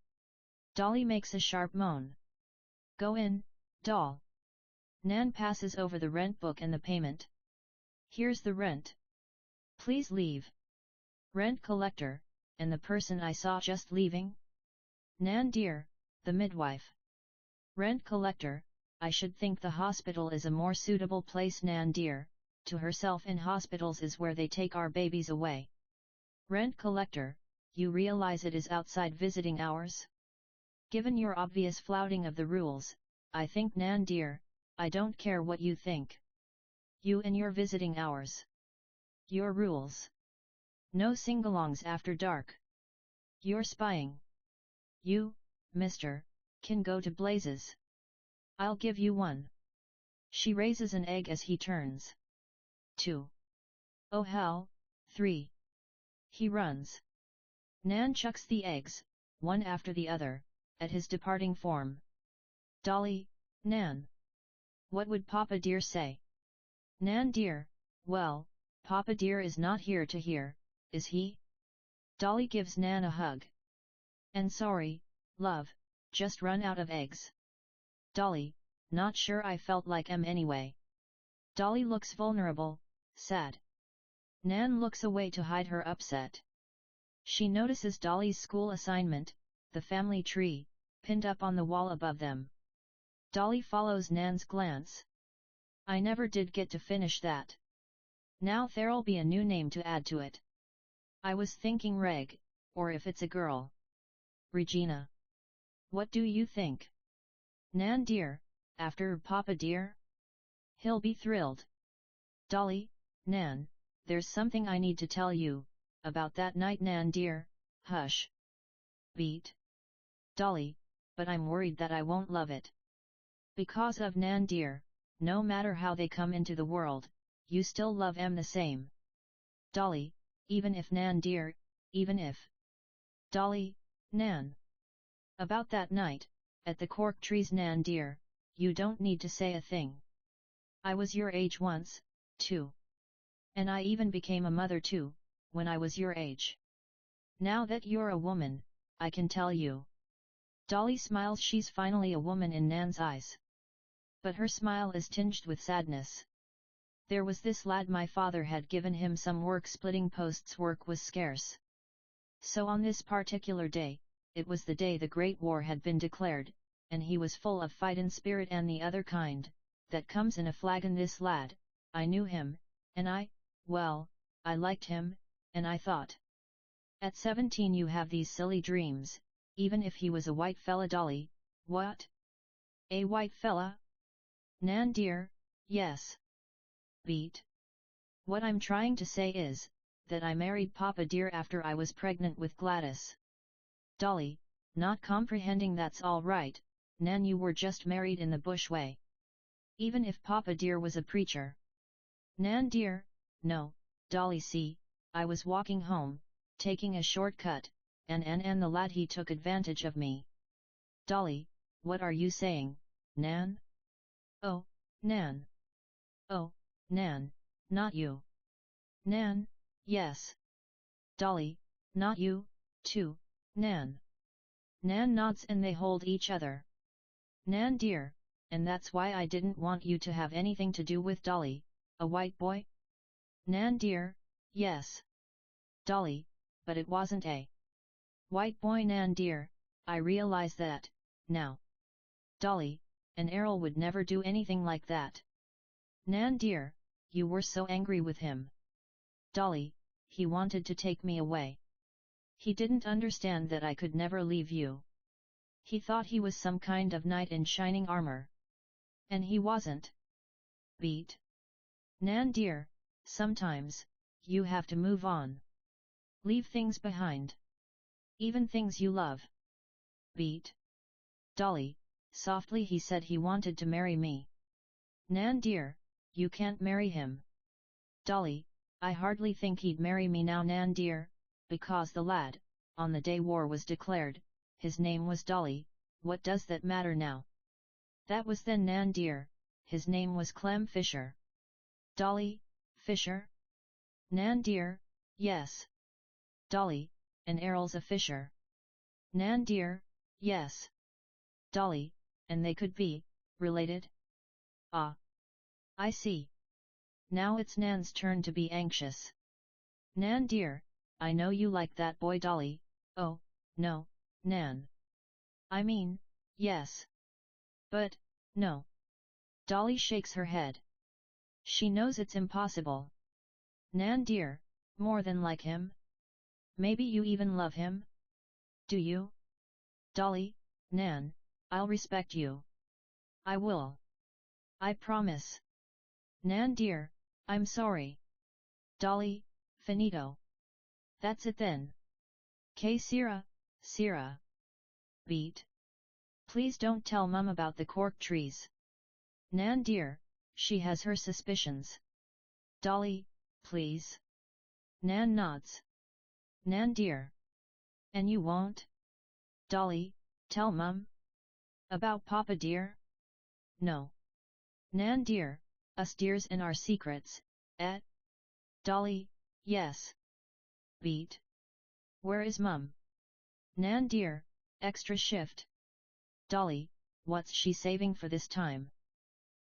Dolly makes a sharp moan. Go in, doll. Nan passes over the rent book and the payment. Here's the rent. Please leave. Rent collector, and the person I saw just leaving? Nan dear, the midwife. Rent collector, I should think the hospital is a more suitable place. Nan dear, to herself, in hospitals is where they take our babies away. Rent collector, you realize it is outside visiting hours? Given your obvious flouting of the rules, I think. Nan dear, I don't care what you think. You and your visiting hours. Your rules. No singalongs after dark. You're spying. You, mister, can go to blazes. I'll give you one. She raises an egg as he turns. 2. Oh hell, 3. He runs. Nan chucks the eggs, one after the other, at his departing form. Dolly, Nan. What would Papa dear say? Nan dear, well, Papa dear is not here to hear, is he? Dolly gives Nan a hug. And sorry, love, just run out of eggs. Dolly, not sure I felt like anyway. Dolly looks vulnerable, sad. Nan looks away to hide her upset. She notices Dolly's school assignment, the family tree, pinned up on the wall above them. Dolly follows Nan's glance. I never did get to finish that. Now there'll be a new name to add to it. I was thinking Reg, or if it's a girl, Regina. What do you think? Nan dear, after Papa dear? He'll be thrilled. Dolly, Nan, there's something I need to tell you, about that night. Nan dear, hush. Beat. Dolly, but I'm worried that I won't love it. Because of Nan dear, no matter how they come into the world, you still love em the same. Dolly, even if. Nan dear, even if. Dolly, Nan. About that night, at the cork trees. Nan dear, you don't need to say a thing. I was your age once, too. And I even became a mother too, when I was your age. Now that you're a woman, I can tell you. Dolly smiles. She's finally a woman in Nan's eyes. But her smile is tinged with sadness. There was this lad, my father had given him some work. Splitting posts work was scarce. So on this particular day, it was the day the Great War had been declared, and he was full of fightin' spirit and the other kind, that comes in a flagon. This lad, I knew him, and I liked him, and I thought. At 17 you have these silly dreams, even if he was a white fella. Dolly, what? A white fella? Nan dear, yes. Beat. What I'm trying to say is, that I married Papa dear after I was pregnant with Gladys. Dolly, not comprehending. That's all right, Nan, you were just married in the bush way. Even if Papa dear was a preacher. Nan dear, no, Dolly, see, I was walking home, taking a shortcut, and the lad, he took advantage of me. Dolly, what are you saying, Nan? Oh, Nan. Oh, Nan, not you. Nan, yes. Dolly, not you, too, Nan. Nan nods and they hold each other. Nan dear, and that's why I didn't want you to have anything to do with Dolly, a white boy? Nan dear, yes. Dolly, but it wasn't a white boy. Nan dear, I realize that, now. Dolly, and Errol would never do anything like that. Nan dear, you were so angry with him. Dolly, he wanted to take me away. He didn't understand that I could never leave you. He thought he was some kind of knight in shining armor. And he wasn't. Beat. Nan dear, sometimes, you have to move on. Leave things behind. Even things you love. Beat. Dolly, softly, he said he wanted to marry me. Nan dear, you can't marry him. Dolly, I hardly think he'd marry me now. Nan dear, because the lad, on the day war was declared, his name was Dolly. What does that matter now? That was then. Nan dear, his name was Clem Fisher. Dolly, Fisher? Nan dear, yes. Dolly, and Errol's a fisher. Nan dear, yes. Dolly, and they could be related? Ah. I see. Now it's Nan's turn to be anxious. Nan dear, I know you like that boy Dolly. Oh, no, Nan. I mean, yes. But, no. Dolly shakes her head. She knows it's impossible. Nan dear, more than like him? Maybe you even love him? Do you? Dolly, Nan, I'll respect you. I will. I promise. Nan dear, I'm sorry. Dolly, finito. That's it then. Que sera, sera. Beat. Please don't tell Mum about the cork trees. Nan dear, she has her suspicions. Dolly, please. Nan nods. Nan dear. And you won't? Dolly, tell Mum? About Papa dear? No. Nan dear, us dears and our secrets, eh? Dolly, yes. Beat. Where is Mum? Nan dear, extra shift. Dolly, what's she saving for this time?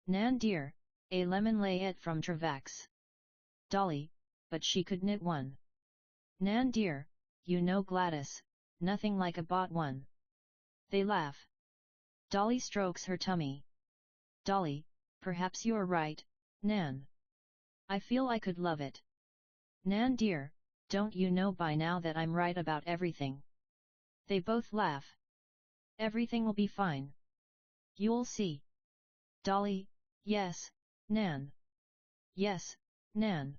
Nan dear, a lemon layette from Travax. Dolly, but she could knit one. Nan dear, you know Gladys, nothing like a bought one. They laugh. Dolly strokes her tummy. Dolly, perhaps you're right, Nan. I feel I could love it. Nan dear, don't you know by now that I'm right about everything? They both laugh. Everything will be fine. You'll see. Dolly, yes, Nan. Yes, Nan.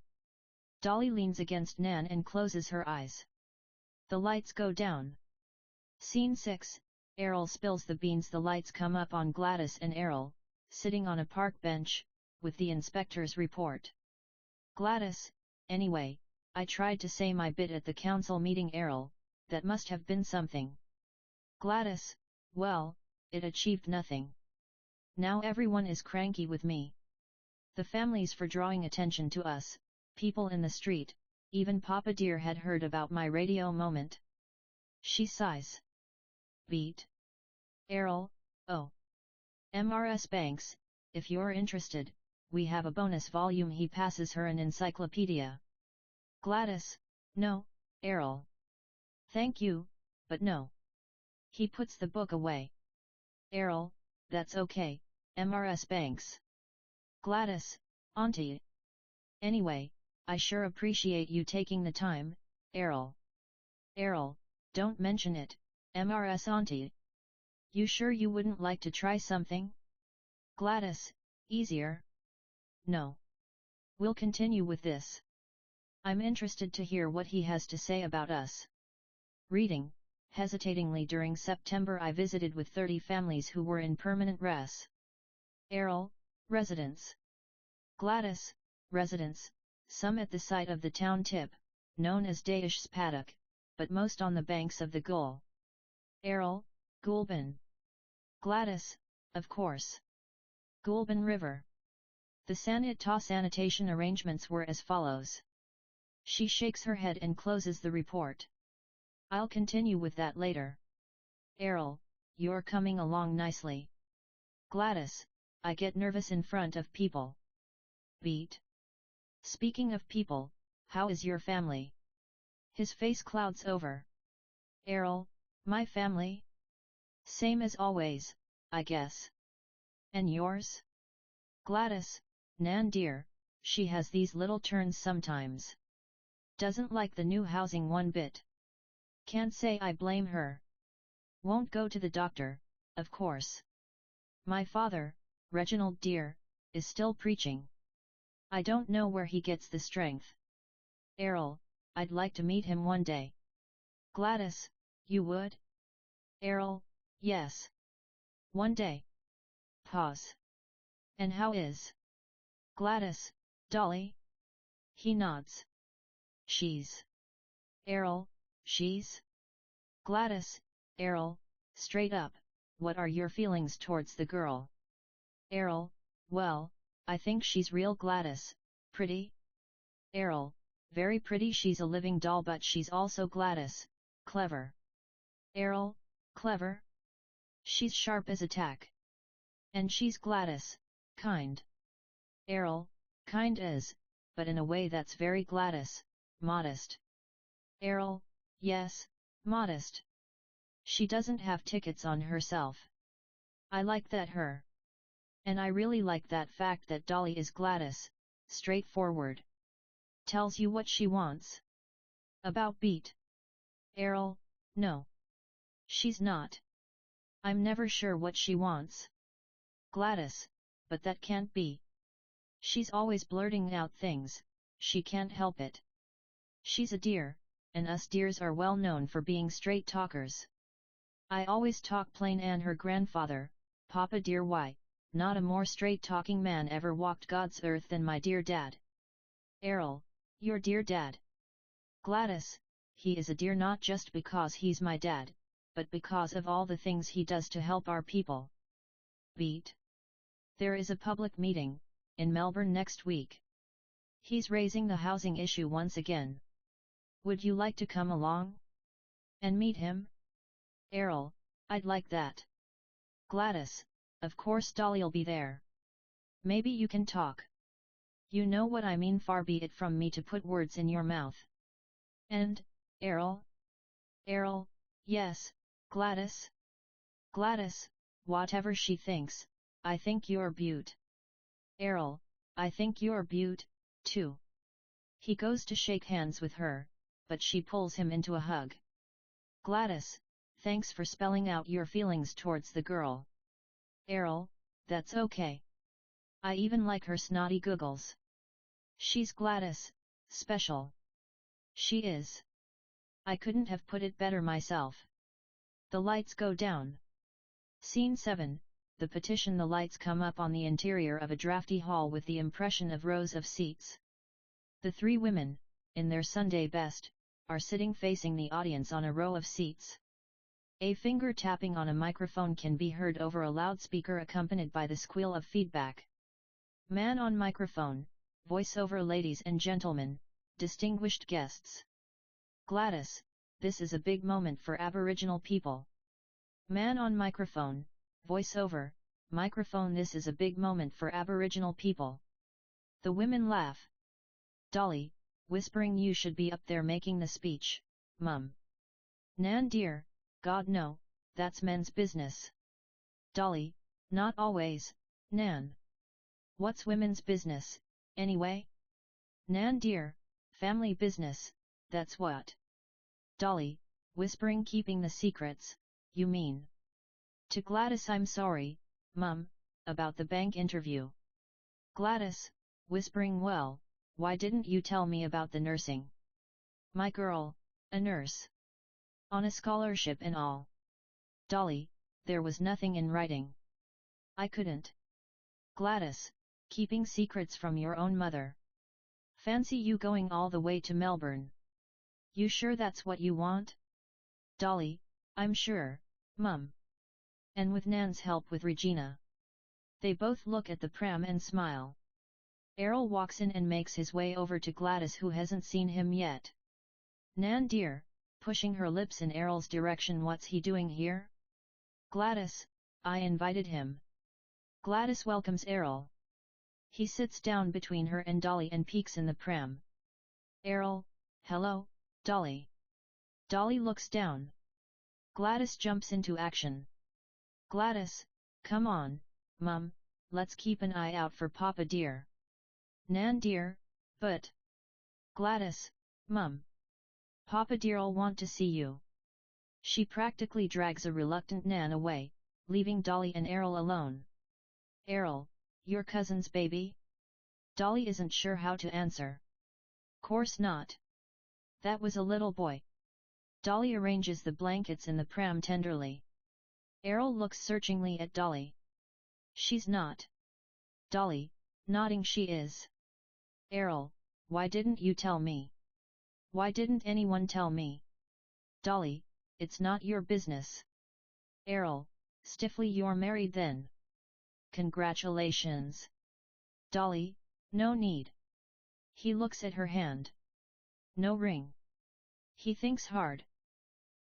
Dolly leans against Nan and closes her eyes. The lights go down. Scene 6, Errol spills the beans. The lights come up on Gladys and Errol, sitting on a park bench, with the inspector's report. Gladys, anyway, I tried to say my bit at the council meeting. Errol, that must have been something. Gladys, well, it achieved nothing. Now everyone is cranky with me. The families for drawing attention to us, people in the street, even Papa dear had heard about my radio moment. She sighs. Beat. Errol, oh. MRS Banks, if you're interested, we have a bonus volume. He passes her an encyclopedia. Gladys, no, Errol. Thank you, but no. He puts the book away. Errol, that's okay, MRS Banks. Gladys, Auntie. Anyway, I sure appreciate you taking the time, Errol. Errol, don't mention it, MRS Auntie. You sure you wouldn't like to try something? Gladys, easier? No. We'll continue with this. I'm interested to hear what he has to say about us. Reading. Hesitatingly, during September I visited with 30 families who were in permanent res. Errol, residence. Gladys, residence, some at the site of the town tip, known as Daish Spaduk, but most on the banks of the Gul. Errol, Gulban. Gladys, of course. Gulban River. The sanitation arrangements were as follows. She shakes her head and closes the report. I'll continue with that later. Errol, you're coming along nicely. Gladys, I get nervous in front of people. Beat. Speaking of people, how is your family? His face clouds over. Errol, my family? Same as always, I guess. And yours? Gladys, Nan dear, she has these little turns sometimes. Doesn't like the new housing one bit. Can't say I blame her. Won't go to the doctor, of course. My father, Reginald dear, is still preaching. I don't know where he gets the strength. Errol, I'd like to meet him one day. Gladys, you would? Errol, yes. One day. Pause. And how is Gladys, Dolly? He nods. She's. Errol, she's? Gladys, Errol, straight up, what are your feelings towards the girl? Errol, well, I think she's real. Gladys, pretty? Errol, very pretty. She's a living doll, but she's also Gladys, clever. Errol, clever? She's sharp as a tack. And she's Gladys, kind. Errol, kind as, but in a way that's very Gladys, modest. Errol, yes, modest. She doesn't have tickets on herself. I like that her. And I really like that fact that Dolly is Gladys, straightforward. Tells you what she wants. About beat. Errol, no. She's not. I'm never sure what she wants. Gladys, but that can't be. She's always blurting out things, she can't help it. She's a dear, and us dears are well known for being straight talkers. I always talk plain and her grandfather, Papa dear why, not a more straight-talking man ever walked God's earth than my dear dad. Errol, your dear dad. Gladys, he is a dear not just because he's my dad, but because of all the things he does to help our people. Beat. There is a public meeting, in Melbourne next week. He's raising the housing issue once again. Would you like to come along? And meet him? Errol, I'd like that. Gladys, of course Dolly'll be there. Maybe you can talk. You know what I mean, far be it from me to put words in your mouth. And, Errol? Errol, yes, Gladys? Gladys, whatever she thinks, I think you're beaut. Errol, I think you're beaut, too. He goes to shake hands with her, but she pulls him into a hug. Gladys, thanks for spelling out your feelings towards the girl. Errol, that's okay. I even like her snotty googles. She's Gladys, special. She is. I couldn't have put it better myself. The lights go down. Scene 7, the petition. The lights come up on the interior of a drafty hall with the impression of rows of seats. The three women, in their Sunday best, are sitting facing the audience on a row of seats. A finger tapping on a microphone can be heard over a loudspeaker accompanied by the squeal of feedback. Man on microphone, voiceover. Ladies and gentlemen, distinguished guests. Gladys, this is a big moment for Aboriginal people. Man on microphone, voiceover, microphone. This is a big moment for Aboriginal people. The women laugh. Dolly, whispering, you should be up there making the speech, Mum. Nan dear, God no, that's men's business. Dolly, not always, Nan. What's women's business, anyway? Nan dear, family business, that's what. Dolly, whispering, keeping the secrets, you mean? To Gladys, I'm sorry, Mum, about the bank interview. Gladys, whispering, well, why didn't you tell me about the nursing? My girl, a nurse. On a scholarship and all. Dolly, there was nothing in writing. I couldn't. Gladys, keeping secrets from your own mother. Fancy you going all the way to Melbourne. You sure that's what you want? Dolly, I'm sure, Mum. And with Nan's help with Regina. They both look at the pram and smile. Errol walks in and makes his way over to Gladys, who hasn't seen him yet. Nan dear, pushing her lips in Errol's direction, what's he doing here? Gladys, I invited him. Gladys welcomes Errol. He sits down between her and Dolly and peeks in the pram. Errol, hello, Dolly. Dolly looks down. Gladys jumps into action. Gladys, come on, Mum, let's keep an eye out for Papa dear. Nan dear, but... Gladys, Mum. Papa dear'll want to see you. She practically drags a reluctant Nan away, leaving Dolly and Errol alone. Errol, your cousin's baby? Dolly isn't sure how to answer. Course not. That was a little boy. Dolly arranges the blankets in the pram tenderly. Errol looks searchingly at Dolly. She's not. Dolly, nodding she is. Errol, why didn't you tell me? Why didn't anyone tell me? Dolly, it's not your business. Errol, stiffly, you're married then. Congratulations. Dolly, no need. He looks at her hand. No ring. He thinks hard.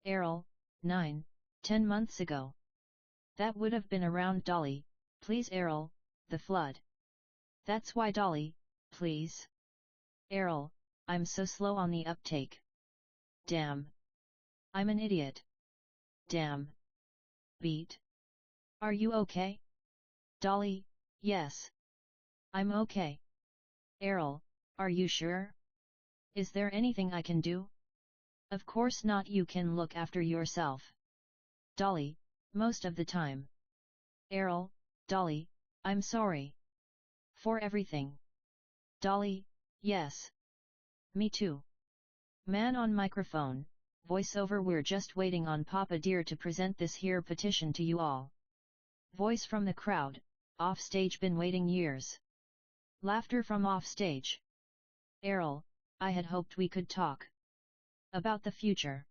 Errol, 9, 10 months ago. That would have been around Dolly, please Errol, the flood. That's why Dolly, please. Errol, I'm so slow on the uptake. Damn. I'm an idiot. Damn. Beat. Are you okay? Dolly, yes. I'm okay. Errol, are you sure? Is there anything I can do? Of course not, you can look after yourself. Dolly, most of the time. Errol, Dolly, I'm sorry. For everything. Dolly, yes. Me too. Man on microphone, voiceover, we're just waiting on Papa dear to present this here petition to you all. Voice from the crowd, offstage, been waiting years. Laughter from offstage. Errol, I had hoped we could talk about the future.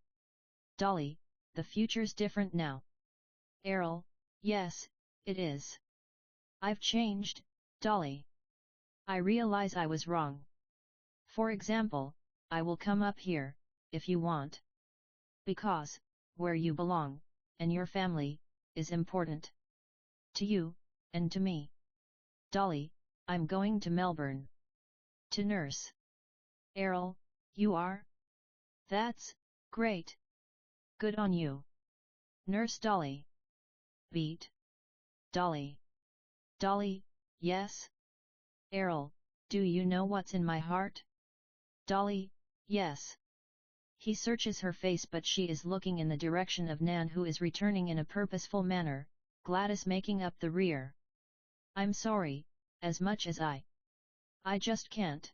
Dolly, the future's different now. Errol, yes, it is. I've changed, Dolly. I realize I was wrong. For example, I will come up here, if you want. Because, where you belong, and your family, is important. To you, and to me. Dolly, I'm going to Melbourne. To nurse. Errol, you are? That's great. Good on you. Nurse Dolly. Beat. Dolly. Dolly, yes? Errol, do you know what's in my heart? Dolly, yes. He searches her face, but she is looking in the direction of Nan, who is returning in a purposeful manner, Gladys making up the rear. I'm sorry, as much as I just can't.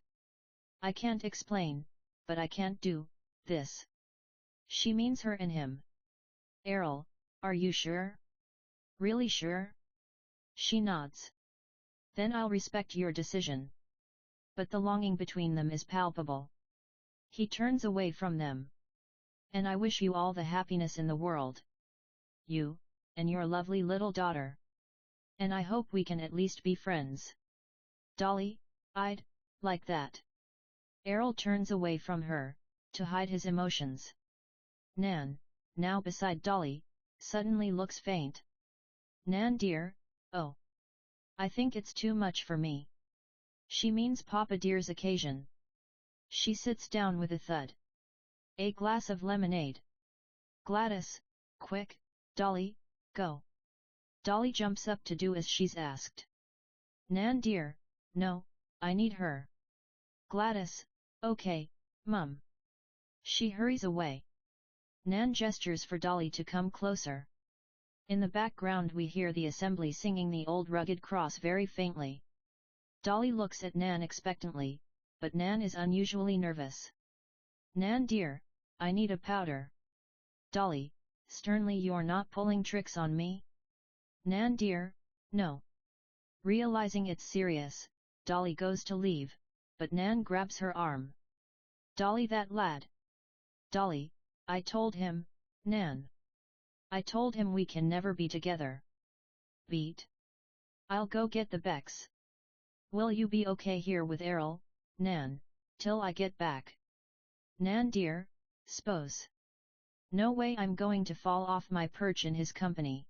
I can't explain, but I can't do this. She means her and him. Errol, are you sure? Really sure? She nods. Then I'll respect your decision. But the longing between them is palpable. He turns away from them. And I wish you all the happiness in the world. You, and your lovely little daughter. And I hope we can at least be friends. Dolly, I'd like that. Errol turns away from her, to hide his emotions. Nan, now beside Dolly, suddenly looks faint. Nan dear, oh. I think it's too much for me. She means Papa dear's occasion. She sits down with a thud. A glass of lemonade. Gladys, quick, Dolly, go. Dolly jumps up to do as she's asked. Nan dear, no, I need her. Gladys, okay, Mum. She hurries away. Nan gestures for Dolly to come closer. In the background we hear the assembly singing the Old Rugged Cross very faintly. Dolly looks at Nan expectantly, but Nan is unusually nervous. Nan dear, I need a powder. Dolly, sternly, you're not pulling tricks on me? Nan dear, no. Realizing it's serious, Dolly goes to leave, but Nan grabs her arm. Dolly, that lad. Dolly, I told him, Nan. I told him we can never be together. Beat. I'll go get the Becks. Will you be okay here with Errol, Nan, till I get back? Nan dear, s'pose. No way I'm going to fall off my perch in his company.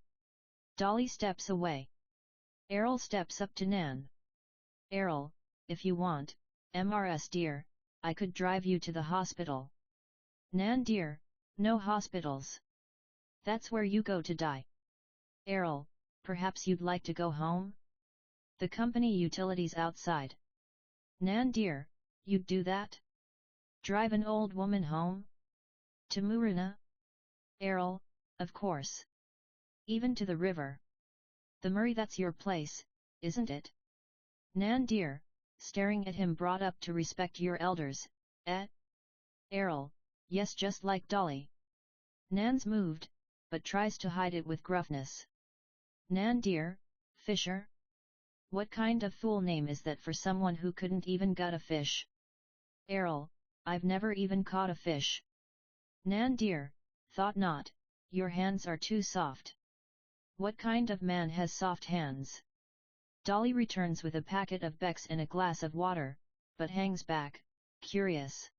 Dolly steps away. Errol steps up to Nan. Errol, if you want, MRS dear, I could drive you to the hospital. Nan dear, no hospitals. That's where you go to die. Errol, perhaps you'd like to go home? The company utilities outside. Nan dear, you'd do that? Drive an old woman home? To Murina? Errol, of course. Even to the river. The Murray, that's your place, isn't it? Nan dear, staring at him, brought up to respect your elders, eh? Errol, yes, just like Dolly. Nan's moved, but tries to hide it with gruffness. Nan dear, Fisher? What kind of fool name is that for someone who couldn't even gut a fish? Errol, I've never even caught a fish. Nan dear, thought not, your hands are too soft. What kind of man has soft hands? Dolly returns with a packet of Becks and a glass of water, but hangs back, curious.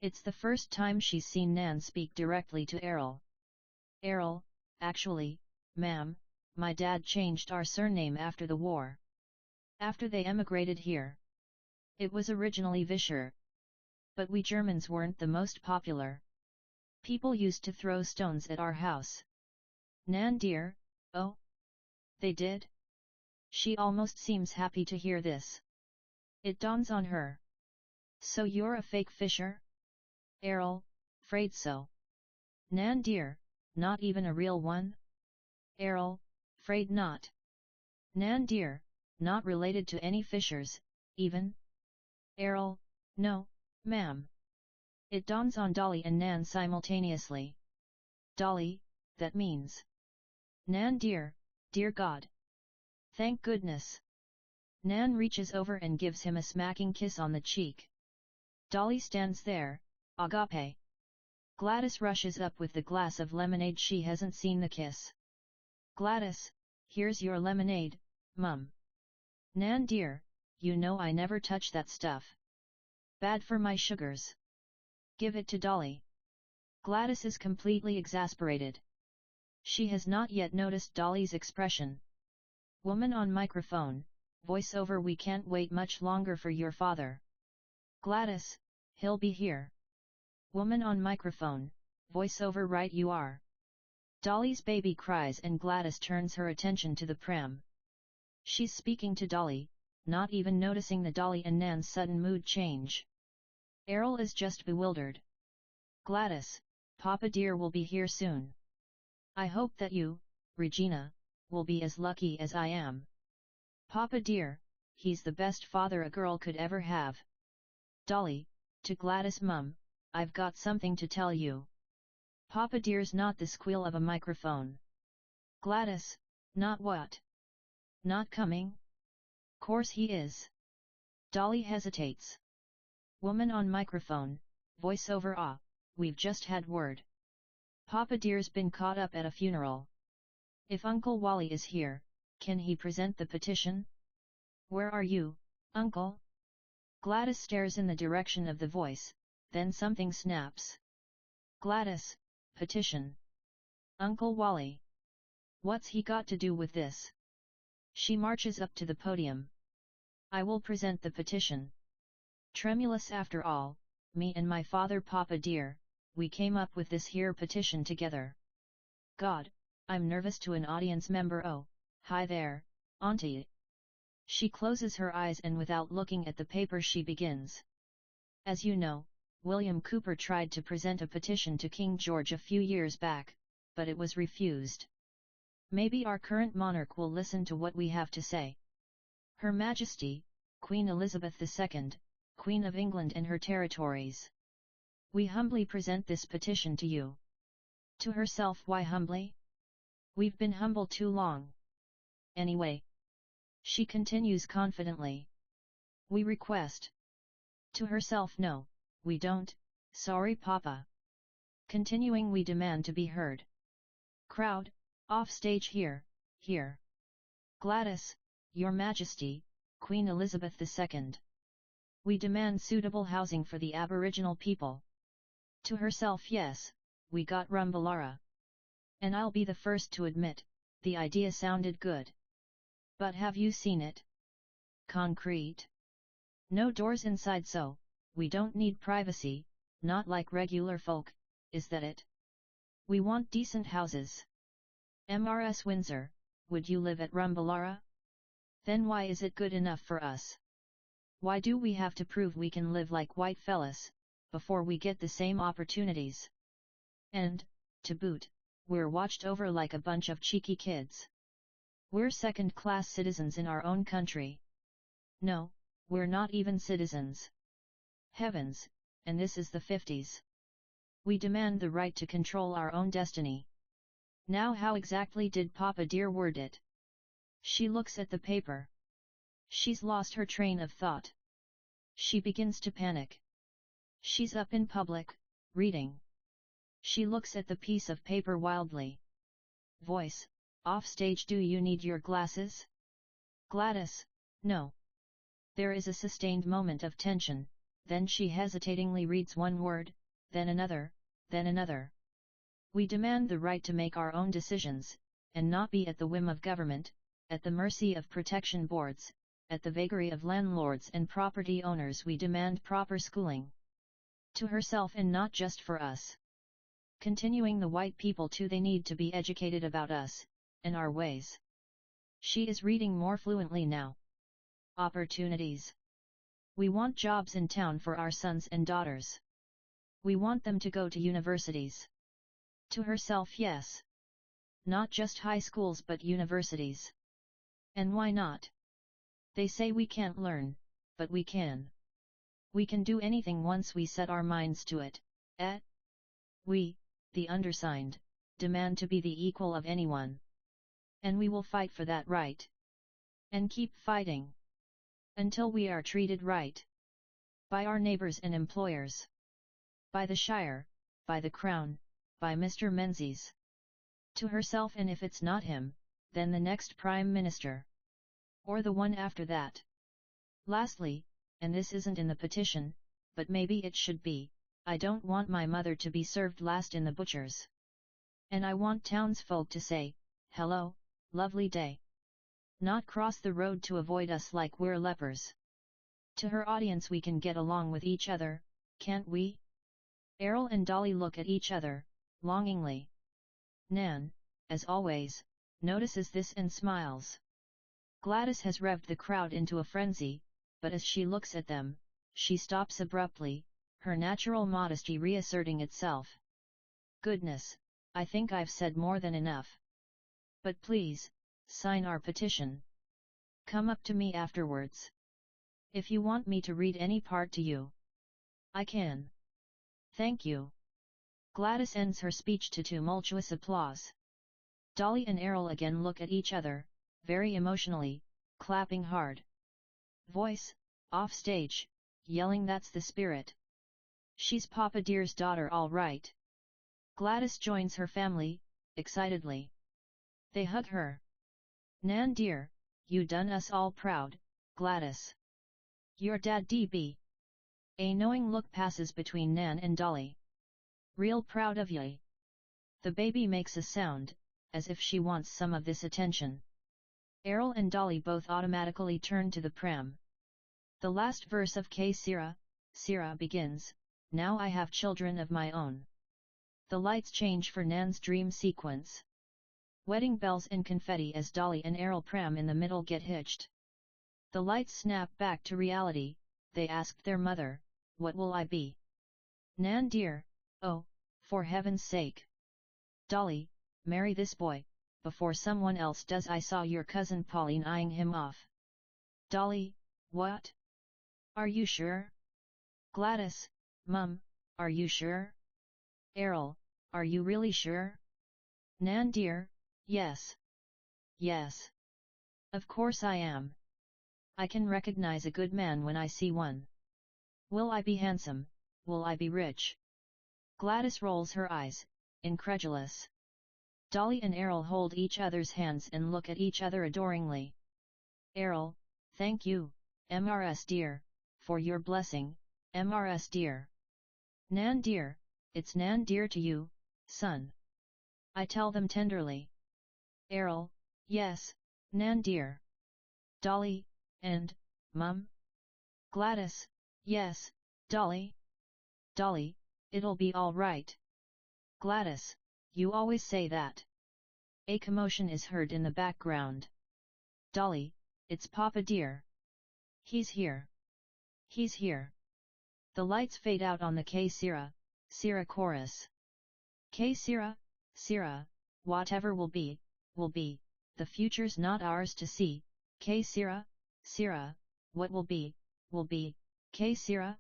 It's the first time she's seen Nan speak directly to Errol. Errol, actually, ma'am, my dad changed our surname after the war. After they emigrated here. It was originally Vischer. But we Germans weren't the most popular. People used to throw stones at our house. Nan dear, oh? They did? She almost seems happy to hear this. It dawns on her. So you're a fake Fisher? Errol, afraid so. Nan dear, not even a real one? Errol, afraid not. Nan dear, not related to any Fishers, even? Errol, no, ma'am. It dawns on Dolly and Nan simultaneously. Dolly, that means. Nan dear, dear God. Thank goodness. Nan reaches over and gives him a smacking kiss on the cheek. Dolly stands there, agape. Gladys rushes up with the glass of lemonade. She hasn't seen the kiss. Gladys, here's your lemonade, Mum. Nan dear, you know I never touch that stuff. Bad for my sugars. Give it to Dolly. Gladys is completely exasperated. She has not yet noticed Dolly's expression. Woman on microphone, voiceover. We can't wait much longer for your father. Gladys, he'll be here. Woman on microphone, voiceover. Right you are. Dolly's baby cries and Gladys turns her attention to the pram. She's speaking to Dolly, not even noticing the Dolly and Nan's sudden mood change. Errol is just bewildered. Gladys, Papa dear will be here soon. I hope that you, Regina, will be as lucky as I am. Papa dear, he's the best father a girl could ever have. Dolly, to Gladys. Mum, I've got something to tell you. Papa dear's not the squeal of a microphone. Gladys, not what? Not coming? Course he is. Dolly hesitates. Woman on microphone, voiceover. Ah, we've just had word. Papa dear's been caught up at a funeral. If Uncle Wally is here, can he present the petition? Where are you, Uncle? Gladys stares in the direction of the voice, then something snaps. Gladys, petition. Uncle Wally. What's he got to do with this? She marches up to the podium. I will present the petition. Tremulous after all, me and my father Papa dear, we came up with this here petition together. God, I'm nervous. To an audience member. Oh, hi there, Auntie. She closes her eyes and without looking at the paper she begins. As you know, William Cooper tried to present a petition to King George a few years back, but it was refused. Maybe our current monarch will listen to what we have to say. Her Majesty, Queen Elizabeth II, Queen of England and her territories. We humbly present this petition to you. To herself. Why humbly? We've been humble too long. Anyway. She continues confidently. We request. To herself. No, we don't, sorry Papa. Continuing. We demand to be heard. Crowd, off stage. Here, here. Gladys, Your Majesty, Queen Elizabeth II. We demand suitable housing for the Aboriginal people. To herself. Yes, we got Rumbalara. And I'll be the first to admit, the idea sounded good. But have you seen it? Concrete. No doors inside, so we don't need privacy, not like regular folk, is that it? We want decent houses. MRS Windsor, would you live at Rumbalara? Then why is it good enough for us? Why do we have to prove we can live like white fellas, before we get the same opportunities? And, to boot, we're watched over like a bunch of cheeky kids. We're second-class citizens in our own country. No, we're not even citizens. Heavens, and this is the 50s. We demand the right to control our own destiny. Now how exactly did Papa dear word it? She looks at the paper. She's lost her train of thought. She begins to panic. She's up in public, reading. She looks at the piece of paper wildly. Voice, off stage. Do you need your glasses? Gladys, no. There is a sustained moment of tension, then she hesitatingly reads one word, then another, then another. We demand the right to make our own decisions, and not be at the whim of government, at the mercy of protection boards, at the vagary of landlords and property owners. We demand proper schooling. To herself, and not just for us. Continuing, the white people too, they need to be educated about us, and our ways. She is reading more fluently now. Opportunities. We want jobs in town for our sons and daughters. We want them to go to universities. To herself, yes. Not just high schools but universities. And why not? They say we can't learn, but we can. We can do anything once we set our minds to it, eh? We, the undersigned, demand to be the equal of anyone. And we will fight for that right. And keep fighting. Until we are treated right. By our neighbors and employers. By the Shire, by the Crown, by Mr. Menzies. To herself, and if it's not him, then the next Prime Minister. Or the one after that. Lastly, and this isn't in the petition, but maybe it should be, I don't want my mother to be served last in the butcher's. And I want townsfolk to say, hello, lovely day. Not cross the road to avoid us like we're lepers. To her audience, we can get along with each other, can't we? Errol and Dolly look at each other, longingly. Nan, as always, notices this and smiles. Gladys has revved the crowd into a frenzy, but as she looks at them, she stops abruptly, her natural modesty reasserting itself. Goodness, I think I've said more than enough. But please, sign our petition. Come up to me afterwards. If you want me to read any part to you, I can. Thank you. Gladys ends her speech to tumultuous applause. Dolly and Errol again look at each other, very emotionally, clapping hard. Voice, off stage, yelling, that's the spirit. She's Papa Dear's daughter all right. Gladys joins her family, excitedly. They hug her. Nan dear, you done us all proud, Gladys. Your dad DB. A knowing look passes between Nan and Dolly. Real proud of ye. The baby makes a sound, as if she wants some of this attention. Errol and Dolly both automatically turn to the pram. The last verse of K Sira begins, now I have children of my own. The lights change for Nan's dream sequence. Wedding bells and confetti as Dolly and Errol pram in the middle get hitched. The lights snap back to reality. They asked their mother, what will I be? Nan dear, oh, for heaven's sake. Dolly, marry this boy, before someone else does. I saw your cousin Pauline eyeing him off. Dolly, what? Are you sure? Gladys, Mum, are you sure? Errol, are you really sure? Nan dear, yes. Yes. Of course I am. I can recognize a good man when I see one. Will I be handsome? Will I be rich? Gladys rolls her eyes, incredulous. Dolly and Errol hold each other's hands and look at each other adoringly. Errol, thank you, MRS dear, for your blessing, MRS dear. Nan dear, it's Nan dear to you, son. I tell them tenderly. Errol, yes, Nan dear. Dolly, and, Mum? Gladys, yes, Dolly. Dolly, it'll be all right. Gladys, you always say that. A commotion is heard in the background. Dolly, it's Papa dear. He's here. He's here. The lights fade out on the K Sira chorus. K Sira, whatever will be, the future's not ours to see. K Sira, what will be, K Sira.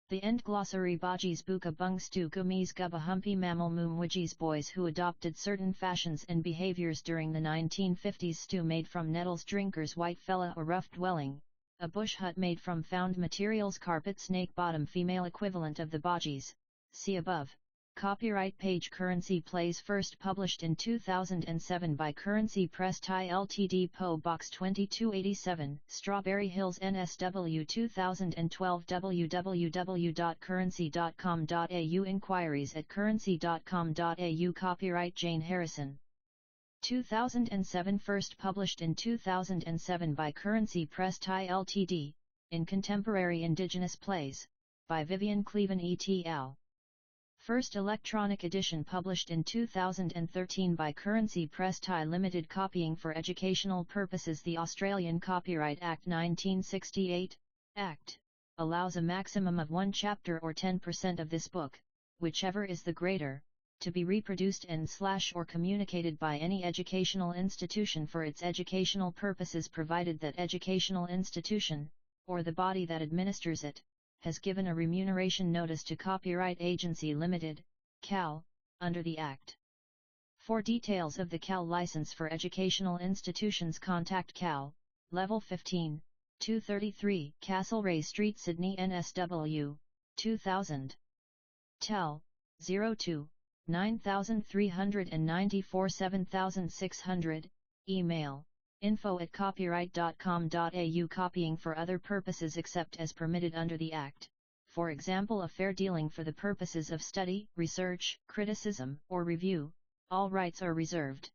The end. Glossary. Bajis buka bung stu gumis gubba humpy mammal mumwijis. Boys who adopted certain fashions and behaviors during the 1950s. Stew made from nettles. Drinkers. White fella or rough dwelling. A bush hut made from found materials. Carpet. Snake bottom. Female equivalent of the bajis, see above. Copyright page Currency Plays first published in 2007 by Currency Press Thai Ltd PO Box 2287 Strawberry Hills NSW 2012 www.currency.com.au Inquiries at currency.com.au Copyright Jane Harrison 2007 First published in 2007 by Currency Press Thai Ltd, in Contemporary Indigenous Plays, by Vivian Cleven et.al. First electronic edition published in 2013 by Currency Press Thai Limited. Copying for educational purposes. The Australian Copyright Act 1968, Act, allows a maximum of one chapter or 10% of this book, whichever is the greater, to be reproduced and/or communicated by any educational institution for its educational purposes, provided that educational institution, or the body that administers it, has given a remuneration notice to Copyright Agency Limited, CAL, under the Act. For details of the CAL license for educational institutions, contact CAL, Level 15, 233 Castlereagh Street, Sydney, NSW, 2000. Tel, 02 9394 7600, email, info@copyright.com.au. Copying for other purposes except as permitted under the Act, for example a fair dealing for the purposes of study, research, criticism, or review, all rights are reserved.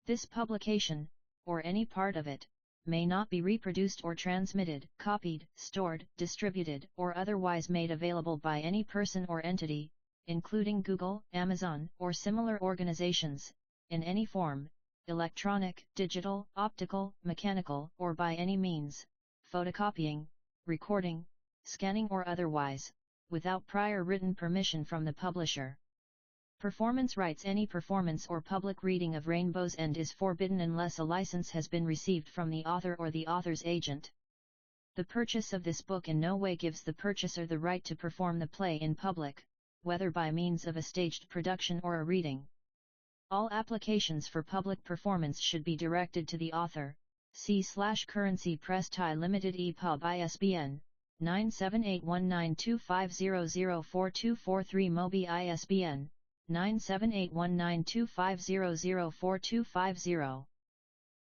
This publication, or any part of it, may not be reproduced or transmitted, copied, stored, distributed, or otherwise made available by any person or entity, including Google, Amazon, or similar organizations, in any form, electronic, digital, optical, mechanical, or by any means, photocopying, recording, scanning or otherwise, without prior written permission from the publisher. Performance rights. Any performance or public reading of Rainbow's End is forbidden unless a license has been received from the author or the author's agent. The purchase of this book in no way gives the purchaser the right to perform the play in public, whether by means of a staged production or a reading. All applications for public performance should be directed to the author. C/Currency Press Thai Limited EPUB ISBN 9781925004243 Mobi ISBN 9781925004250